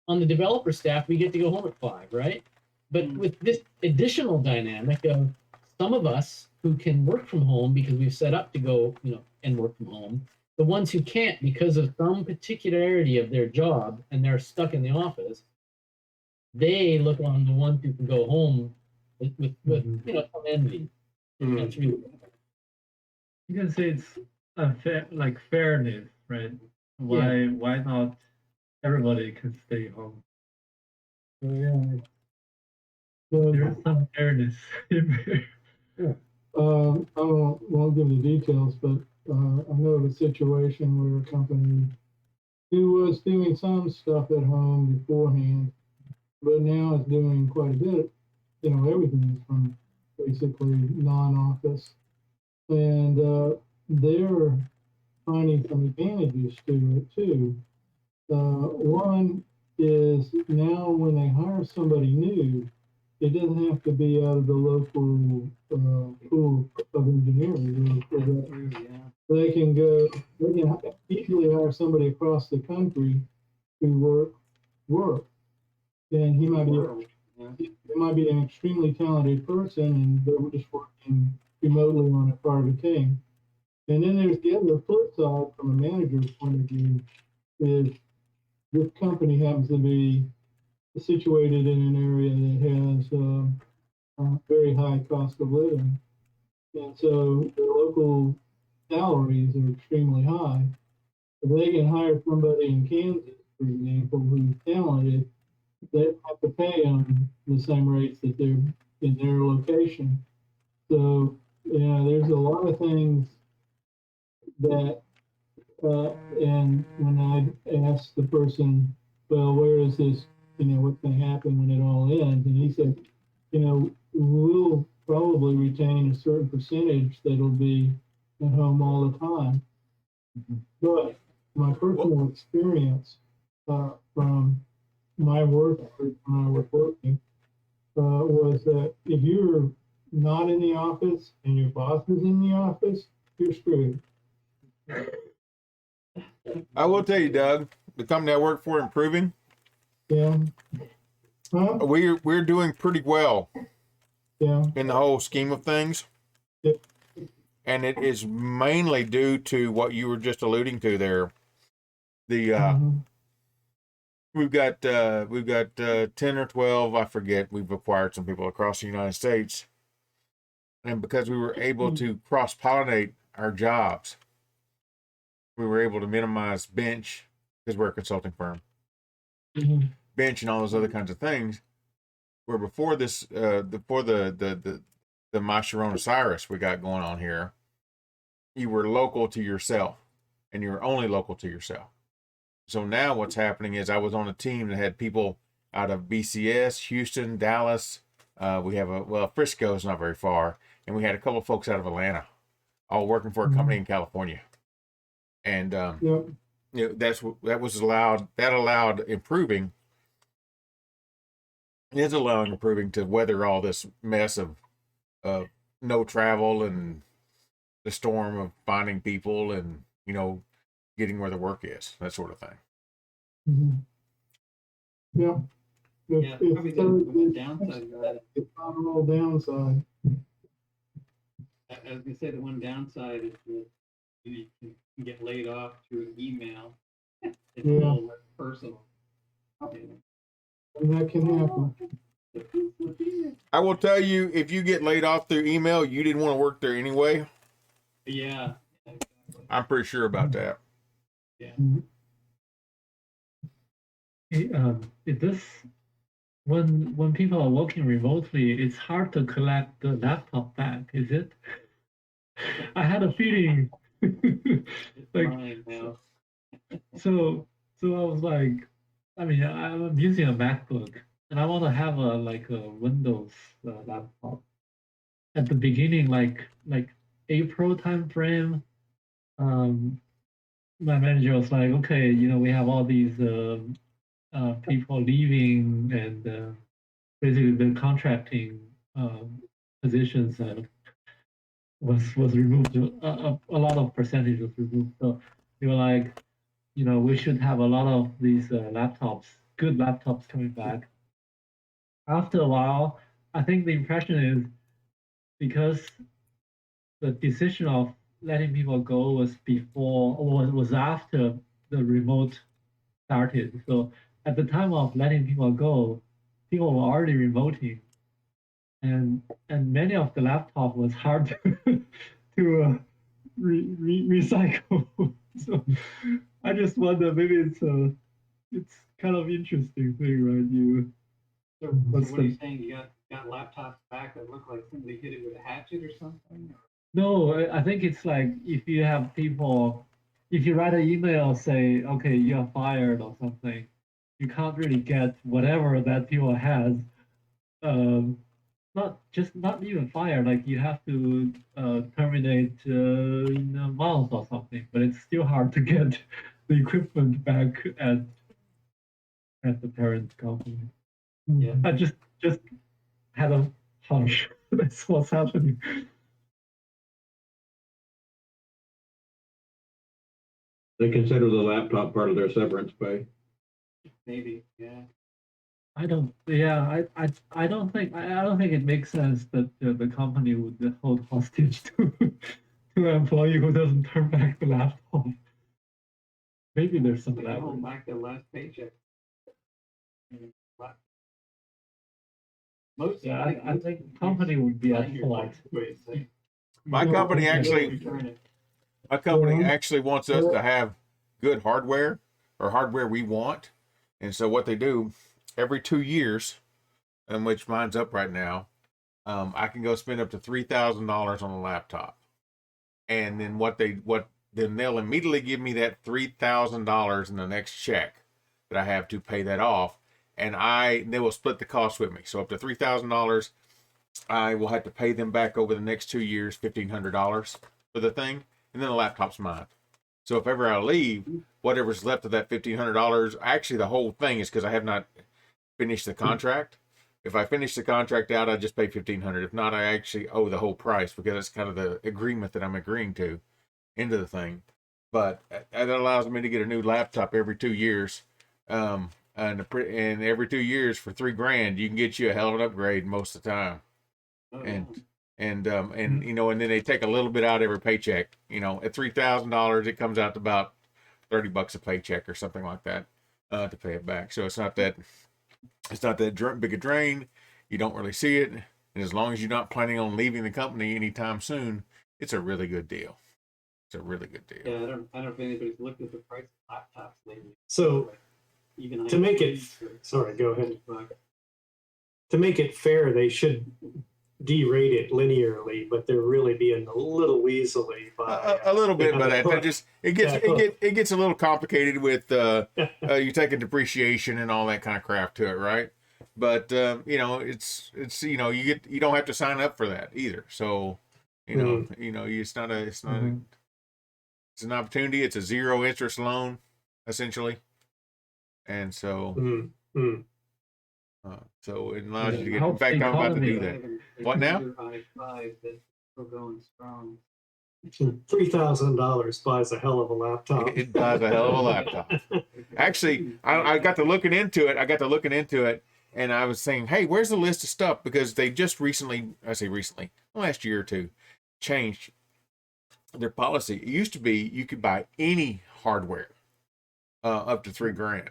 On the developer staff, we get to go home at 5, right? But with this additional dynamic of some of us who can work from home because we've set up to go, and work from home, the ones who can't because of some particularity of their job and they're stuck in the office, they look on the ones who can go home with some envy. That's really bad. You can say it's fairness, right? Why not everybody can stay home? So yeah, there's some fairness in there. I won't give you details, but I know of a situation where a company who was doing some stuff at home beforehand, but now is doing quite a bit everything from basically non-office. And they're finding some advantages to it too. One is now when they hire somebody new, it doesn't have to be out of the local pool of engineers. They can easily hire somebody across the country to work. And he might be an extremely talented person, and they're just working remotely on a part of the team. And then there's the other flip side from a manager's point of view is this company happens to be situated in an area that has a very high cost of living. And so the local salaries are extremely high. If they can hire somebody in Kansas, for example, who's talented, they have to pay them the same rates that they're in their location. So, there's a lot of things that, and when I asked the person, well, where is this, what's going to happen when it all ends? And he said, we'll probably retain a certain percentage that'll be at home all the time. But my personal experience from my work when I was working was that if you're not in the office and your boss is in the office, you're screwed. I will tell you, Doug, the company I work for, Improving, Yeah. Huh? we're doing pretty well Yeah. in the whole scheme of things. Yep. And it is mainly due to what you were just alluding to there. The we've got 10 or 12, I forget. We've acquired some people across the United States, and because we were able to cross-pollinate our jobs, we were able to minimize bench because we're a consulting firm. Bench and all those other kinds of things. Where before this, before the My Sharona Cyrus we got going on here, you were local to yourself, and you were only local to yourself. So now what's happening is I was on a team that had people out of BCS, Houston, Dallas. We have Frisco's not very far, and we had a couple of folks out of Atlanta, all working for a company in California. And that allowed Improving to weather all this mess of no travel and the storm of finding people and getting where the work is, that sort of thing. Yeah. Yeah, probably the downside of that. It's not a real downside. I was gonna say the one downside is that you can get laid off through an email. It's a little less personal. And that can happen. I will tell you, if you get laid off through email, you didn't want to work there anyway. Yeah. I'm pretty sure about that. Yeah. It does. When people are working remotely, it's hard to collect the laptop back, is it? I had a feeling so I was like, I'm using a MacBook and I want to have a Windows laptop. At the beginning, like April timeframe, my manager was like, okay, we have all these people leaving, and basically the contracting positions was removed. A lot of percentage was removed. So they were like, we should have a lot of these laptops, good laptops coming back. After a while, I think the impression is because the decision of letting people go was before or was after the remote started. So at the time of letting people go, people were already remoting, and many of the laptop was hard to recycle. So I just wonder, maybe it's kind of interesting thing, right? So what are you saying? You got laptops back that look like somebody hit it with a hatchet or something? No, I think it's like if you have people, if you write an email, say, okay, you're fired or something, you can't really get whatever that people has not even fire. Like you have to terminate in a month or something, but it's still hard to get the equipment back at the parent company. Yeah. I just had a hunch. That's what's happening. They consider the laptop part of their severance pay. Maybe, yeah. I don't. Yeah, I don't think it makes sense that the company would hold hostage to an employee who doesn't turn back the laptop. Maybe there's some They can hold leverage. back their last paycheck. Most, Yeah, I think the company would be at fault. My company actually wants us to have good hardware or hardware we want. And so what they do every 2 years, in which mine's up right now, I can go spend up to $3,000 on a laptop. And then then they'll immediately give me that $3,000 in the next check that I have to pay that off. And they will split the cost with me. So up to $3,000, I will have to pay them back over the next 2 years, $1,500 for the thing. And then the laptop's mine. So if ever I leave, whatever's left of that $1,500, actually the whole thing is because I have not finished the contract. If I finish the contract out, I just pay $1,500. If not, I actually owe the whole price because that's kind of the agreement that I'm agreeing to into the thing. But that allows me to get a new laptop every 2 years. And every 2 years for $3,000, you can get you a hell of an upgrade most of the time. Oh, And yeah. and and then they take a little bit out every paycheck. At $3,000, it comes out to about $30 a paycheck or something like that to pay it back. So it's not that big a drain. You don't really see it, and as long as you're not planning on leaving the company anytime soon, it's a really good deal. It's a really good deal. Yeah, I don't know if anybody's looked at the price of laptops lately. So Even to make it, sorry, go ahead. To make it fair, they should derate it linearly, but they're really being a little weaselly by a little bit by that. It gets a little complicated with you taking depreciation and all that kind of crap to it, right? But it's you don't have to sign up for that either. So it's an opportunity. It's a zero interest loan essentially, and so. So it allows you to get. In fact, I'm about to do that. What now? Still going strong. $3,000 buys a hell of a laptop. It buys a hell of a laptop. Actually, I got to looking into it. And I was saying, hey, where's the list of stuff? Because they just recently, last year or two, changed their policy. It used to be you could buy any hardware up to $3,000.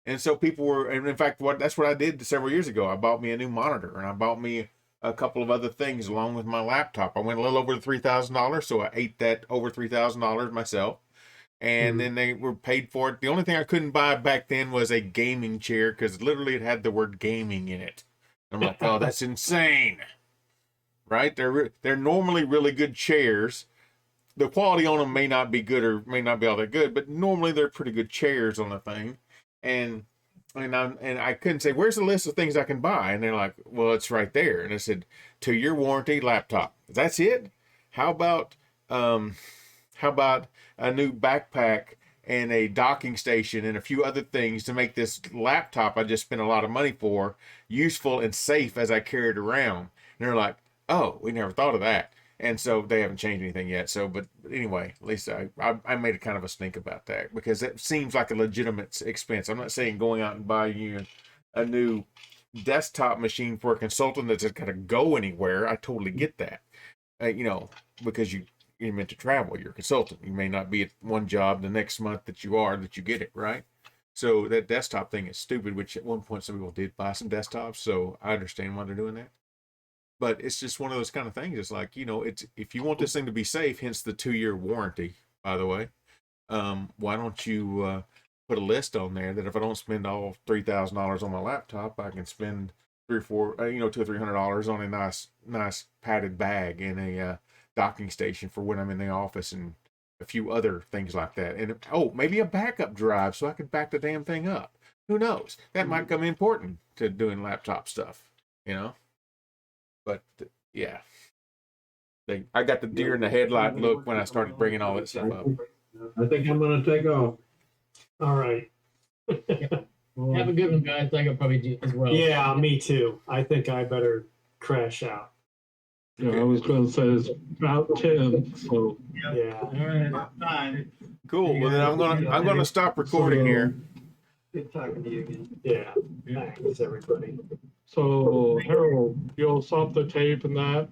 And so people were, and in fact, that's what I did several years ago. I bought me a new monitor and I bought me a couple of other things along with my laptop. I went a little over the $3,000, so I ate that over $3,000 myself. And then they were paid for it. The only thing I couldn't buy back then was a gaming chair because literally it had the word gaming in it. I'm like, oh, that's insane, right? They're normally really good chairs. The quality on them may not be good or may not be all that good, but normally they're pretty good chairs on the thing. And I couldn't say, where's the list of things I can buy? And they're like, well, it's right there. And I said, 2-year warranty laptop. That's it? How about a new backpack and a docking station and a few other things to make this laptop I just spent a lot of money for useful and safe as I carry it around? And they're like, oh, we never thought of that. And so they haven't changed anything yet. So, but anyway, at least I made a kind of a stink about that because it seems like a legitimate expense. I'm not saying going out and buying you a new desktop machine for a consultant that's going to go anywhere. I totally get that. Because you're meant to travel. You're a consultant. You may not be at one job the next month that you get it, right? So that desktop thing is stupid, which at one point some people did buy some desktops. So I understand why they're doing that. But it's just one of those kind of things. It's like, it's if you want this thing to be safe, hence the 2-year warranty, by the way, why don't you put a list on there that if I don't spend all $3,000 on my laptop, I can spend $200 or $300 on a nice padded bag and a docking station for when I'm in the office and a few other things like that. And maybe a backup drive so I can back the damn thing up. Who knows? That might come important to doing laptop stuff, But yeah, I got the deer in the headlight look when I started bringing all that stuff up. I think I'm gonna take off. All right. Have a good one, guys. I could probably do as well. Yeah, me too. I think I better crash out. Yeah, I was going to say it's about 10. So Yeah. All right. Fine. Cool. Well, then I'm gonna stop recording here. Good talking to you again. Yeah. Thanks, everybody. so Harold, you'll stop the tape and that.